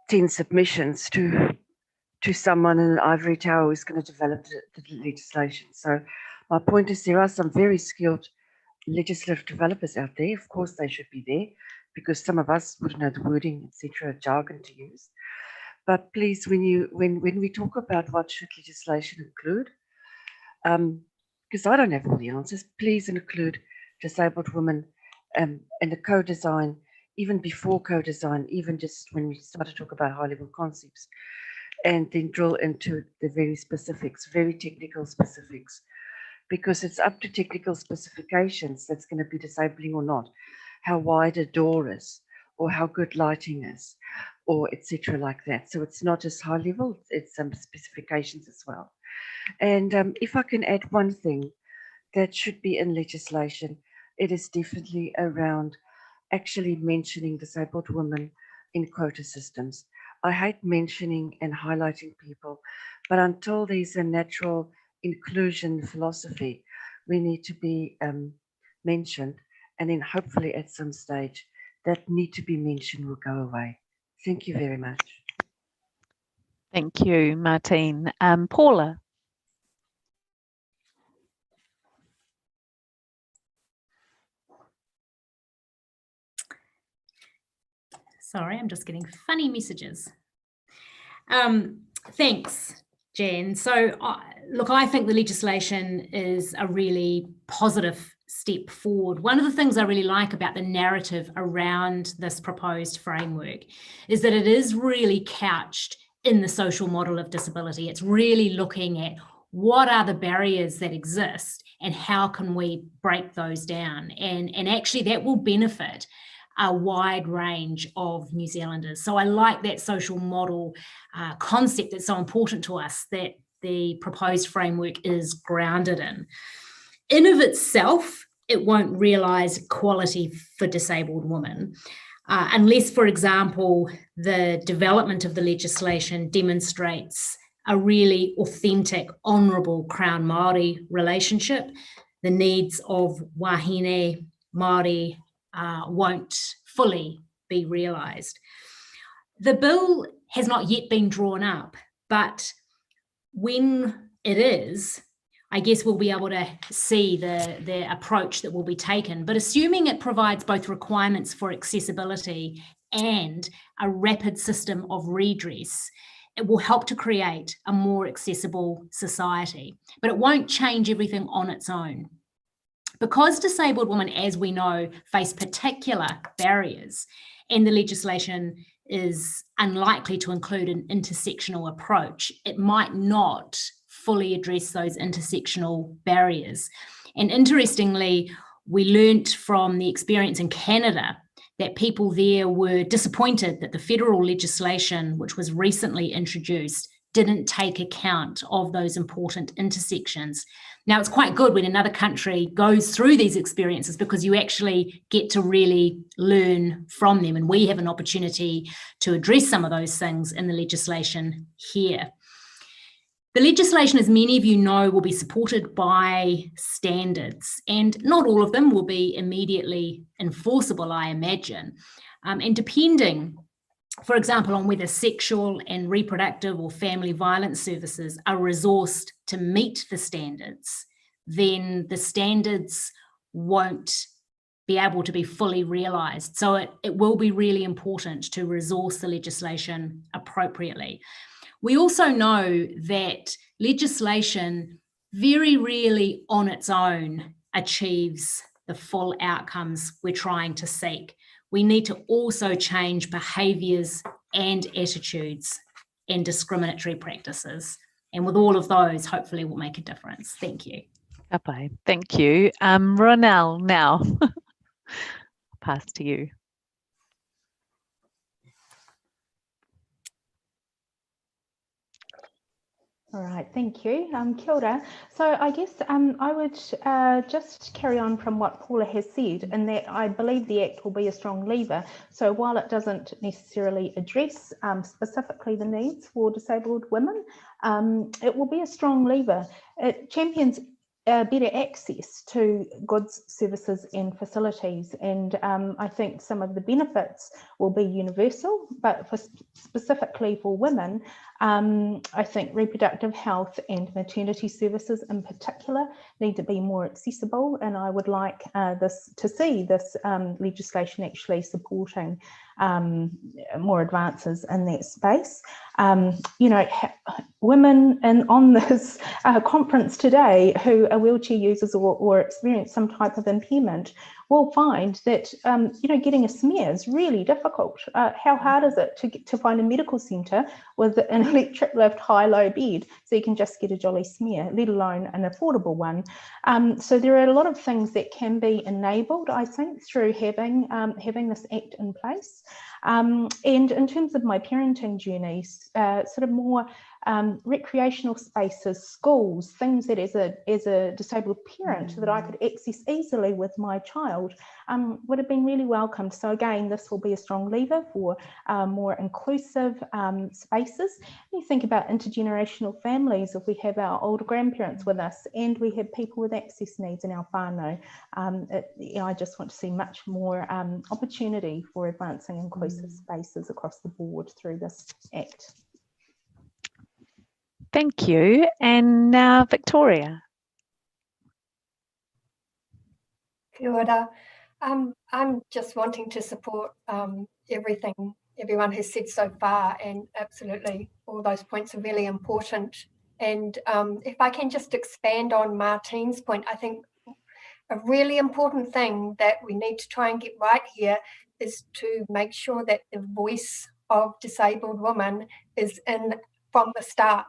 10 submissions to someone in an ivory tower who's going to develop the legislation. So my point is, there are some very skilled legislative developers out there. Of course they should be there, because some of us wouldn't know the wording, etc., jargon to use. But please, when we talk about what should legislation include, because I don't have all the answers, please include disabled women in the co-design, even before co-design, even just when we start to talk about high-level concepts, and then drill into the very specifics, very technical specifics, because it's up to technical specifications that's going to be disabling or not, how wide a door is, or how good lighting is, or etc. like that. So it's not just high level, it's some specifications as well. And if I can add one thing that should be in legislation, it is definitely around actually mentioning disabled women in quota systems. I hate mentioning and highlighting people, but until there's a natural inclusion philosophy, we need to be mentioned, and then hopefully at some stage that need to be mentioned will go away. Thank you very much. Thank you, Martine. Paula. Sorry, I'm just getting funny messages. Thanks, Jen. So, look, I think the legislation is a really positive step forward. One of the things I really like about the narrative around this proposed framework is that it is really couched in the social model of disability. It's really looking at what are the barriers that exist and how can we break those down. And actually that will benefit a wide range of New Zealanders. So I like that social model concept that's so important to us that the proposed framework is grounded in. In of itself, it won't realise equality for disabled women unless, for example, the development of the legislation demonstrates a really authentic, honourable Crown Māori relationship. The needs of wahine Māori won't fully be realised. The bill has not yet been drawn up, but when it is, I guess we'll be able to see the approach that will be taken. But assuming it provides both requirements for accessibility and a rapid system of redress, it will help to create a more accessible society. But it won't change everything on its own. Because disabled women, as we know, face particular barriers, and the legislation is unlikely to include an intersectional approach, it might not fully address those intersectional barriers. And interestingly, we learnt from the experience in Canada that people there were disappointed that the federal legislation, which was recently introduced, didn't take account of those important intersections. Now, it's quite good when another country goes through these experiences because you actually get to really learn from them, and we have an opportunity to address some of those things in the legislation here. The legislation, as many of you know, will be supported by standards, and not all of them will be immediately enforceable, I imagine. And depending, for example, on whether sexual and reproductive or family violence services are resourced to meet the standards, then the standards won't be able to be fully realised. So it will be really important to resource the legislation appropriately. We also know that legislation very rarely on its own achieves the full outcomes we're trying to seek. We need to also change behaviours and attitudes and discriminatory practices. And with all of those, hopefully we'll make a difference. Thank you. Bye-bye. Thank you. Ronald, now. Pass to you. All right, thank you. Kia ora. So I guess I would just carry on from what Paula has said, in that I believe the Act will be a strong lever. So while it doesn't necessarily address specifically the needs for disabled women, it will be a strong lever. It champions better access to goods, services and facilities, and I think some of the benefits will be universal, but specifically for women, I think reproductive health and maternity services in particular need to be more accessible, and I would like to see this legislation actually supporting more advances in that space. You know, women on this conference today who are wheelchair users or experience some type of impairment will find that you know, getting a smear is really difficult. How hard is it to find a medical centre with an electric lift high-low bed so you can just get a jolly smear, let alone an affordable one? So there are a lot of things that can be enabled, I think, through having this Act in place. And in terms of my parenting journeys, sort of more recreational spaces, schools, things that as a disabled parent that I could access easily with my child would have been really welcomed. So again, this will be a strong lever for more inclusive spaces. You think about intergenerational families, if we have our older grandparents with us and we have people with access needs in our whānau, I just want to see much more opportunity for advancing inclusive spaces across the board through this Act. Thank you. And now Victoria. Kia ora. I'm just wanting to support everyone has said so far, and absolutely all those points are really important. And if I can just expand on Martine's point, I think a really important thing that we need to try and get right here is to make sure that the voice of disabled women is in from the start.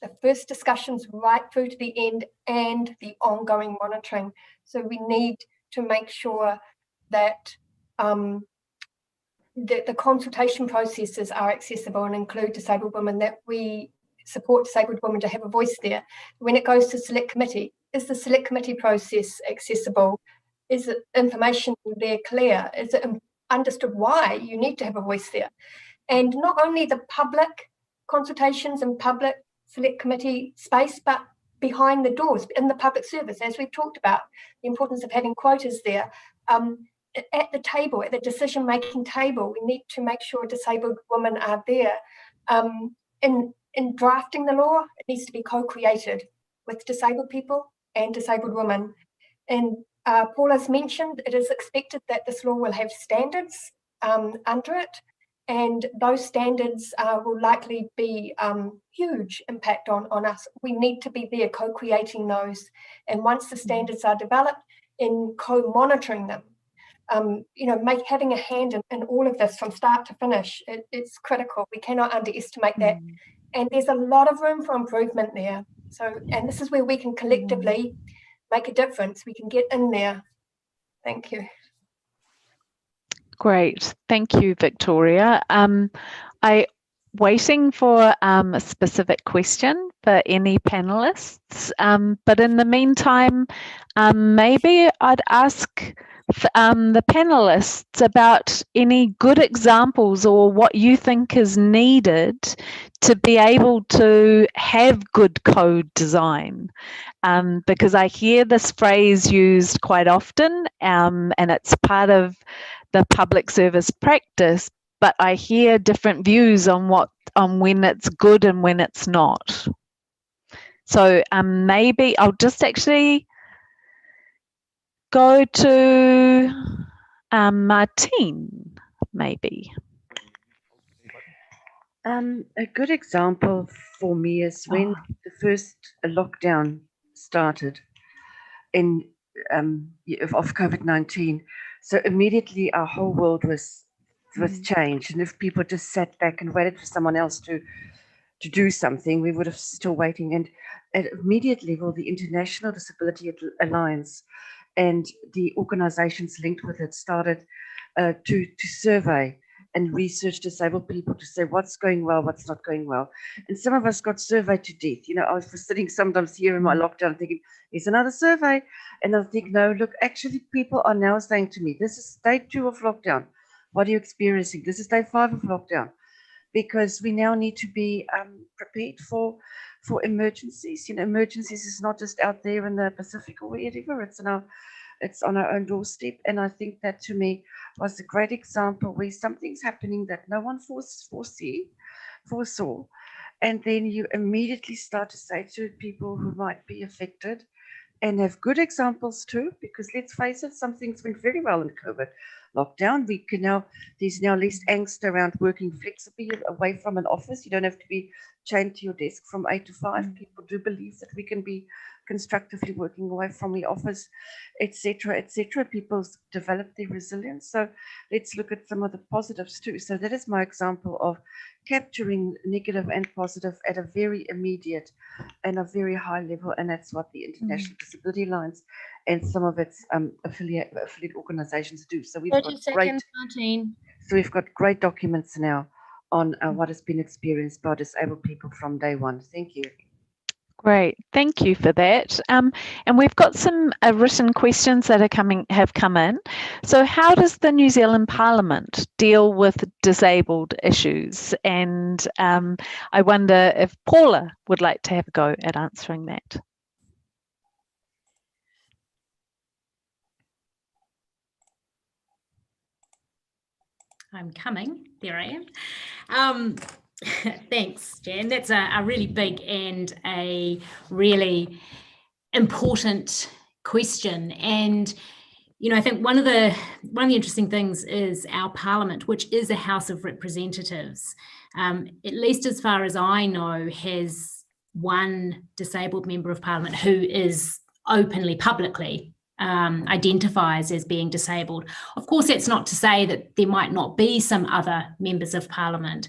The first discussions right through to the end and the ongoing monitoring. So we need to make sure that the consultation processes are accessible and include disabled women, that we support disabled women to have a voice there. When it goes to select committee, is the select committee process accessible? Is the information there clear? Is it understood why you need to have a voice there? And not only the public consultations and public select committee space, but behind the doors in the public service, as we've talked about, the importance of having quotas there. At the table, at the decision-making table, we need to make sure disabled women are there. In drafting the law, it needs to be co-created. with disabled people and disabled women. And Paula's mentioned it is expected that this law will have standards under it, and those standards will likely be huge impact on us. We need to be there co-creating those, and once the standards are developed, in co-monitoring them. Having a hand in all of this from start to finish, it's critical. We cannot underestimate that. And there's a lot of room for improvement there. So, and this is where we can collectively make a difference. We can get in there. Thank you. Great. Thank you, Victoria. I waiting for a specific question for any panelists. But in the meantime, maybe I'd ask the panelists about any good examples or what you think is needed to be able to have good code design. Because I hear this phrase used quite often, and it's part of the public service practice, but I hear different views on when it's good and when it's not. So maybe I'll just actually go to Martine, maybe. A good example for me is when the first lockdown started of COVID-19. So immediately our whole world was changed, and if people just sat back and waited for someone else to do something, we would have still waiting. And immediately, the International Disability Alliance and the organizations linked with it started to survey and research disabled people to say what's going well, what's not going well. And some of us got surveyed to death. I was sitting sometimes here in my lockdown thinking, here's another survey. And I think, no, look, actually people are now saying to me, this is day 2 of lockdown. What are you experiencing? This is day 5 of lockdown. Because we now need to be prepared for emergencies. Emergencies is not just out there in the Pacific or wherever, it's on our own doorstep. And I think that to me was a great example where something's happening that no one foresaw. And then you immediately start to say to people who might be affected, and have good examples too, because let's face it, some things went very well in COVID lockdown. There's now less angst around working flexibly away from an office. You don't have to be chained to your desk from 8 to 5. People do believe that we can be constructively working away from the office, etc., etc. People develop their resilience. So let's look at some of the positives too. So that is my example of capturing negative and positive at a very immediate and a very high level, and that's what the International Disability Alliance and some of its affiliate organizations do. So we've got great documents now on what has been experienced by disabled people from day 1. Thank you. Great, thank you for that. And we've got some written questions that have come in. So how does the New Zealand Parliament deal with disabled issues? And I wonder if Paula would like to have a go at answering that. I'm coming. There I am. Thanks, Jan. That's a really big and a really important question. And I think one of the interesting things is our Parliament, which is a House of Representatives, at least as far as I know, has one disabled member of Parliament who is openly, publicly identifies as being disabled. Of course, that's not to say that there might not be some other members of Parliament,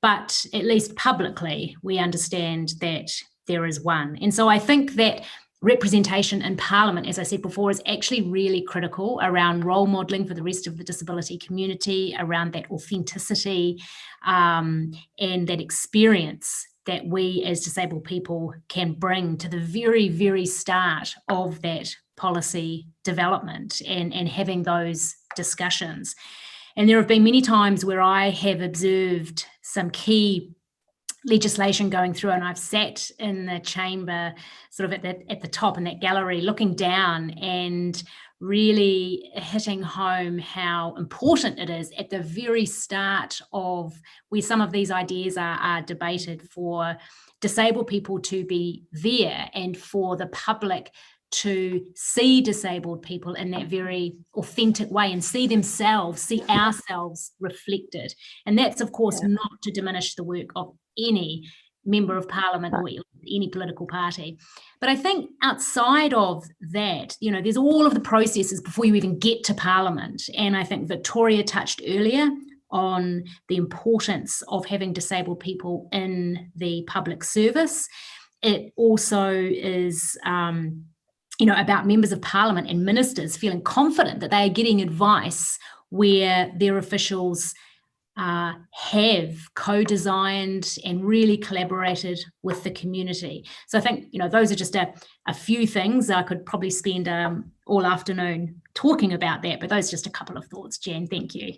but at least publicly, we understand that there is one. And so I think that representation in Parliament, as I said before, is actually really critical around role modelling for the rest of the disability community, around that authenticity and that experience that we as disabled people can bring to the very, very start of that policy development and having those discussions. And there have been many times where I have observed some key legislation going through, and I've sat in the chamber sort of at the top in that gallery looking down and really hitting home how important it is at the very start of where some of these ideas are debated, for disabled people to be there and for the public to see disabled people in that very authentic way and see ourselves reflected. And that's, of course, not to diminish the work of any member of parliament or any political party. But I think outside of that, there's all of the processes before you even get to parliament. And I think Victoria touched earlier on the importance of having disabled people in the public service. It also is about members of parliament and ministers feeling confident that they are getting advice where their officials have co-designed and really collaborated with the community. So I think, those are just a few things. I could probably spend all afternoon talking about that, but those are just a couple of thoughts, Jan. Thank you.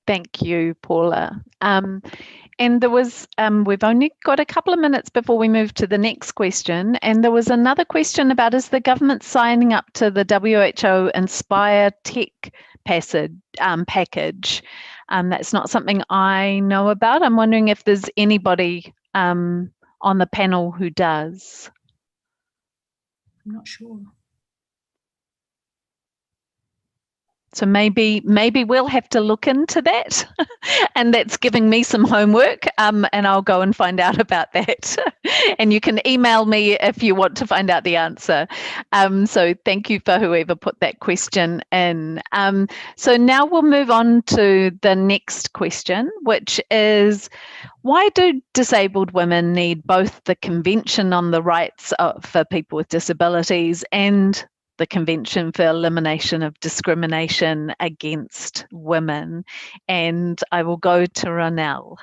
Thank you, Paula. And there was, we've only got a couple of minutes before we move to the next question. And there was another question about, is the government signing up to the WHO Inspire Tech package? That's not something I know about. I'm wondering if there's anybody on the panel who does. I'm not sure. So maybe we'll have to look into that, and that's giving me some homework, and I'll go and find out about that. And you can email me if you want to find out the answer. So thank you for whoever put that question in. So now we'll move on to the next question, which is, why do disabled women need both the Convention on the Rights for People with Disabilities and the Convention for Elimination of Discrimination against Women? And I will go to Ronald.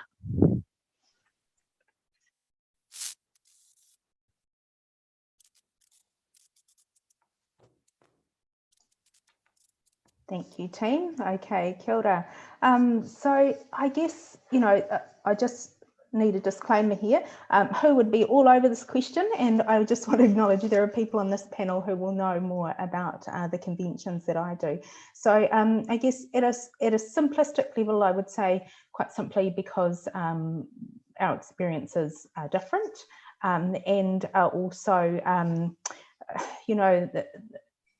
Thank you, team. Okay, kia ora. So I guess, I just need a disclaimer here. Who would be all over this question? And I just want to acknowledge there are people on this panel who will know more about the conventions that I do. So I guess at a simplistic level, I would say quite simply because our experiences are different, and also,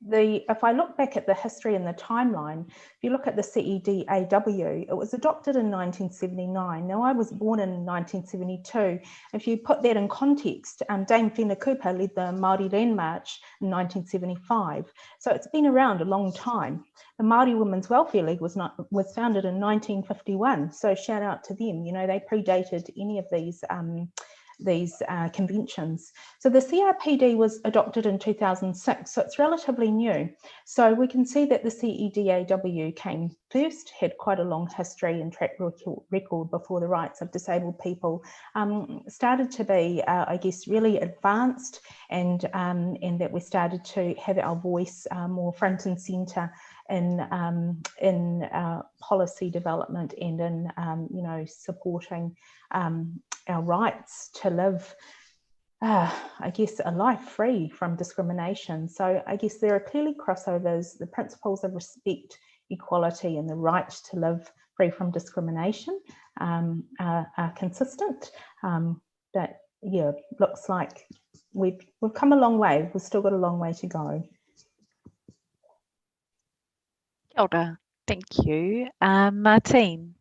if I look back at the history and the timeline, if you look at the CEDAW, it was adopted in 1979. Now, I was born in 1972. If you put that in context, Dame Whenua led the Māori Land March in 1975. So it's been around a long time. The Māori Women's Welfare League was founded in 1951. So shout out to them. They predated any of these conventions. So the CRPD was adopted in 2006, so it's relatively new. So we can see that the CEDAW came first, had quite a long history and track record before the rights of disabled people started to be, I guess, really advanced, and that we started to have our voice more front and centre in policy development and in supporting our rights to live, I guess, a life free from discrimination. So I guess there are clearly crossovers. The principles of respect, equality, and the right to live free from discrimination are consistent. But yeah, looks like we've come a long way. We've still got a long way to go. Kia ora. Thank you. Martine.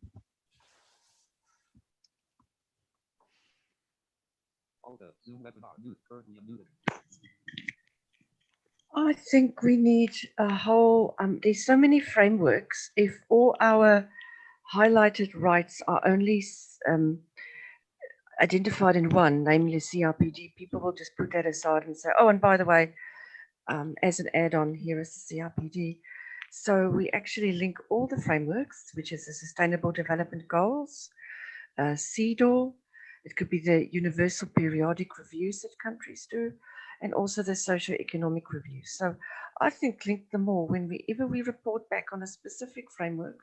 I think we need a whole, there's so many frameworks. If all our highlighted rights are only identified in one, namely CRPD, people will just put that aside and say, oh, and by the way, as an add-on, here is the CRPD. So we actually link all the frameworks, which is the Sustainable Development Goals, CEDAW, it could be the universal periodic reviews that countries do, and also the socio-economic reviews. So I think link them all. Whenever we report back on a specific framework,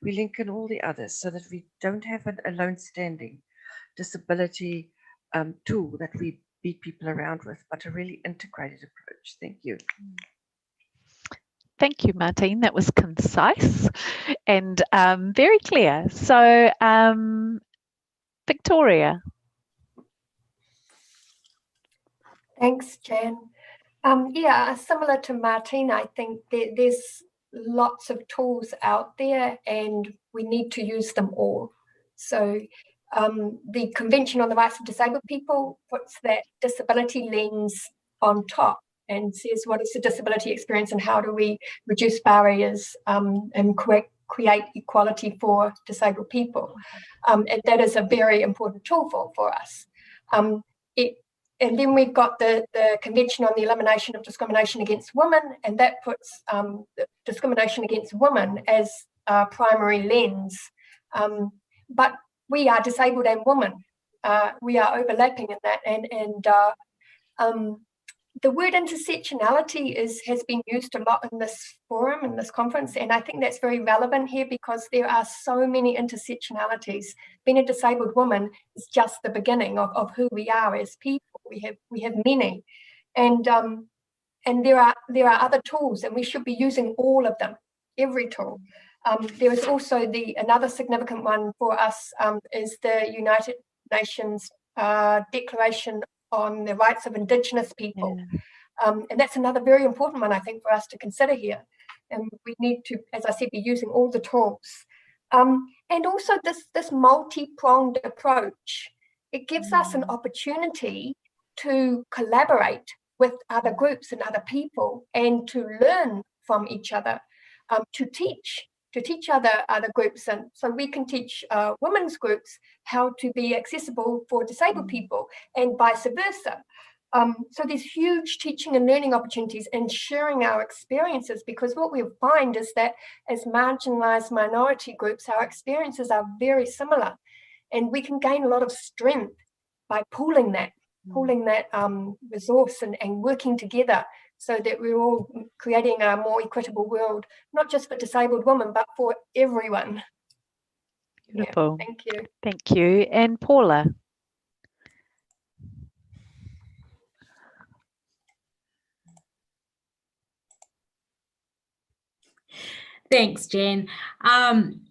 we link in all the others so that we don't have an alone standing disability tool that we beat people around with, but a really integrated approach. Thank you. Thank you, Martine. That was concise and very clear. So, Victoria. Thanks, Jan. Yeah, similar to Martine, I think there's lots of tools out there and we need to use them all. So the Convention on the Rights of Disabled People puts that disability lens on top and says what is the disability experience and how do we reduce barriers and create equality for disabled people. And that is a very important tool for us. And then we've got the Convention on the Elimination of Discrimination against Women, and that puts discrimination against women as a primary lens. But we are disabled and women. We are overlapping in that. And the word intersectionality has been used a lot in this forum, in this conference, and I think that's very relevant here because there are so many intersectionalities. Being a disabled woman is just the beginning of who we are as people. We have many, and there are other tools, and we should be using all of them, every tool. There is also another significant one for us is the United Nations Declaration on the Rights of Indigenous People. And that's another very important one, I think, for us to consider here. And we need to, as I said, be using all the tools. And also this multi-pronged approach, it gives us an opportunity to collaborate with other groups and other people and to learn from each other, to teach other groups. And so we can teach women's groups how to be accessible for disabled people and vice versa. So there's huge teaching and learning opportunities and sharing our experiences, because what we find is that as marginalized minority groups, our experiences are very similar, and we can gain a lot of strength by pooling that resource and working together so that we're all creating a more equitable world, not just for disabled women, but for everyone. Beautiful. Yeah, thank you. Thank you. And Paula. Thanks, Jan.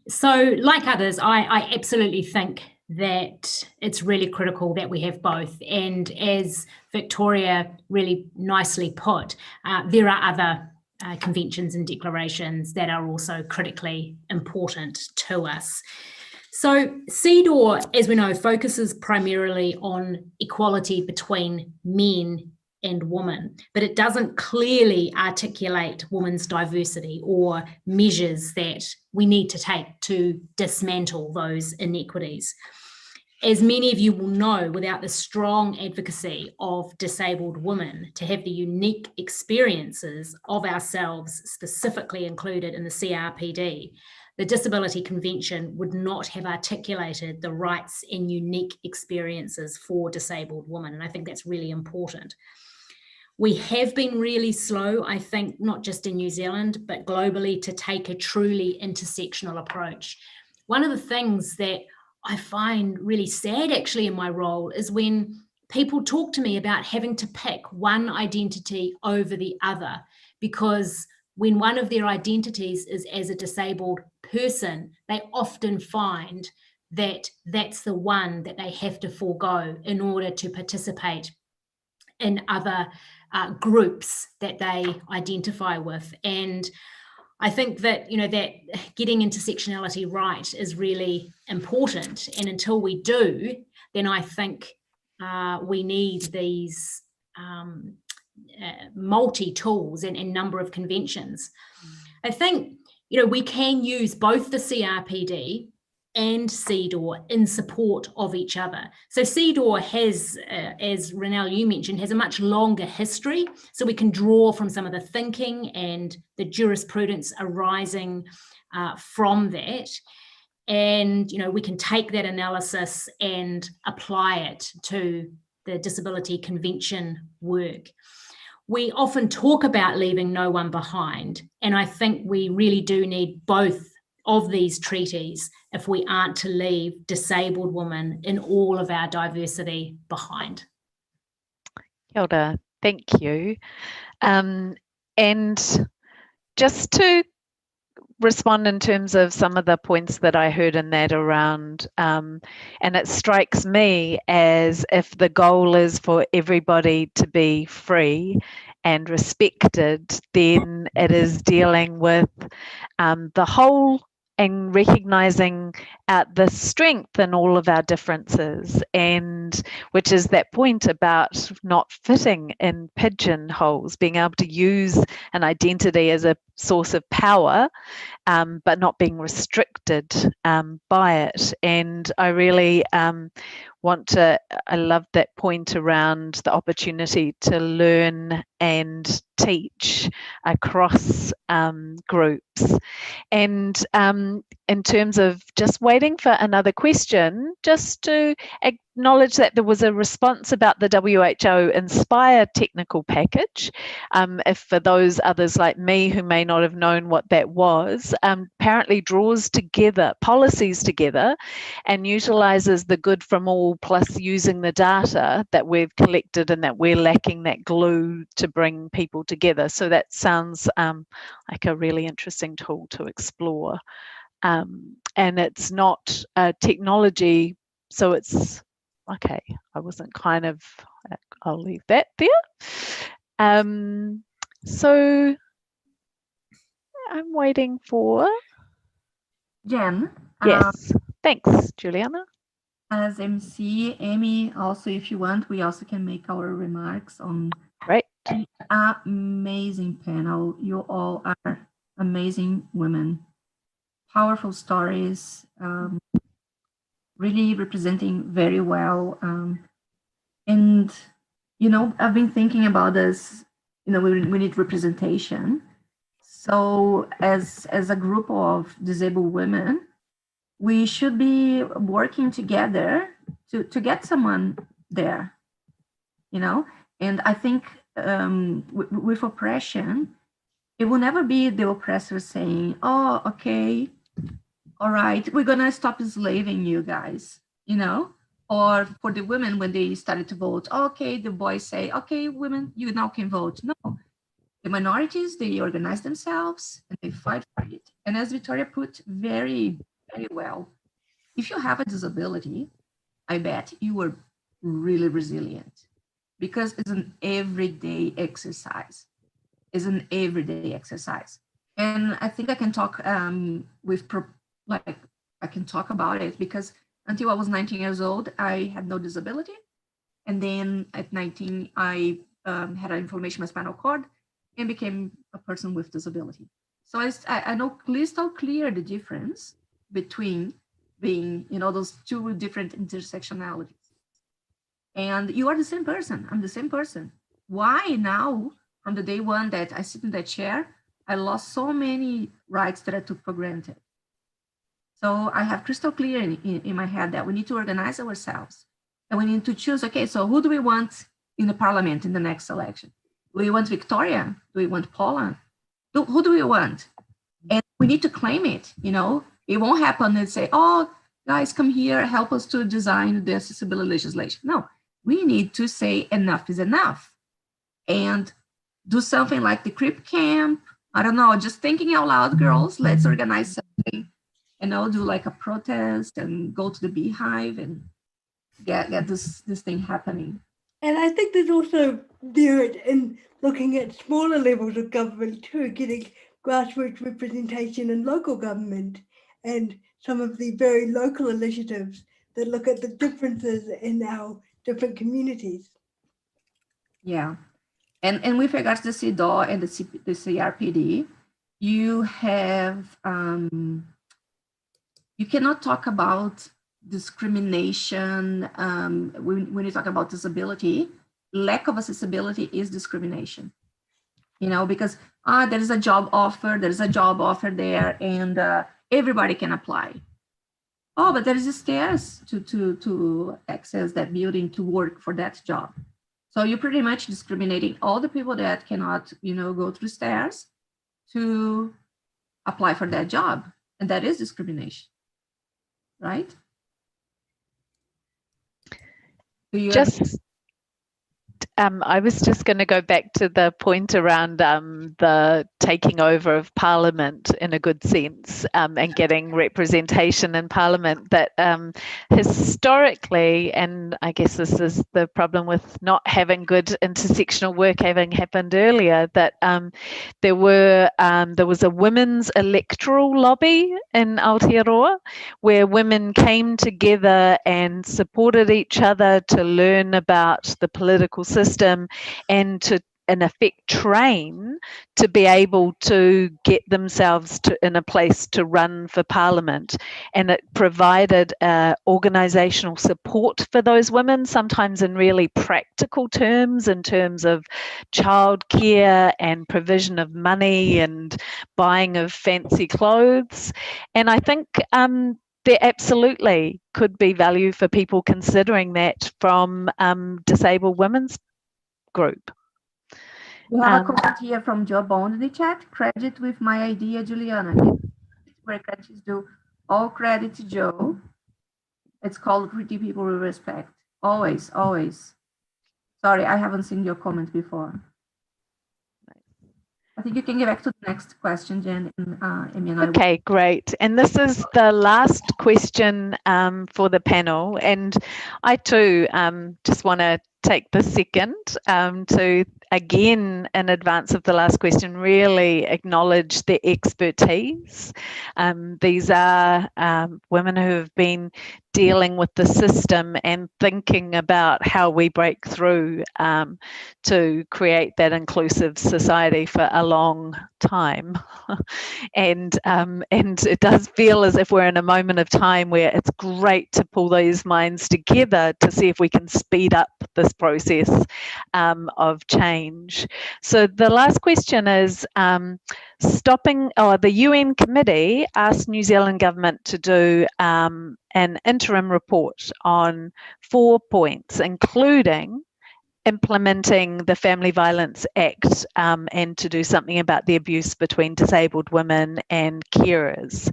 So like others, I absolutely think that it's really critical that we have both. And as Victoria really nicely put, there are other conventions and declarations that are also critically important to us. So CEDAW, as we know, focuses primarily on equality between men and women, but it doesn't clearly articulate women's diversity or measures that we need to take to dismantle those inequities. As many of you will know, without the strong advocacy of disabled women to have the unique experiences of ourselves specifically included in the CRPD, the Disability Convention would not have articulated the rights and unique experiences for disabled women. And I think that's really important. We have been really slow, I think, not just in New Zealand, but globally, to take a truly intersectional approach. One of the things that I find really sad actually in my role is when people talk to me about having to pick one identity over the other, because when one of their identities is as a disabled person, they often find that that's the one that they have to forego in order to participate in other groups that they identify with. And I think that, that getting intersectionality right is really important. And until we do, then I think we need these multi-tools and number of conventions. I think, we can use both the CRPD and CEDAW in support of each other. So CEDAW has, as Ronald, you mentioned, has a much longer history. So we can draw from some of the thinking and the jurisprudence arising from that. And, we can take that analysis and apply it to the Disability Convention work. We often talk about leaving no one behind. And I think we really do need both of these treaties if we aren't to leave disabled women in all of our diversity behind. Kia ora, thank you. And just to respond in terms of some of the points that I heard in that around, and it strikes me as if the goal is for everybody to be free and respected, then it is dealing with the whole and recognizing the strength in all of our differences, and which is that point about not fitting in pigeonholes, being able to use an identity as a source of power, but not being restricted by it. And I really I love that point around the opportunity to learn and teach across groups. And in terms of just waiting for another question, just to acknowledge that there was a response about the WHO Inspire technical package. If for those others like me who may not have known what that was, apparently draws together policies together and utilizes the good from all plus using the data that we've collected and that we're lacking that glue to bring people together. So that sounds like a really interesting tool to explore. And it's not technology, so it's okay. I wasn't kind of, I'll leave that there. So I'm waiting for Jen. Yes, thanks, Juliana. As MC, Amy, also if you want, we also can make our remarks on right. Amazing panel. You all are amazing women. Powerful stories, really representing very well. And, you know, I've been thinking about this, you know, we need representation. So as a group of disabled women, we should be working together to get someone there, you know? And I think with oppression, it will never be the oppressor saying, oh, okay, all right, we're gonna stop enslaving you guys, you know? Or for the women when they started to vote, okay, the boys say, okay, women, you now can vote. No, the minorities, they organize themselves and they fight for it. And as Victoria put very, very well, if you have a disability, I bet you are really resilient because it's an everyday exercise. It's an everyday exercise. And I think I can talk I can talk about it because until I was 19 years old, I had no disability. And then at 19, I had an inflammation of my spinal cord and became a person with disability. So I know crystal clear the difference between being, you know, those two different intersectionalities. And you are the same person. I'm the same person. Why now, from the day one that I sit in that chair, I lost so many rights that I took for granted. So I have crystal clear in my head that we need to organize ourselves and we need to choose, okay, so who do we want in the parliament in the next election? Do we want Victoria? Do we want Paula? Who do we want? And we need to claim it, you know? It won't happen and say, oh, guys, come here, help us to design the accessibility legislation. No, we need to say enough is enough and do something like the Crip Camp. I don't know, just thinking out loud, girls, let's organize something, you know, do like a protest and go to the beehive and get this thing happening. And I think there's also merit in looking at smaller levels of government too, getting grassroots representation in local government and some of the very local initiatives that look at the differences in our different communities. Yeah, and with regards to the CDAW and the CRPD, you have, you cannot talk about discrimination when you talk about disability. Lack of accessibility is discrimination, you know, because there is a job offer, there's a job offer there, and everybody can apply. Oh, but there is stairs to access that building to work for that job. So you're pretty much discriminating all the people that cannot, you know, go through stairs to apply for that job, and that is discrimination, right? Just I was just going to go back to the point around the taking over of Parliament in a good sense, and getting representation in Parliament. That historically, and I guess this is the problem with not having good intersectional work having happened earlier, that there was a women's electoral lobby in Aotearoa where women came together and supported each other to learn about the political system and to, in effect, train to be able to get themselves in a place to run for Parliament. And it provided organisational support for those women, sometimes in really practical terms, in terms of childcare and provision of money and buying of fancy clothes. And I think there absolutely could be value for people considering that from disabled women's group. We have a comment here from Joe Bond in the chat. Credit with my idea, Juliana. Where credit is due. All credit to Joe. It's called Treating People with Respect. Always, always. Sorry, I haven't seen your comment before. I think you can get back to the next question, Jen. And okay, great. And this is the last question for the panel. And I too just want to take the second to, again, in advance of the last question, really acknowledge the expertise. These are women who have been dealing with the system and thinking about how we break through to create that inclusive society for a long time. and it does feel as if we're in a moment of time where it's great to pull those minds together to see if we can speed up this process of change. So the last question is, the UN committee asked New Zealand government to do an interim report on 4 points, including implementing the Family Violence Act and to do something about the abuse between disabled women and carers.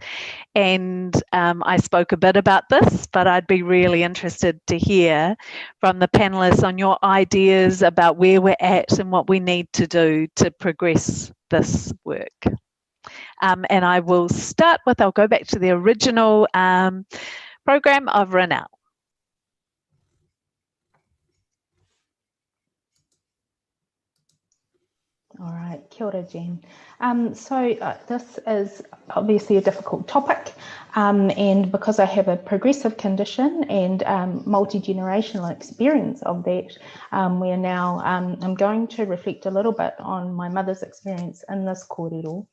And I spoke a bit about this, but I'd be really interested to hear from the panelists on your ideas about where we're at and what we need to do to progress this work. And I will start with, I'll go back to the original program of Ronald. All right, kia ora, Jen. This is obviously a difficult topic, and because I have a progressive condition and multi-generational experience of that, we are now, I'm going to reflect a little bit on my mother's experience in this kōrero.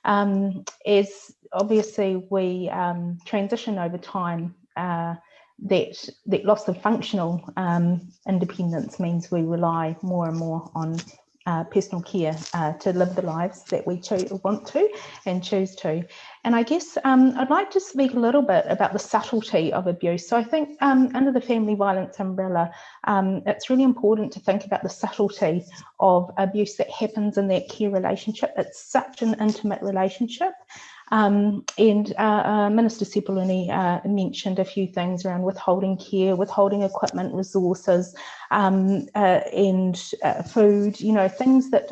As obviously we transition over time, that loss of functional independence means we rely more and more on personal care to live the lives that we want to and choose to. And I guess I'd like to speak a little bit about the subtlety of abuse. So I think under the family violence umbrella, it's really important to think about the subtlety of abuse that happens in that care relationship. It's such an intimate relationship. And Minister Sepuloni mentioned a few things around withholding care, withholding equipment, resources, and food, you know, things that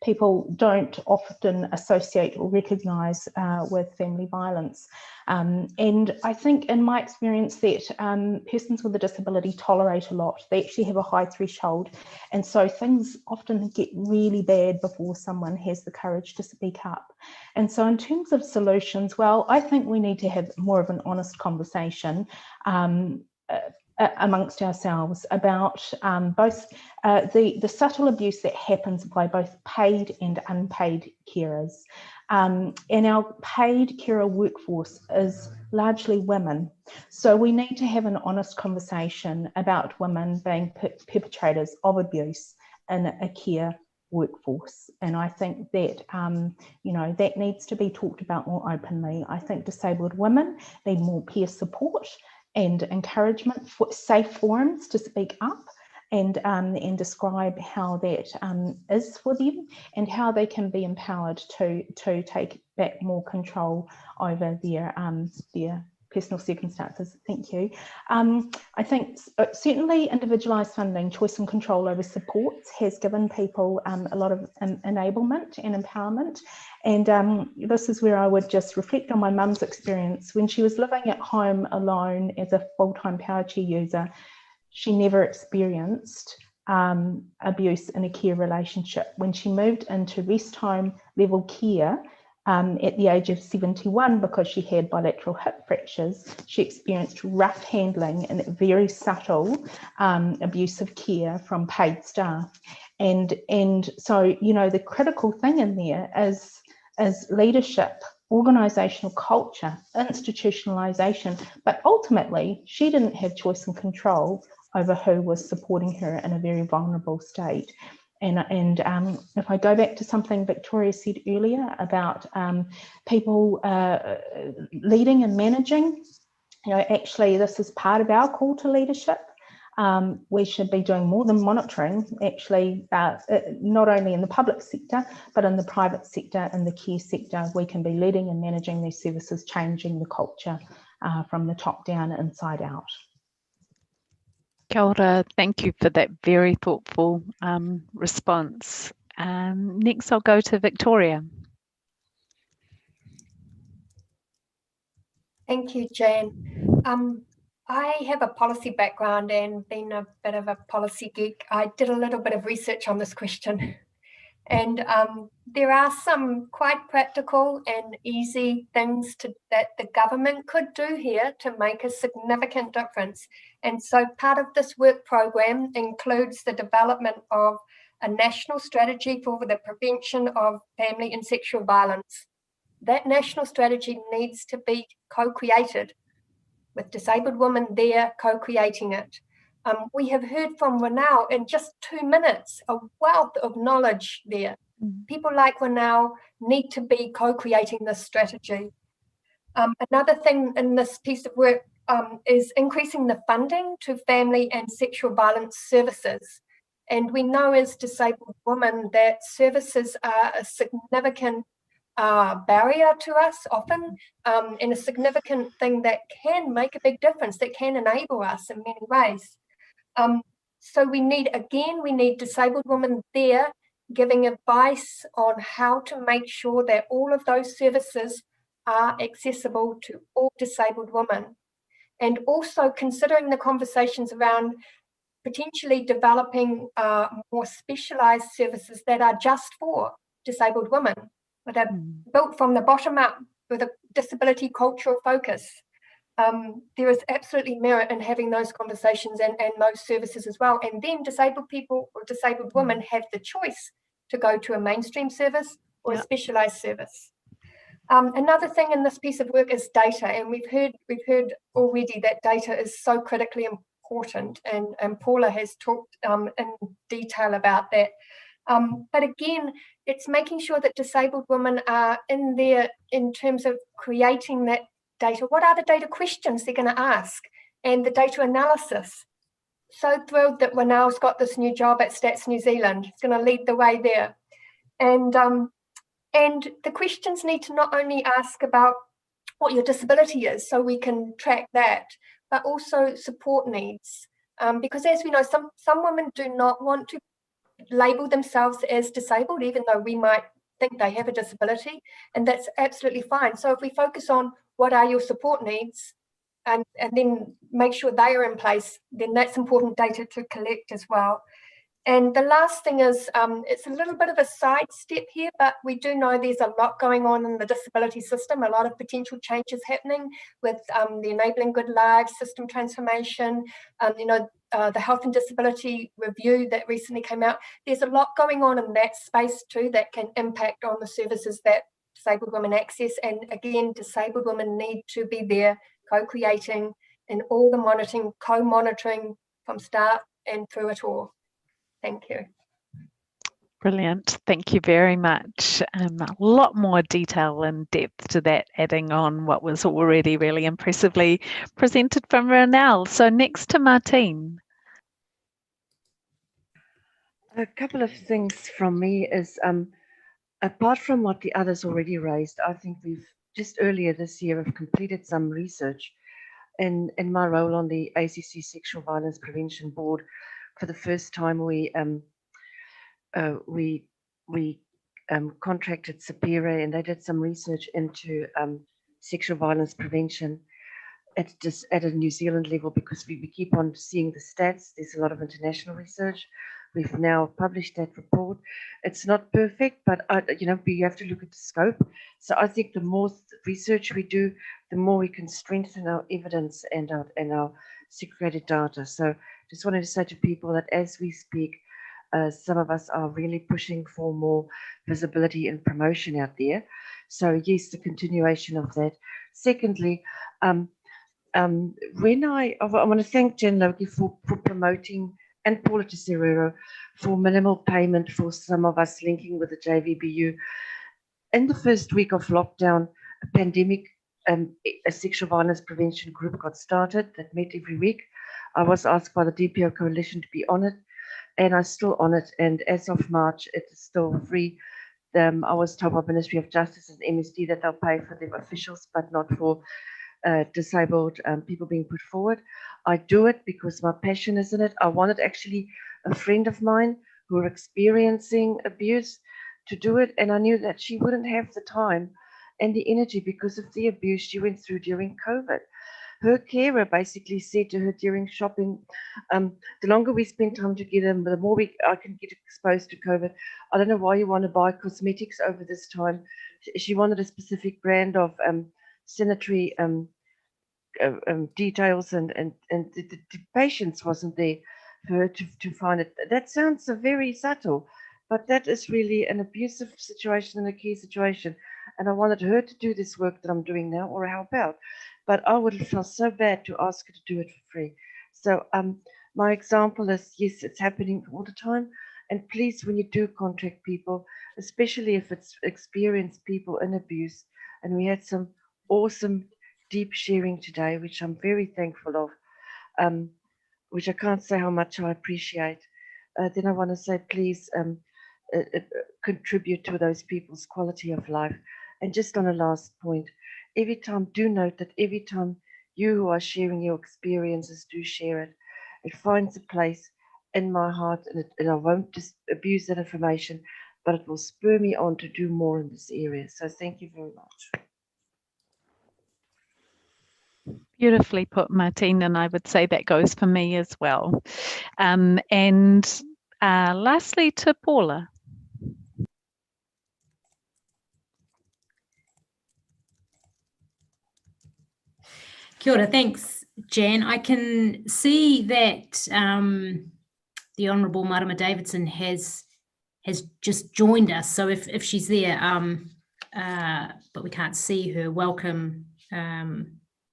people don't often associate or recognise with family violence. And I think in my experience that persons with a disability tolerate a lot. They actually have a high threshold. And so things often get really bad before someone has the courage to speak up. And so in terms of solutions, well, I think we need to have more of an honest conversation amongst ourselves about both the subtle abuse that happens by both paid and unpaid carers. And our paid carer workforce is largely women. So we need to have an honest conversation about women being perpetrators of abuse in a care workforce. And I think that, you know, that needs to be talked about more openly. I think disabled women need more peer support and encouragement for safe forums to speak up and describe how that is for them and how they can be empowered to take back more control over their personal circumstances. Thank you. I think certainly individualised funding, choice and control over supports has given people a lot of enablement and empowerment. And this is where I would just reflect on my mum's experience. When she was living at home alone as a full-time power chair user, she never experienced abuse in a care relationship. When she moved into rest home level care at the age of 71, because she had bilateral hip fractures, she experienced rough handling and very subtle abusive care from paid staff. And so, you know, the critical thing in there is leadership, organisational culture, institutionalisation, but ultimately she didn't have choice and control over who was supporting her in a very vulnerable state. And if I go back to something Victoria said earlier about people leading and managing, you know, actually this is part of our call to leadership. We should be doing more than monitoring, actually, not only in the public sector, but in the private sector, in the care sector. We can be leading and managing these services, changing the culture from the top down, inside out. Kia ora, thank you for that very thoughtful response. Next, I'll go to Victoria. Thank you, Jan. I have a policy background and been a bit of a policy geek. I did a little bit of research on this question. And there are some quite practical and easy things that the government could do here to make a significant difference. And so part of this work program includes the development of a national strategy for the prevention of family and sexual violence. That national strategy needs to be co-created with disabled women there co-creating it. We have heard from Ronald in just 2 minutes, a wealth of knowledge there. People like Ronald need to be co-creating this strategy. Another thing in this piece of work is increasing the funding to family and sexual violence services. And we know as disabled women that services are a significant barrier to us often, and a significant thing that can make a big difference, that can enable us in many ways. So we need disabled women there giving advice on how to make sure that all of those services are accessible to all disabled women. And also considering the conversations around potentially developing more specialised services that are just for disabled women, that are built from the bottom up with a disability cultural focus. There is absolutely merit in having those conversations and those services as well. And then disabled people or disabled women have the choice to go to a mainstream service or a specialised service. Another thing in this piece of work is data, and we've heard already that data is so critically important, and Paula has talked in detail about that. But again, it's making sure that disabled women are in there in terms of creating that data. What are the data questions they're going to ask, and the data analysis? So thrilled that Ronald's got this new job at Stats New Zealand. He's going to lead the way there. And the questions need to not only ask about what your disability is, so we can track that, but also support needs. Because as we know, some women do not want to label themselves as disabled, even though we might think they have a disability, and that's absolutely fine. So if we focus on what are your support needs and then make sure they are in place, then that's important data to collect as well. And the last thing is, it's a little bit of a sidestep here, but we do know there's a lot going on in the disability system, a lot of potential changes happening with the Enabling Good Lives system transformation, the Health and Disability Review that recently came out. There's a lot going on in that space too that can impact on the services that disabled women access. And again, disabled women need to be there co-creating and all the monitoring, co-monitoring from start and through it all. Thank you. Brilliant. Thank you very much. A lot more detail and depth to that, adding on what was already really impressively presented from Ronald. So next to Martine. A couple of things from me is, apart from what the others already raised, I think we've just earlier this year have completed some research in my role on the ACC Sexual Violence Prevention Board, for the first time we contracted Sapere, and they did some research into sexual violence prevention at a New Zealand level, because we keep on seeing the stats. There's a lot of international research. We've now published that report. It's not perfect, but you have to look at the scope. So I think the more research we do, the more we can strengthen our evidence and our segregated data. So just wanted to say to people that as we speak, some of us are really pushing for more visibility and promotion out there. So yes, the continuation of that. Secondly, when I want to thank Jen Loki for promoting, and Paula Tesserero for minimal payment for some of us linking with the JVBU. In the first week of lockdown, a pandemic, a sexual violence prevention group got started that met every week. I was asked by the DPO Coalition to be on it, and I'm still on it. And as of March, it is still free. I was told by Ministry of Justice and MSD that they'll pay for their officials, but not for disabled people being put forward. I do it because my passion is in it. I wanted actually a friend of mine who are experiencing abuse to do it, and I knew that she wouldn't have the time and the energy because of the abuse she went through during COVID. Her carer basically said to her during shopping, the longer we spend time together, the more I can get exposed to COVID. I don't know why you want to buy cosmetics over this time. She wanted a specific brand of sanitary details, and the patience wasn't there for her to find it. That sounds very subtle, but that is really an abusive situation and a key situation. And I wanted her to do this work that I'm doing now or help out. But I would have felt so bad to ask her to do it for free. So my example is, yes, it's happening all the time. And please, when you do contract people, especially if it's experienced people in abuse, and we had some awesome deep sharing today, which I'm very thankful of, which I can't say how much I appreciate. Then I want to say, please contribute to those people's quality of life. And just on a last point, do note that every time you who are sharing your experiences do share it, it finds a place in my heart, and I won't just abuse that information, but it will spur me on to do more in this area. So thank you very much. Beautifully put, Martine, and I would say that goes for me as well. Lastly, to Paula. Kia ora, thanks, Jan. I can see that the Honourable Marama Davidson has just joined us. So if she's there, but we can't see her, welcome,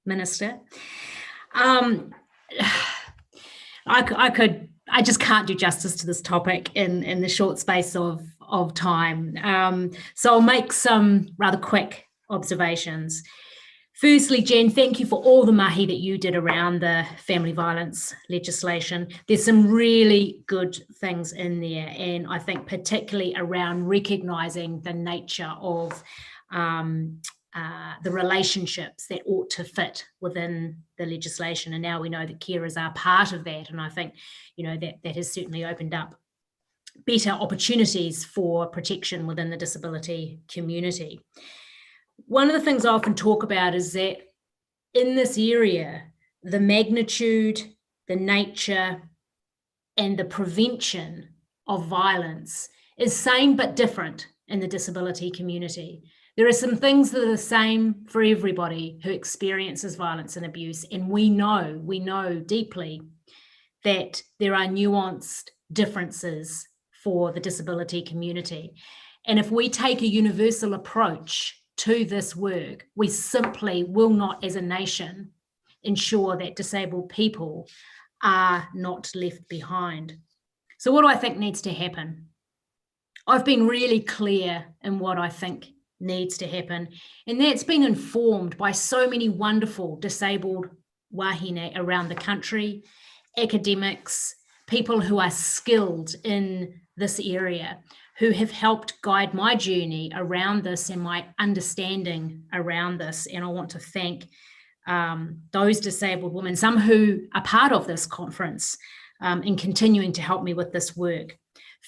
Minister. I just can't do justice to this topic in the short space of time. So I'll make some rather quick observations. Firstly, Jen, thank you for all the mahi that you did around the family violence legislation. There's some really good things in there, and I think particularly around recognising the nature of the relationships that ought to fit within the legislation. And now we know that carers are part of that, and I think that has certainly opened up better opportunities for protection within the disability community. One of the things I often talk about is that in this area, the magnitude, the nature, and the prevention of violence is same but different in the disability community. There are some things that are the same for everybody who experiences violence and abuse, and we know deeply that there are nuanced differences for the disability community. And if we take a universal approach to this work, we simply will not, as a nation, ensure that disabled people are not left behind. So what do I think needs to happen? I've been really clear in what I think needs to happen, and that's been informed by so many wonderful disabled wahine around the country, academics, people who are skilled in this area, who have helped guide my journey around this and my understanding around this. And I want to thank those disabled women, some who are part of this conference, in continuing to help me with this work.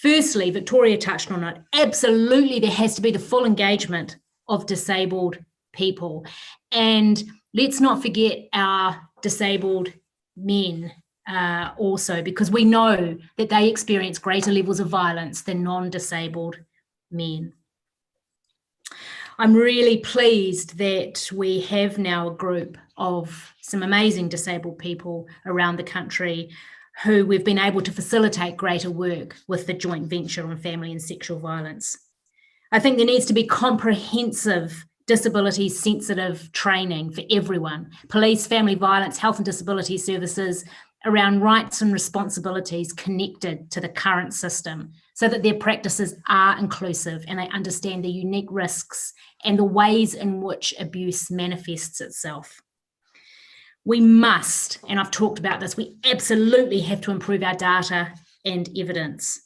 Firstly, Victoria touched on it. Absolutely, there has to be the full engagement of disabled people. And let's not forget our disabled men also, because we know that they experience greater levels of violence than non-disabled men. I'm really pleased that we have now a group of some amazing disabled people around the country who we've been able to facilitate greater work with the joint venture on family and sexual violence. I think there needs to be comprehensive disability sensitive training for everyone, police, family violence, health and disability services, around rights and responsibilities connected to the current system, so that their practices are inclusive and they understand the unique risks and the ways in which abuse manifests itself. We must, and I've talked about this, we absolutely have to improve our data and evidence.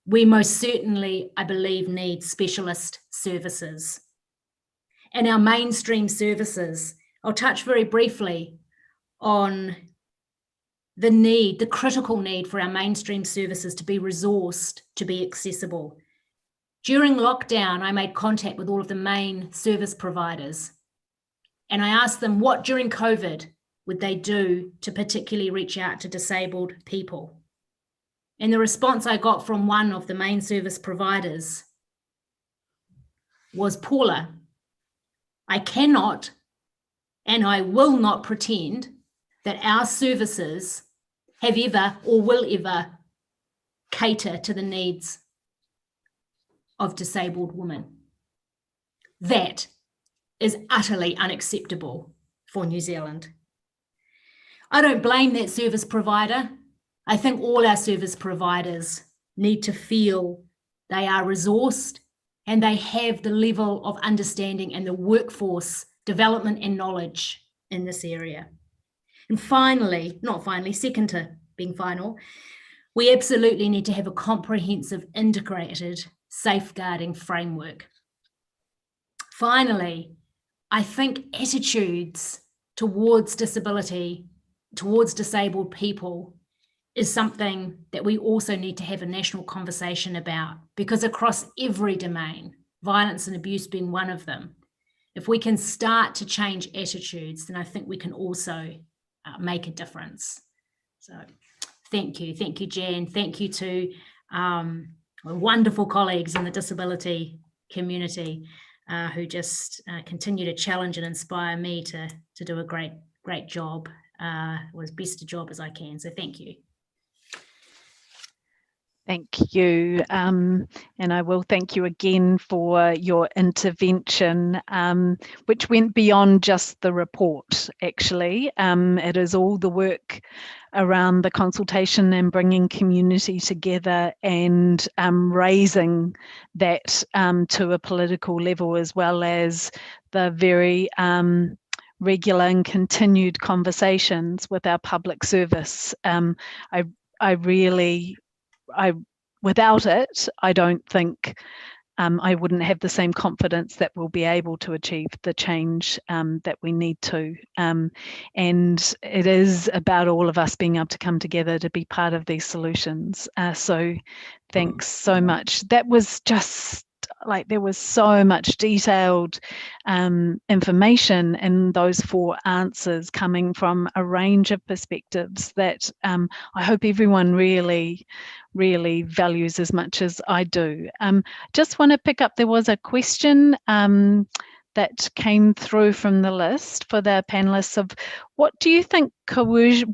We most certainly, I believe, need specialist services. And our mainstream services, I'll touch very briefly on the need, the critical need for our mainstream services to be resourced, to be accessible. During lockdown, I made contact with all of the main service providers, and I asked them what during COVID would they do to particularly reach out to disabled people. And the response I got from one of the main service providers was, Paula, I cannot and I will not pretend that our services have ever or will ever cater to the needs of disabled women. That is utterly unacceptable for New Zealand. I don't blame that service provider. I think all our service providers need to feel they are resourced and they have the level of understanding and the workforce development and knowledge in this area. And finally, not finally, second to being final, we absolutely need to have a comprehensive, integrated safeguarding framework. Finally, I think attitudes towards disability, towards disabled people, is something that we also need to have a national conversation about, because across every domain, violence and abuse being one of them, if we can start to change attitudes, then I think we can also make a difference. So thank you, Jan. Thank you to wonderful colleagues in the disability community who just continue to challenge and inspire me to do a great job, or as best a job as I can. So thank you. Thank you. And I will thank you again for your intervention, which went beyond just the report, actually. It is all the work around the consultation and bringing community together and raising that to a political level, as well as the very regular and continued conversations with our public service. Without it, I don't think I wouldn't have the same confidence that we'll be able to achieve the change that we need to. And it is about all of us being able to come together to be part of these solutions. So thanks so much. That was just like, there was so much detailed information in those 4 answers coming from a range of perspectives that I hope everyone really values as much as I do. Just want to pick up, there was a question that came through from the list for the panelists of what do you think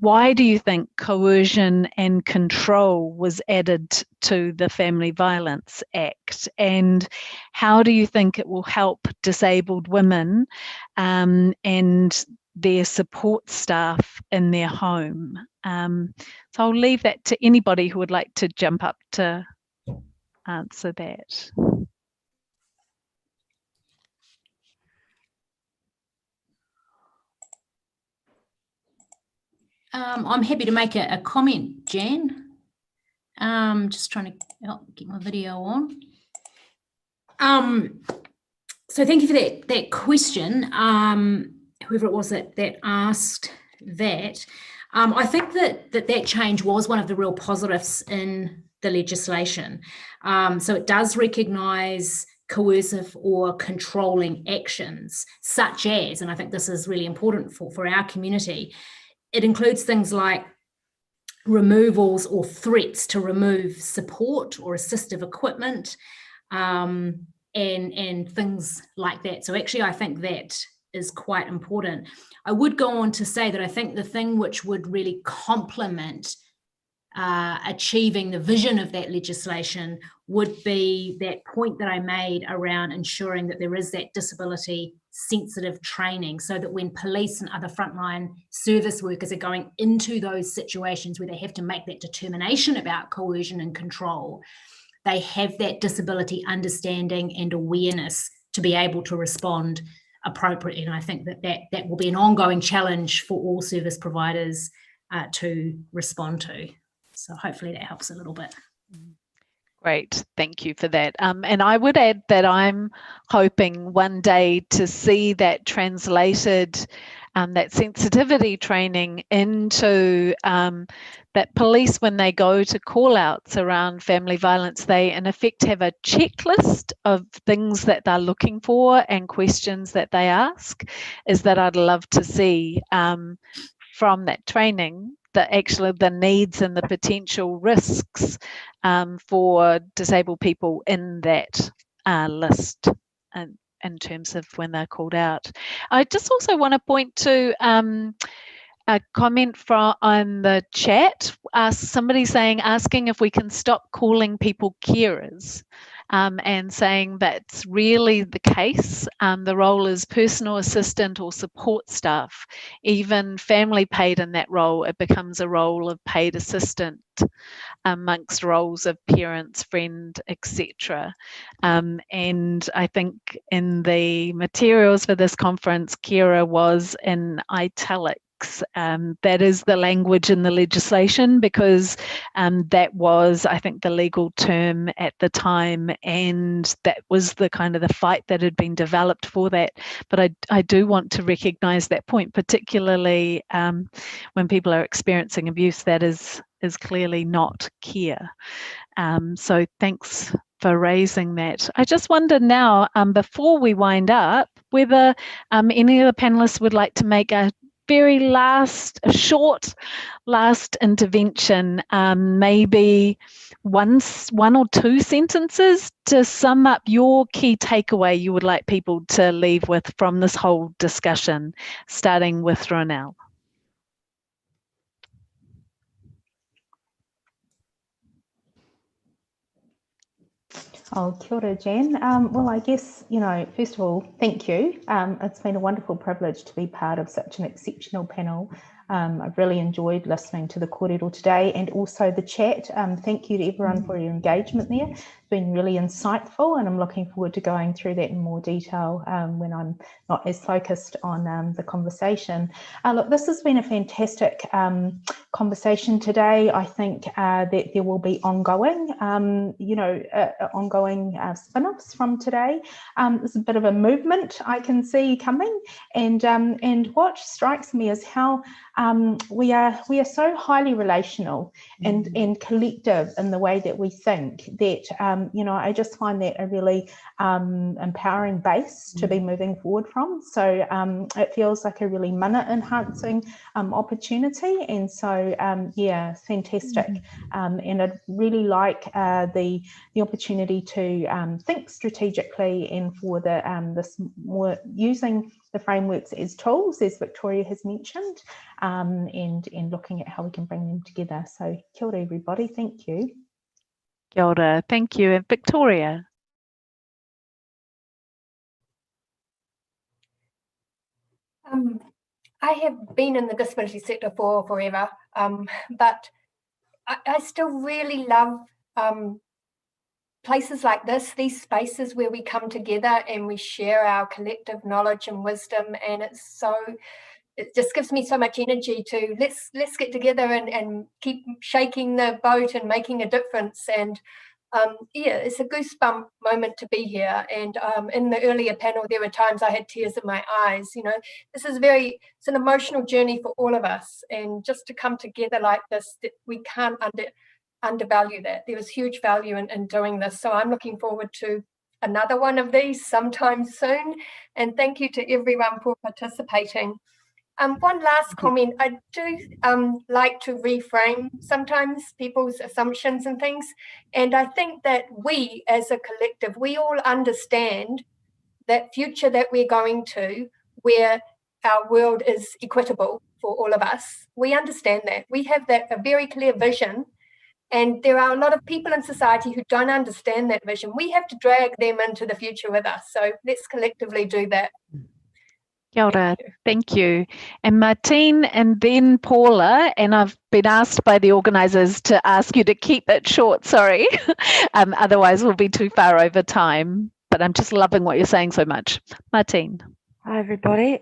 why do you think coercion and control was added to the Family Violence Act, and how do you think it will help disabled women and their support staff in their home? So I'll leave that to anybody who would like to jump up to answer that. I'm happy to make a comment, Jan. Just trying to get my video on. So thank you for that question. whoever it was that asked that, I think that change was one of the real positives in the legislation. So it does recognise coercive or controlling actions, such as, and I think this is really important for our community, it includes things like removals or threats to remove support or assistive equipment, and things like that. So actually, I think that is quite important. I would go on to say that I think the thing which would really complement achieving the vision of that legislation would be that point that I made around ensuring that there is that disability sensitive training, so that when police and other frontline service workers are going into those situations where they have to make that determination about coercion and control, they have that disability understanding and awareness to be able to respond appropriately. And I think that will be an ongoing challenge for all service providers to respond to. So hopefully that helps a little bit. Great, thank you for that. And I would add that I'm hoping one day to see that translated, that sensitivity training into that police, when they go to call outs around family violence, they in effect have a checklist of things that they're looking for and questions that they ask, is that I'd love to see from that training the needs and the potential risks for disabled people in that list, and in terms of when they're called out. I just also want to point to a comment on the chat. Somebody asking if we can stop calling people carers, and saying that's really the case. The role is personal assistant or support staff. Even family paid in that role, it becomes a role of paid assistant amongst roles of parents, friend, etc. And I think in the materials for this conference, carer was in italics. That is the language in the legislation, because that was, I think, the legal term at the time, and that was the kind of the fight that had been developed for that. But I do want to recognise that point, particularly when people are experiencing abuse, that is clearly not care. So thanks for raising that. I just wonder now, before we wind up, whether any of the panelists would like to make a very short intervention, maybe one or two sentences to sum up your key takeaway you would like people to leave with from this whole discussion, starting with Ronald. Oh, kia ora, Jen. Well, I guess, first of all, thank you. It's been a wonderful privilege to be part of such an exceptional panel. I've really enjoyed listening to the kōrero today, and also the chat. Thank you to everyone for your engagement there. It's been really insightful, and I'm looking forward to going through that in more detail when I'm not as focused on the conversation. Look, this has been a fantastic conversation today. I think that there will be ongoing, ongoing spin-offs from today. There's a bit of a movement I can see coming, and what strikes me is how we are so highly relational and collective in the way that we think that I just find that a really empowering base to be moving forward from. So it feels like a really mana enhancing opportunity, and so yeah, fantastic. And I'd really like the opportunity to think strategically and for this more using the frameworks as tools, as Victoria has mentioned, and looking at how we can bring them together. So kia ora, everybody. Thank you. Kia ora. Thank you. And Victoria. I have been in the disability sector for forever, but I still really love places like this, these spaces where we come together and we share our collective knowledge and wisdom, and it just gives me so much energy to let's get together and keep shaking the boat and making a difference. And yeah, it's a goosebump moment to be here. And in the earlier panel, there were times I had tears in my eyes. You know, this is it's an emotional journey for all of us. And just to come together like this, we can't undervalue that. There is huge value in doing this. So I'm looking forward to another one of these sometime soon. And thank you to everyone for participating. One last comment. I do like to reframe sometimes people's assumptions and things. And I think that we as a collective, we all understand that future that we're going to, where our world is equitable for all of us. We understand that. We have a very clear vision. And there are a lot of people in society who don't understand that vision. We have to drag them into the future with us. So let's collectively do that. Kia ora, thank you. And Martine and then Paula, and I've been asked by the organisers to ask you to keep it short, sorry. Otherwise we'll be too far over time. But I'm just loving what you're saying so much. Martine. Hi, everybody.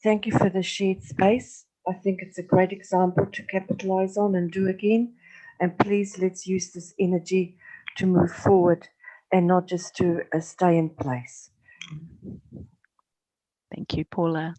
Thank you for the shared space. I think it's a great example to capitalise on and do again. And please, let's use this energy to move forward and not just to stay in place. Thank you, Paula.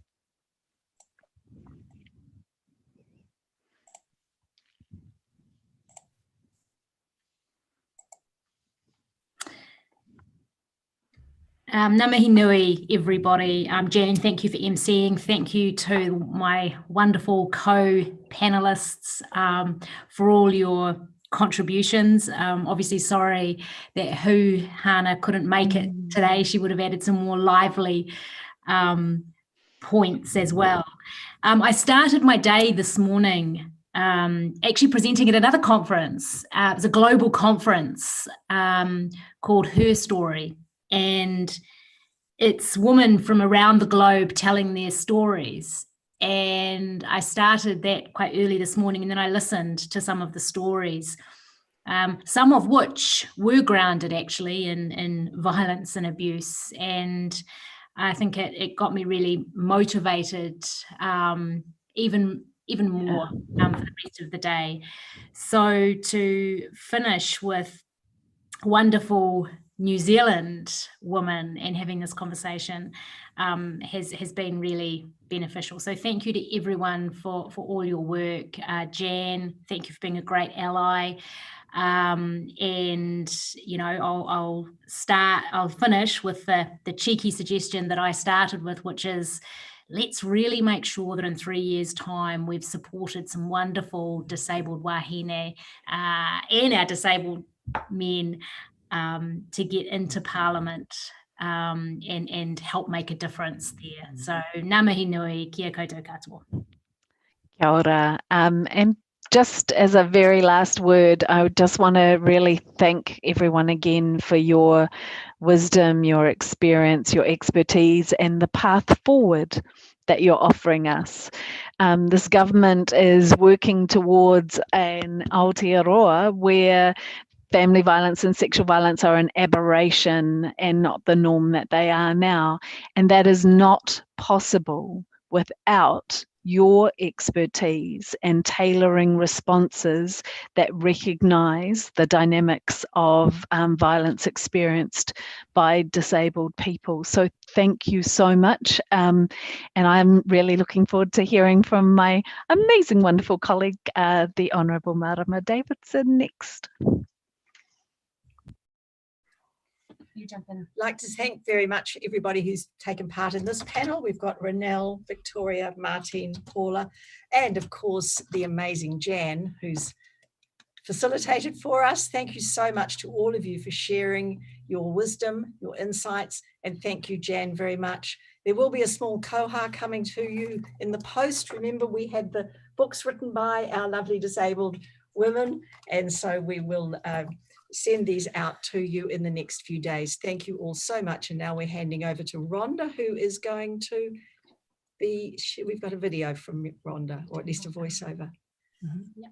Ngā mihi nui, everybody. Jan, thank you for emceeing. Thank you to my wonderful co-panelists for all your contributions. Obviously, sorry that Hannah couldn't make it today. She would have added some more lively points as well. I started my day this morning actually presenting at another conference. It was a global conference called Her Story. And it's women from around the globe telling their stories. And I started that quite early this morning, and then I listened to some of the stories, some of which were grounded actually in violence and abuse. And I think it got me really motivated even more for the rest of the day. So to finish with wonderful New Zealand woman and having this conversation has been really beneficial. So thank you to everyone for all your work. Jan, thank you for being a great ally. And you know, I'll finish with the cheeky suggestion that I started with, which is let's really make sure that in 3 years' time we've supported some wonderful disabled wahine and our disabled men to get into Parliament and help make a difference there. So ngā mihi nui, kia koutou katoa. Kia ora. And just as a very last word, I would just want to really thank everyone again for your wisdom, your experience, your expertise, and the path forward that you're offering us. This government is working towards an Aotearoa where family violence and sexual violence are an aberration and not the norm that they are now. And that is not possible without your expertise and tailoring responses that recognise the dynamics of violence experienced by disabled people. So thank you so much. And I'm really looking forward to hearing from my amazing, wonderful colleague, the Honourable Marama Davidson, next. You jump in. I'd like to thank very much everybody who's taken part in this panel. We've got Ronald, Victoria, Martine, Paula, and of course the amazing Jan, who's facilitated for us. Thank you so much to all of you for sharing your wisdom, your insights, and thank you, Jan, very much. There will be a small koha coming to you in the post. Remember, we had the books written by our lovely disabled women, and so we will send these out to you in the next few days. Thank you all so much. And now we're handing over to Rhonda, who is going to be, we've got a video from Rhonda, or at least a voiceover. Yeah.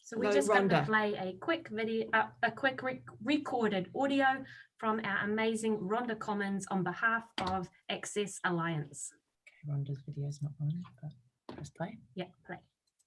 So we're just going to play a quick video, a quick recorded audio from our amazing Rhonda Commons on behalf of Access Alliance. Okay, Rhonda's video is not on, but press play. Yeah, play.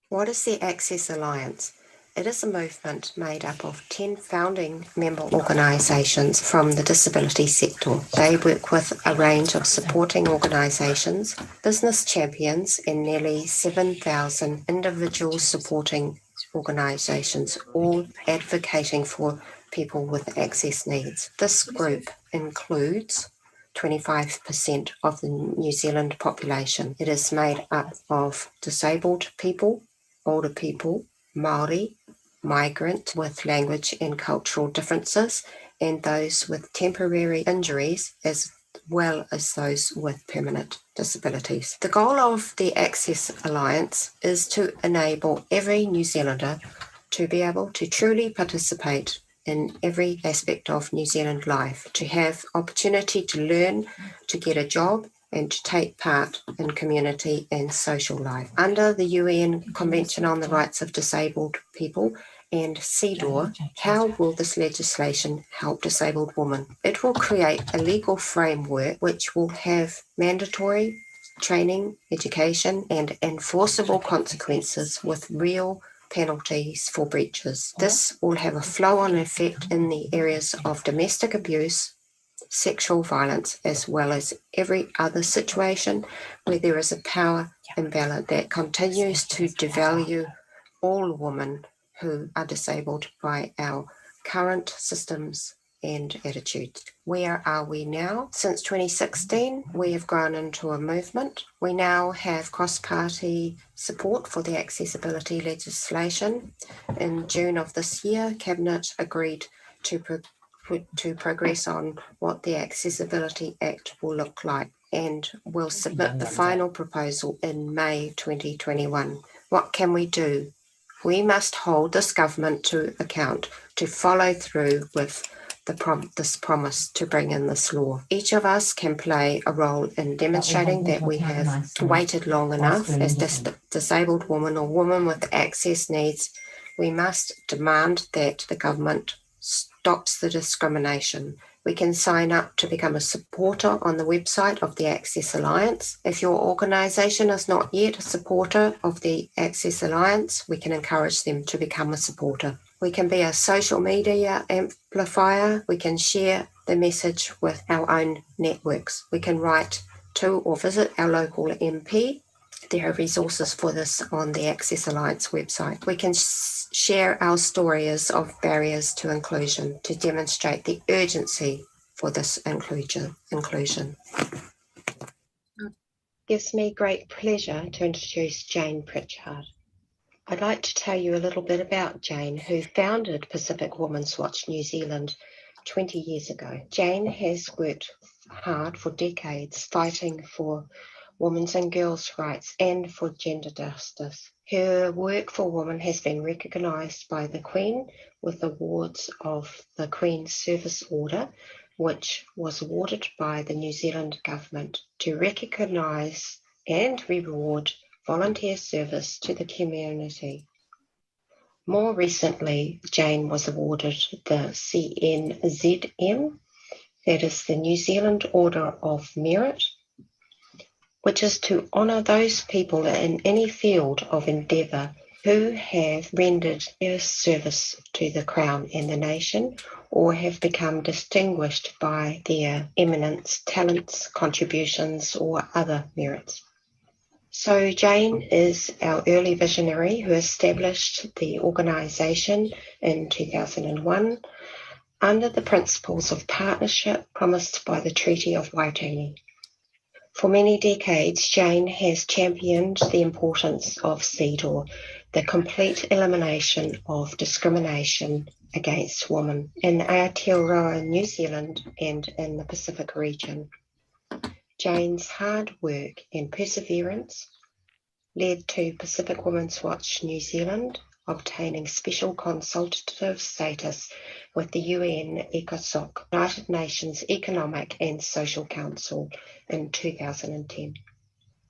What is the Access Alliance? It is a movement made up of 10 founding member organisations from the disability sector. They work with a range of supporting organisations, business champions, and nearly 7,000 individual supporting organisations, all advocating for people with access needs. This group includes 25% of the New Zealand population. It is made up of disabled people, older people, Māori, migrant with language and cultural differences, and those with temporary injuries as well as those with permanent disabilities. The goal of the Access Alliance is to enable every New Zealander to be able to truly participate in every aspect of New Zealand life, to have opportunity to learn, to get a job, and to take part in community and social life. Under the UN Convention on the Rights of Disabled People and CEDAW, how will this legislation help disabled women? It will create a legal framework which will have mandatory training, education, and enforceable consequences with real penalties for breaches. This will have a flow-on effect in the areas of domestic abuse, sexual violence, as well as every other situation where there is a power imbalance that continues to devalue all women who are disabled by our current systems and attitudes. Where are we now? Since 2016, we have grown into a movement. We now have cross-party support for the accessibility legislation. In June of this year, Cabinet agreed to progress on what the Accessibility Act will look like and will submit the final proposal in May 2021. What can we do? We must hold this government to account to follow through with this promise to bring in this law. Each of us can play a role in demonstrating that we have waited long enough as disabled women or women with access needs. We must demand that the government stops the discrimination. We can sign up to become a supporter on the website of the Access Alliance. If your organisation is not yet a supporter of the Access Alliance, we can encourage them to become a supporter. We can be a social media amplifier. We can share the message with our own networks. We can write to or visit our local MP. There are resources for this on the Access Alliance website. We can share our stories of barriers to inclusion to demonstrate the urgency for this inclusion. It gives me great pleasure to introduce Jane Pritchard. I'd like to tell you a little bit about Jane, who founded Pacific Women's Watch New Zealand 20 years ago. Jane has worked hard for decades fighting for women's and girls' rights and for gender justice. Her work for women has been recognised by the Queen with awards of the Queen's Service Order, which was awarded by the New Zealand government to recognise and reward volunteer service to the community. More recently, Jane was awarded the CNZM, that is the New Zealand Order of Merit, which is to honour those people in any field of endeavour who have rendered their service to the Crown and the nation, or have become distinguished by their eminence, talents, contributions, or other merits. So Jane is our early visionary who established the organisation in 2001 under the principles of partnership promised by the Treaty of Waitangi. For many decades, Jane has championed the importance of CEDAW, the complete elimination of discrimination against women in Aotearoa, New Zealand, and in the Pacific region. Jane's hard work and perseverance led to Pacific Women's Watch New Zealand obtaining special consultative status with the UN ECOSOC, United Nations Economic and Social Council, in 2010.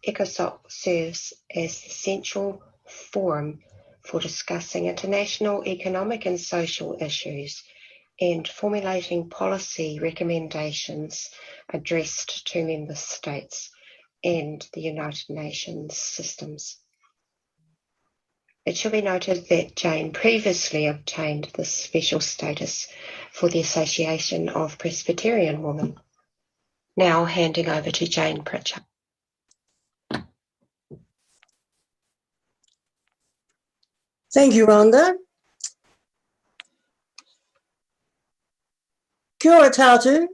ECOSOC serves as the central forum for discussing international economic and social issues and formulating policy recommendations addressed to member states and the United Nations systems. It should be noted that Jane previously obtained this special status for the Association of Presbyterian Women. Now handing over to Jane Pritchard. Thank you, Rhonda. Kia ora tātou.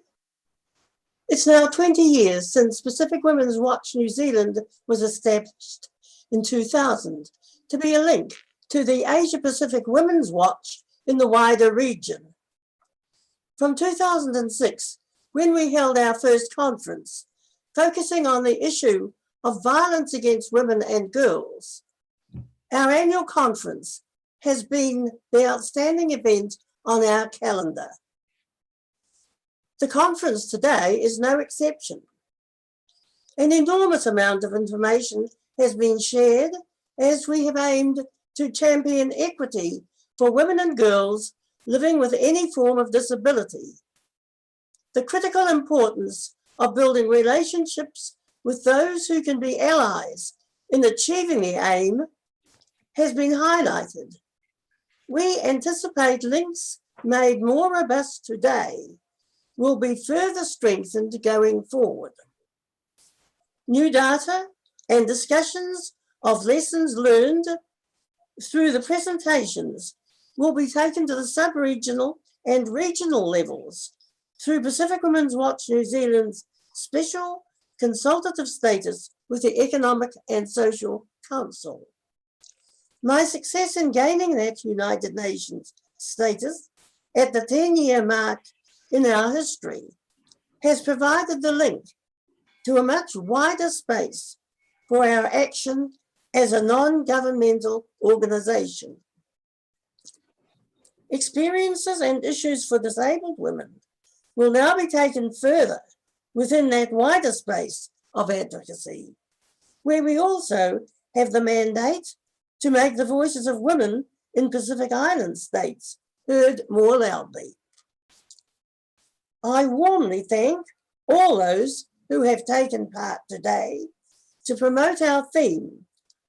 It's now 20 years since Pacific Women's Watch New Zealand was established in 2000 to be a link to the Asia Pacific Women's Watch in the wider region. From 2006, when we held our first conference, focusing on the issue of violence against women and girls, our annual conference has been the outstanding event on our calendar. The conference today is no exception. An enormous amount of information has been shared as we have aimed to champion equity for women and girls living with any form of disability. The critical importance of building relationships with those who can be allies in achieving the aim has been highlighted. We anticipate links made more robust today will be further strengthened going forward. New data and discussions of lessons learned through the presentations will be taken to the sub-regional and regional levels through Pacific Women's Watch New Zealand's special consultative status with the Economic and Social Council. My success in gaining that United Nations status at the 10-year mark in our history has provided the link to a much wider space for our action as a non-governmental organisation. Experiences and issues for disabled women will now be taken further within that wider space of advocacy, where we also have the mandate to make the voices of women in Pacific Island states heard more loudly. I warmly thank all those who have taken part today to promote our theme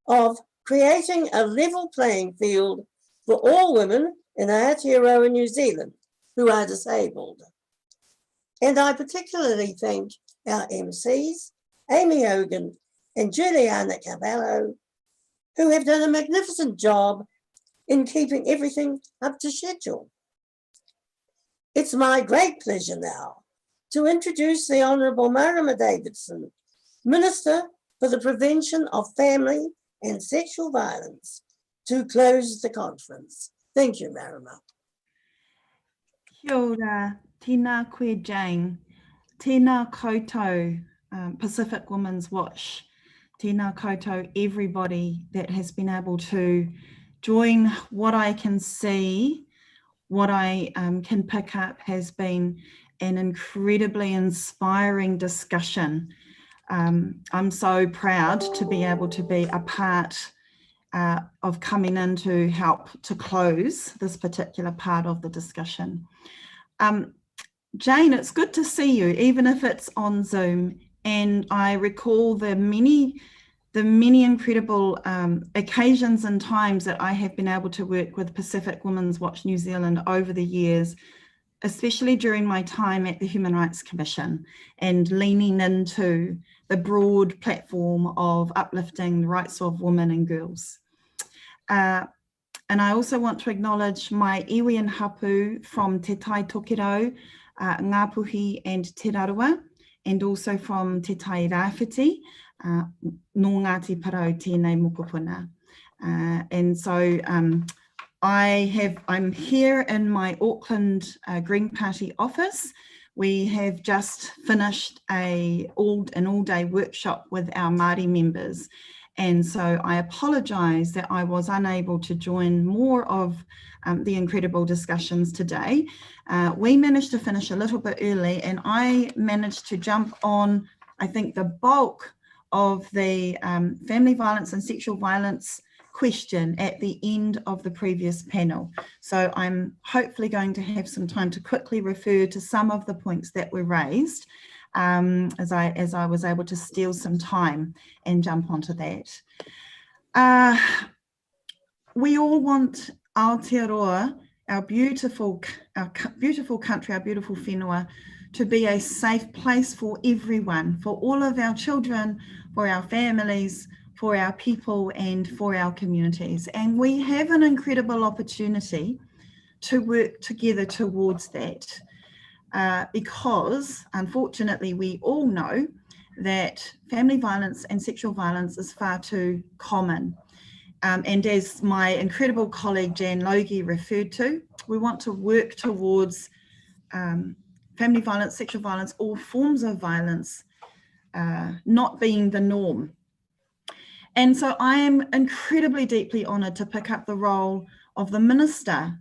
of creating a level playing field for all women in Aotearoa, New Zealand who are disabled. And I particularly thank our MCs, Amy Hogan and Juliana Carvalho, who have done a magnificent job in keeping everything up to schedule. It's my great pleasure now to introduce the Honourable Marama Davidson, Minister for the Prevention of Family and Sexual Violence, to close the conference. Thank you, Marama. Kia ora, tēnā koe Jane, tēnā koutou Pacific Women's Watch, tēnā koutou everybody that has been able to join. What I can see, what I can pick up has been an incredibly inspiring discussion. I'm so proud to be able to be a part of coming in to help to close this particular part of the discussion. Jane, it's good to see you, even if it's on Zoom. And I recall the many incredible occasions and times that I have been able to work with Pacific Women's Watch New Zealand over the years, especially during my time at the Human Rights Commission and leaning into the broad platform of uplifting the rights of women and girls. And I also want to acknowledge my iwi and hapu from Te Tai Tokerau, Ngāpuhi and Te Raroa, and also from Te Tai Rāwhiti, no Ngāti Parau tēnei mokopuna. And so I'm here in my Auckland Green Party office. We have just finished an all-day workshop with our Māori members. And so I apologise that I was unable to join more of the incredible discussions today. We managed to finish a little bit early, and I managed to jump on, I think, the bulk of the family violence and sexual violence question at the end of the previous panel. So I'm hopefully going to have some time to quickly refer to some of the points that were raised as I was able to steal some time and jump onto that. we all want Aotearoa, our beautiful country, our beautiful whenua, to be a safe place for everyone, for all of our children, for our families, for our people, and for our communities. And we have an incredible opportunity to work together towards that, because unfortunately we all know that family violence and sexual violence is far too common. And as my incredible colleague Jan Logie referred to, we want to work towards family violence, sexual violence, all forms of violence not being the norm. And so I am incredibly deeply honoured to pick up the role of the Minister,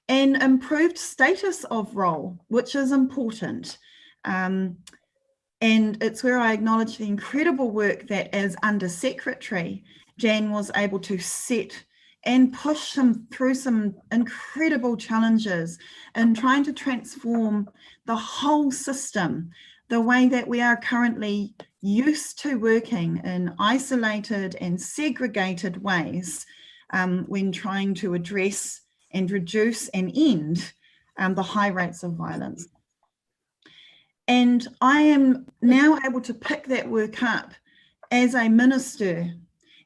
and improved status of role, which is important. And it's where I acknowledge the incredible work that as Under Secretary, Jan was able to set and push him through some incredible challenges in trying to transform the whole system, the way that we are currently used to working in isolated and segregated ways when trying to address and reduce and end the high rates of violence. And I am now able to pick that work up as a minister.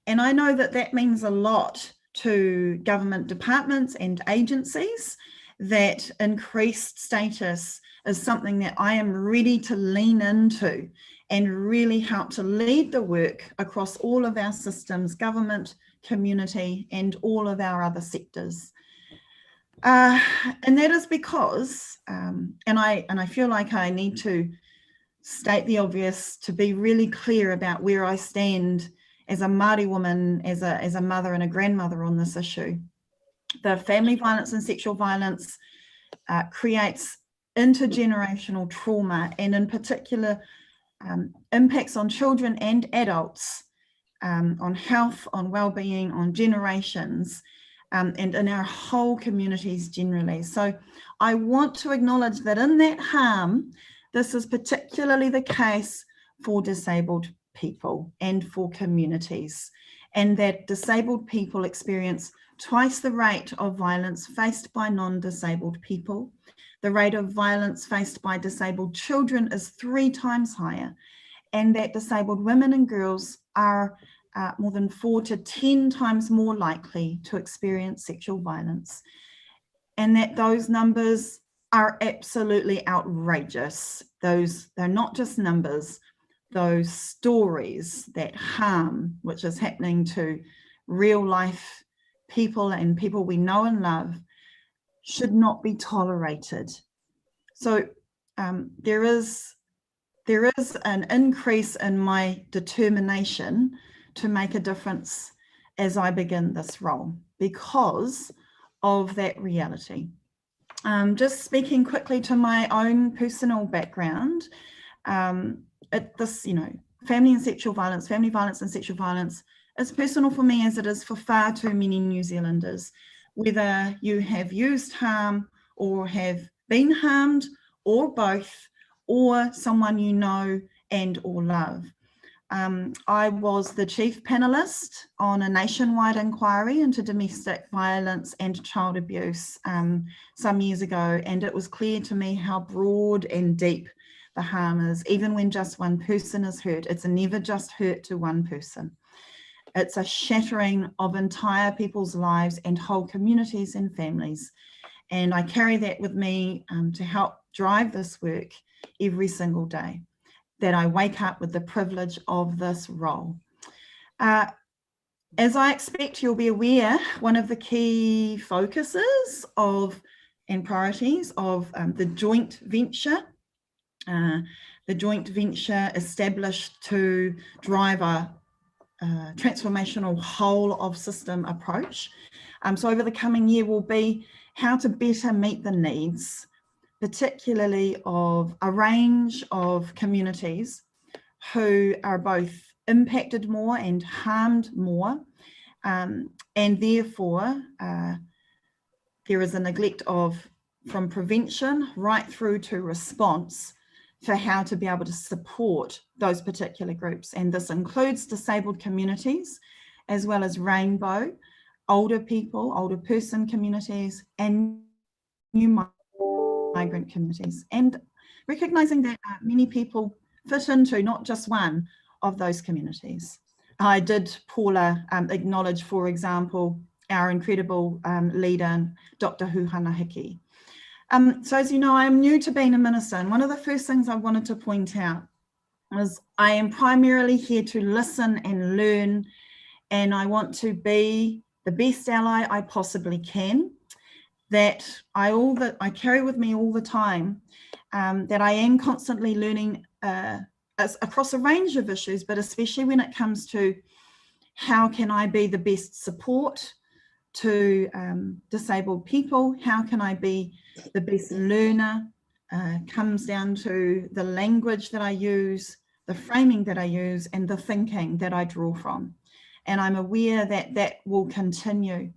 And I know that that means a lot to government departments and agencies, that increased status is something that I am ready to lean into and really help to lead the work across all of our systems, government, community, and all of our other sectors. And that is because, and I feel like I need to state the obvious to be really clear about where I stand as a Māori woman, as a mother and a grandmother on this issue. The family violence and sexual violence creates intergenerational trauma, and in particular impacts on children and adults, on health, on well-being, on generations, and in our whole communities generally. So I want to acknowledge that in that harm, this is particularly the case for disabled people and for communities, and that disabled people experience twice the rate of violence faced by non-disabled people. The rate of violence faced by disabled children is 3 times higher, and that disabled women and girls are more than 4 to 10 times more likely to experience sexual violence, and that those numbers are absolutely outrageous. They're not just numbers, those stories, that harm which is happening to real life people and people we know and love should not be tolerated. So there is an increase in my determination to make a difference as I begin this role because of that reality. Just speaking quickly to my own personal background, family and sexual violence, family violence and sexual violence is personal for me as it is for far too many New Zealanders, whether you have used harm or have been harmed or both, or someone you know and or love. I was the chief panelist on a nationwide inquiry into domestic violence and child abuse some years ago, and it was clear to me how broad and deep the harm is. Even when just one person is hurt, it's never just hurt to one person. It's a shattering of entire people's lives and whole communities and families. And I carry that with me to help drive this work every single day, that I wake up with the privilege of this role. As I expect you'll be aware, one of the key focuses of and priorities of the joint venture established to drive a transformational whole of system approach. So over the coming year will be how to better meet the needs, particularly of a range of communities who are both impacted more and harmed more, and therefore there is a neglect from prevention right through to response for how to be able to support those particular groups. And this includes disabled communities as well as rainbow older people, older person communities, and new migrant communities, and recognising that many people fit into not just one of those communities. I did, Paula, acknowledge, for example, our incredible leader, Dr. Huhana Hiki. So as you know, I am new to being a minister, and one of the first things I wanted to point out was I am primarily here to listen and learn, and I want to be the best ally I possibly can, that I carry with me all the time, that I am constantly learning across a range of issues, but especially when it comes to how can I be the best support to disabled people, how can I be the best learner, comes down to the language that I use, the framing that I use, and the thinking that I draw from. And I'm aware that that will continue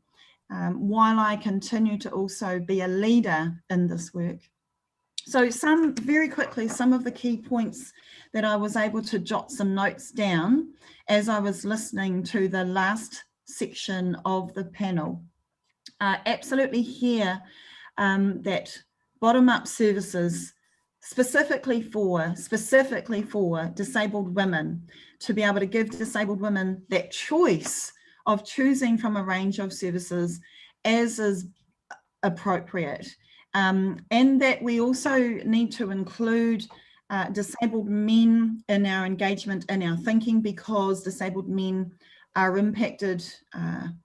while I continue to also be a leader in this work. So very quickly, some of the key points that I was able to jot some notes down as I was listening to the last section of the panel. Absolutely hear that bottom-up services specifically for disabled women, to be able to give disabled women that choice of choosing from a range of services as is appropriate. And that we also need to include disabled men in our engagement, in our thinking, because disabled men are impacted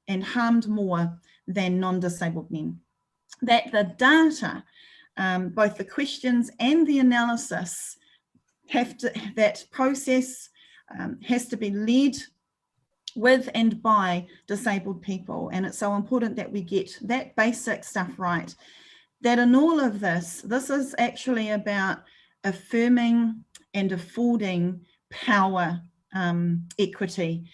and harmed more than non-disabled men. That the data, both the questions and the analysis, that process has to be led with and by disabled people. And it's so important that we get that basic stuff right. That in all of this is actually about affirming and affording power equity.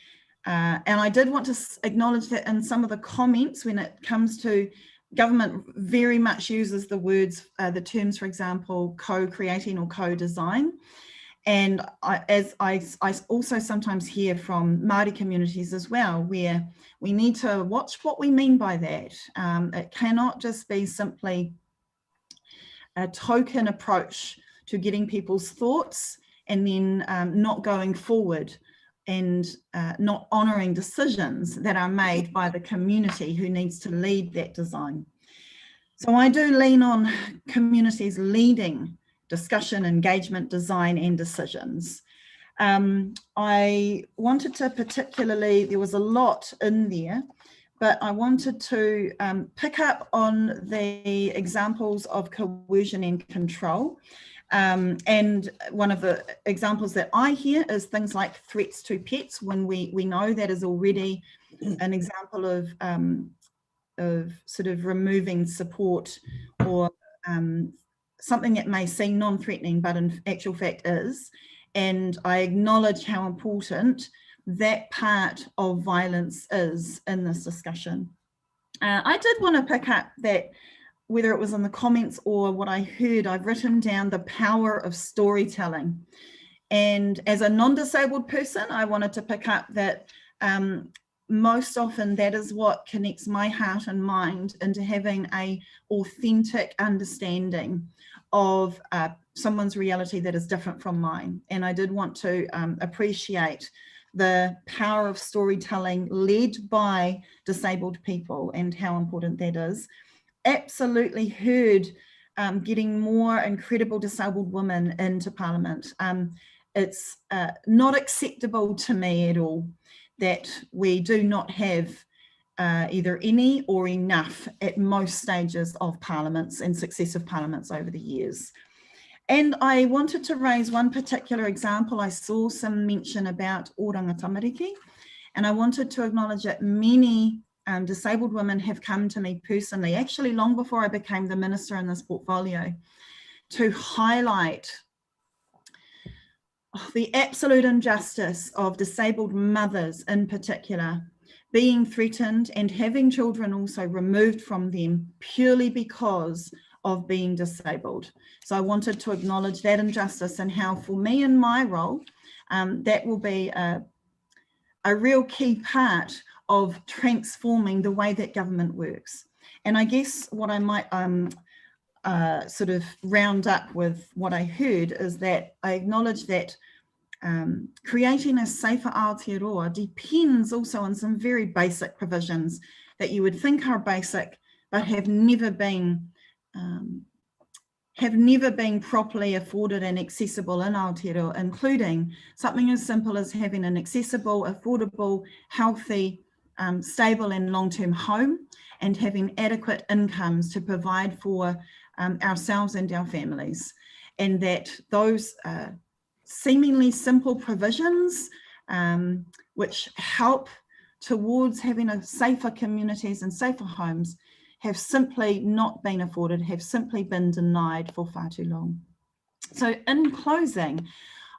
And I did want to acknowledge that in some of the comments, when it comes to government, very much uses the words, the terms, for example, co-creating or co-design. And as I also sometimes hear from Māori communities as well, where we need to watch what we mean by that. It cannot just be simply a token approach to getting people's thoughts and then not going forward and not honouring decisions that are made by the community who needs to lead that design. So I do lean on communities leading discussion, engagement, design and decisions. I wanted to particularly, there was a lot in there, but I wanted to pick up on the examples of coercion and control. And one of the examples that I hear is things like threats to pets, when we know that is already an example of sort of removing support or something that may seem non-threatening, but in actual fact is. And I acknowledge how important that part of violence is in this discussion. I did want to pick up that, whether it was in the comments or what I heard, I've written down the power of storytelling. And as a non-disabled person, I wanted to pick up that most often that is what connects my heart and mind into having an authentic understanding of someone's reality that is different from mine. And I did want to appreciate the power of storytelling led by disabled people and how important that is. Absolutely heard getting more incredible disabled women into Parliament. It's not acceptable to me at all that we do not have either any or enough at most stages of parliaments and successive parliaments over the years. And I wanted to raise one particular example. I saw some mention about oranga tamariki, and I wanted to acknowledge that many disabled women have come to me personally, actually long before I became the minister in this portfolio, to highlight the absolute injustice of disabled mothers in particular being threatened and having children also removed from them purely because of being disabled. So I wanted to acknowledge that injustice and how for me in my role, that will be a real key part of transforming the way that government works. And I guess what I might sort of round up with what I heard is that I acknowledge that creating a safer Aotearoa depends also on some very basic provisions that you would think are basic, but have never been properly afforded and accessible in Aotearoa, including something as simple as having an accessible, affordable, healthy, stable and long-term home, and having adequate incomes to provide for ourselves and our families. And that those seemingly simple provisions which help towards having a safer communities and safer homes have simply not been afforded, have simply been denied for far too long. So in closing,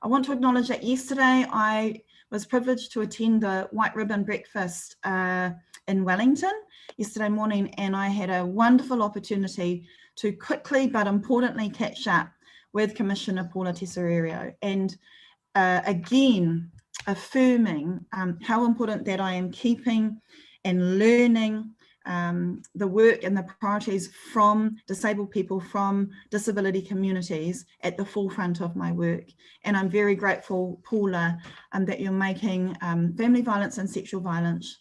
I want to acknowledge that yesterday I was privileged to attend the White Ribbon Breakfast in Wellington yesterday morning, and I had a wonderful opportunity to quickly but importantly catch up with Commissioner Paula Tesserero, and again affirming how important that I am keeping and learning the work and the priorities from disabled people, from disability communities at the forefront of my work. And I'm very grateful, Paula, that you're making family violence and sexual violence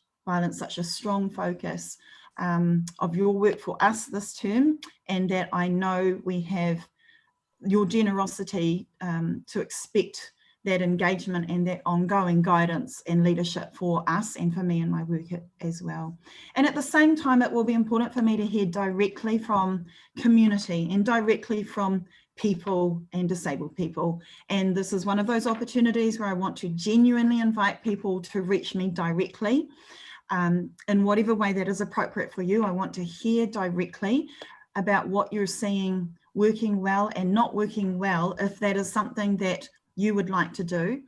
such a strong focus of your work for us this term, and that I know we have your generosity to expect that engagement and that ongoing guidance and leadership for us and for me in my work as well. And at the same time, it will be important for me to hear directly from community and directly from people and disabled people. And this is one of those opportunities where I want to genuinely invite people to reach me directly in whatever way that is appropriate for you. I want to hear directly about what you're seeing working well and not working well, if that is something that you would like to do,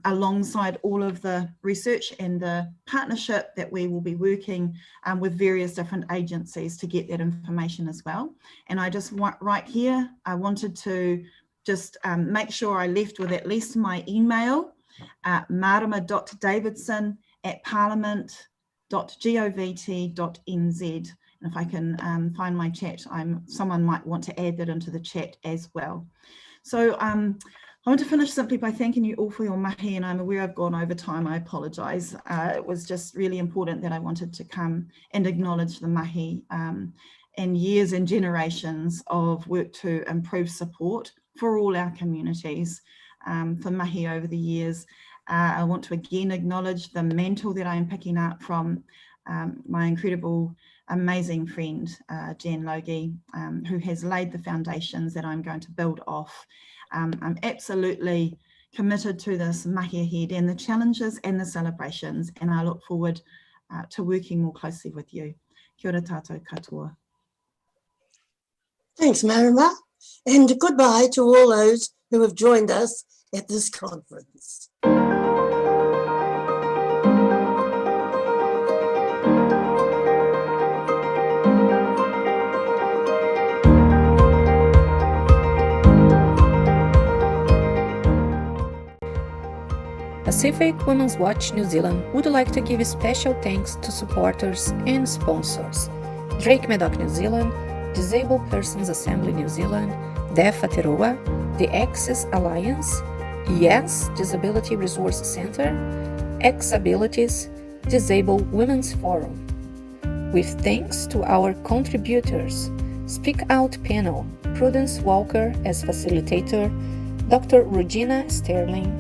alongside all of the research and the partnership that we will be working with various different agencies to get that information as well. And I just want right here, I wanted to just make sure I left with at least my email, marama.davidson@parliament.govt.nz. And if I can find my chat, someone might want to add that into the chat as well. So I want to finish simply by thanking you all for your mahi, and I'm aware I've gone over time, I apologise. It was just really important that I wanted to come and acknowledge the mahi and years and generations of work to improve support for all our communities, for mahi over the years. I want to again acknowledge the mantle that I am picking up from my incredible, amazing friend, Jan Logie, who has laid the foundations that I'm going to build off. I'm absolutely committed to this mahi ahead and the challenges and the celebrations, and I look forward to working more closely with you. Kia ora tātou katoa. Thanks, Marama, and goodbye to all those who have joined us at this conference. Pacific Women's Watch New Zealand would like to give special thanks to supporters and sponsors: Drake Medoc New Zealand, Disabled Persons Assembly New Zealand, Deaf Aotearoa, the Access Alliance, Yes Disability Resource Center, Disabilities, Disabled Women's Forum. With thanks to our contributors: Speak Out Panel, Prudence Walker as Facilitator, Dr. Regina Sterling,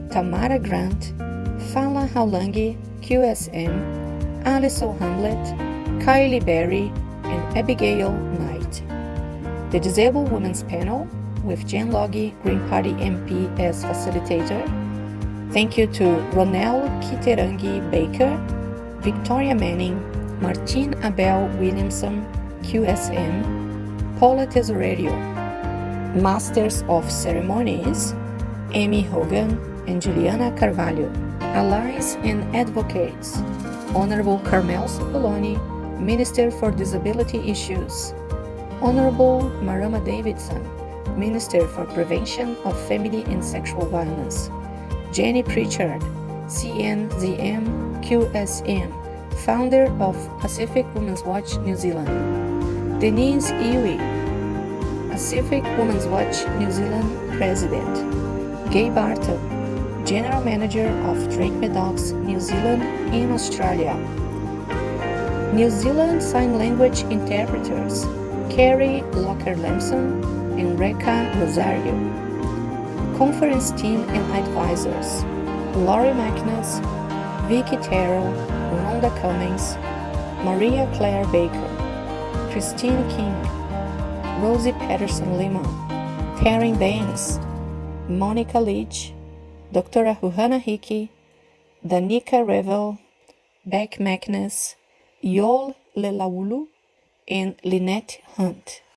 Tamara Grant, Fala Haulangi, QSM, Alison Hamblet, Kylie Berry, and Abigail Knight. The Disabled Women's Panel, with Jen Logie, Green Party MP as Facilitator. Thank you to Ronald Kitarangi Baker, Victoria Manning, Martine Abel Williamson, QSM, Paula Tesserero. Masters of Ceremonies, Amy Hogan and Juliana Carvalho. Allies and Advocates, Honorable Carmel Cipollone, Minister for Disability Issues. Honorable Marama Davidson, Minister for Prevention of Family and Sexual Violence. Jenny Pritchard, CNZM QSM, founder of Pacific Women's Watch New Zealand. Denise Iwi, Pacific Women's Watch New Zealand President. Gay Bartle, General Manager of Drake Medocs New Zealand in Australia. New Zealand Sign Language Interpreters, Carrie Locker-Lamson and Reka Rosario. Conference Team and Advisors, Laurie Magnus, Vicky Terrell, Rhonda Cummings, Maria Claire Baker, Christine King, Rosie Patterson Lima, Taryn Banks, Monica Leach, Dr. Huhana Hickey, Danica Revel, Beck Magnus, Yol Lelaulu, and Lynette Hunt.